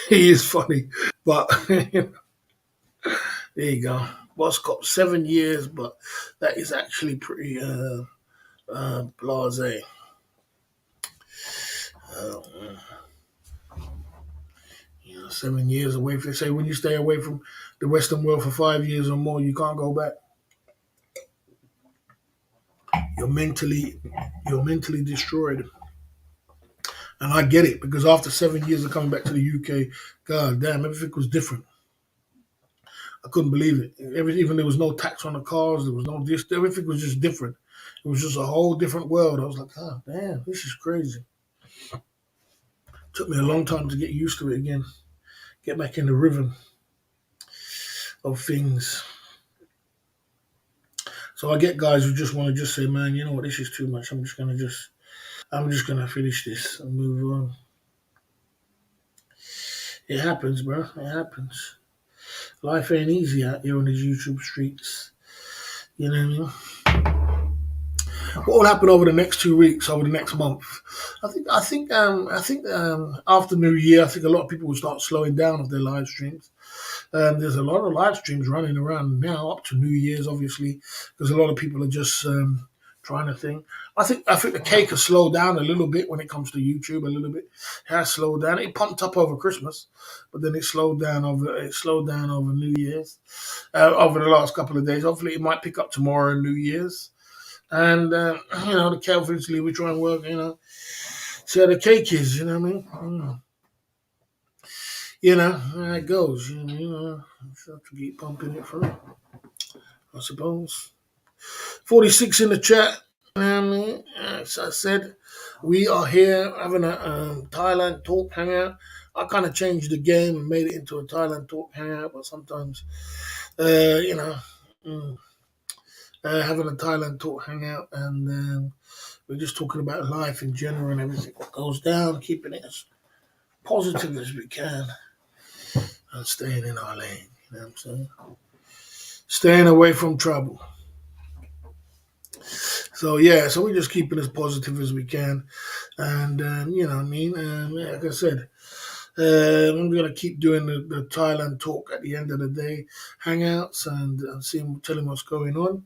He is funny. But there you go. Boss Cop 7 years, but that is actually pretty blase. 7 years away from, say, when you stay away from the Western world for 5 years or more, you can't go back. You're mentally you're mentally destroyed. And I get it because after 7 years of coming back to the UK, god damn, everything was different. I couldn't believe it. Even there was no tax on the cars, there was no this, everything was just different. It was just a whole different world. I was like, oh damn, this is crazy. Took me a long time to get used to it again, get back in the rhythm of things. So I get guys who just want to just say, man, you know what, this is too much. I'm just gonna finish this and move on. It happens, bro. It happens. Life ain't easy out here on these YouTube streets. You know what I mean? What will happen over the next 2 weeks, over the next month? I think after New Year, I think a lot of people will start slowing down of their live streams. There's a lot of live streams running around now up to New Year's, obviously, because a lot of people are just trying to think. I think the cake has slowed down a little bit when it comes to YouTube. A little bit it has slowed down. It pumped up over Christmas, but then it slowed down over New Year's. Over the last couple of days, hopefully it might pick up tomorrow and New Year's. And the cake obviously we try and work. See how the cake is. You know what I mean? How it goes. Just have to keep pumping it through, I suppose. 46 in the chat. As I said, we are here having a Thailand talk hangout. I kind of changed the game and made it into a Thailand talk hangout, but sometimes, uh, you know, mm, having a Thailand talk hangout, and we're just talking about life in general and everything that goes down, keeping it positive as we can and staying in our lane. You know what I'm saying? Staying away from trouble. So yeah, so we're just keeping as positive as we can, and you know what I mean. Yeah, like I said, I'm gonna keep doing the Thailand talk at the end of the day, hangouts, and seeing, telling what's going on,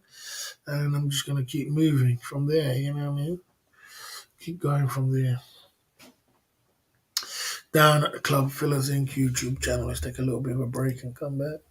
and I'm just gonna keep moving from there. You know what I mean? Keep going from there. Down at the Club Fillers Inc. YouTube channel. Let's take a little bit of a break and come back.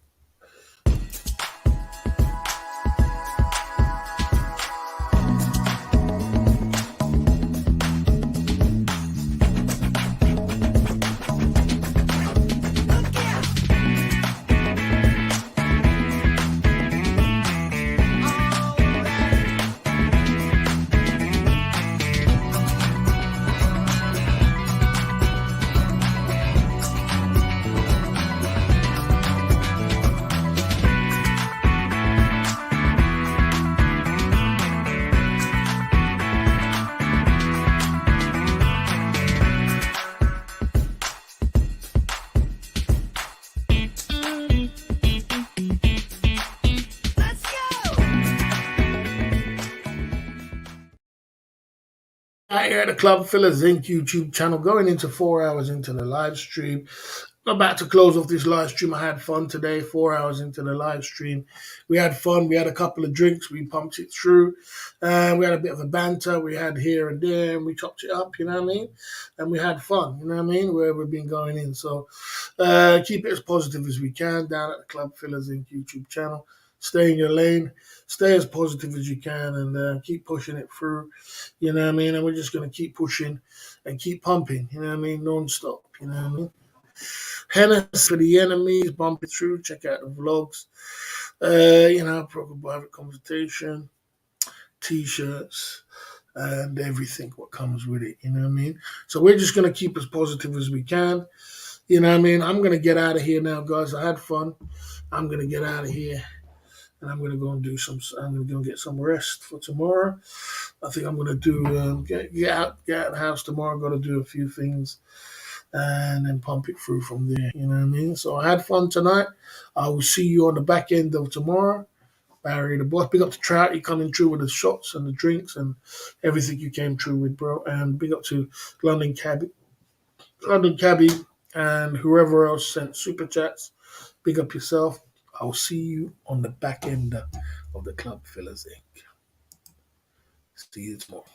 Out here at the Club Fillers Inc. YouTube channel, going into 4 hours into the live stream. I'm about to close off this live stream. I had fun today, 4 hours into the live stream. We had fun. We had a couple of drinks. We pumped it through. We had a bit of a banter. We had here and there, and we chopped it up, you know what I mean? And we had fun, you know what I mean, where we've been going in. So keep it as positive as we can down at the Club Fillers Inc. YouTube channel. Stay in your lane. Stay as positive as you can and keep pushing it through, you know what I mean? And we're just going to keep pushing and keep pumping, you know what I mean? Non-stop, you know what I mean? Hennis for the enemies, bump it through, check out the vlogs, you know, private conversation, t-shirts, and everything what comes with it, you know what I mean? So we're just going to keep as positive as we can, you know what I mean? I'm going to get out of here now, guys. I had fun. I'm going to get out of here. And I'm going to go and I'm going to go and get some rest for tomorrow. I think I'm going to do, get out of the house tomorrow. I've got to do a few things and then pump it through from there. You know what I mean? So I had fun tonight. I will see you on the back end of tomorrow. Barry, the boss. Big up to Trout. You coming through with the shots and the drinks and everything you came through with, bro. And big up to London Cabby, and whoever else sent super chats. Big up yourself. I'll see you on the back end of the Club Fillers Inc. See you tomorrow.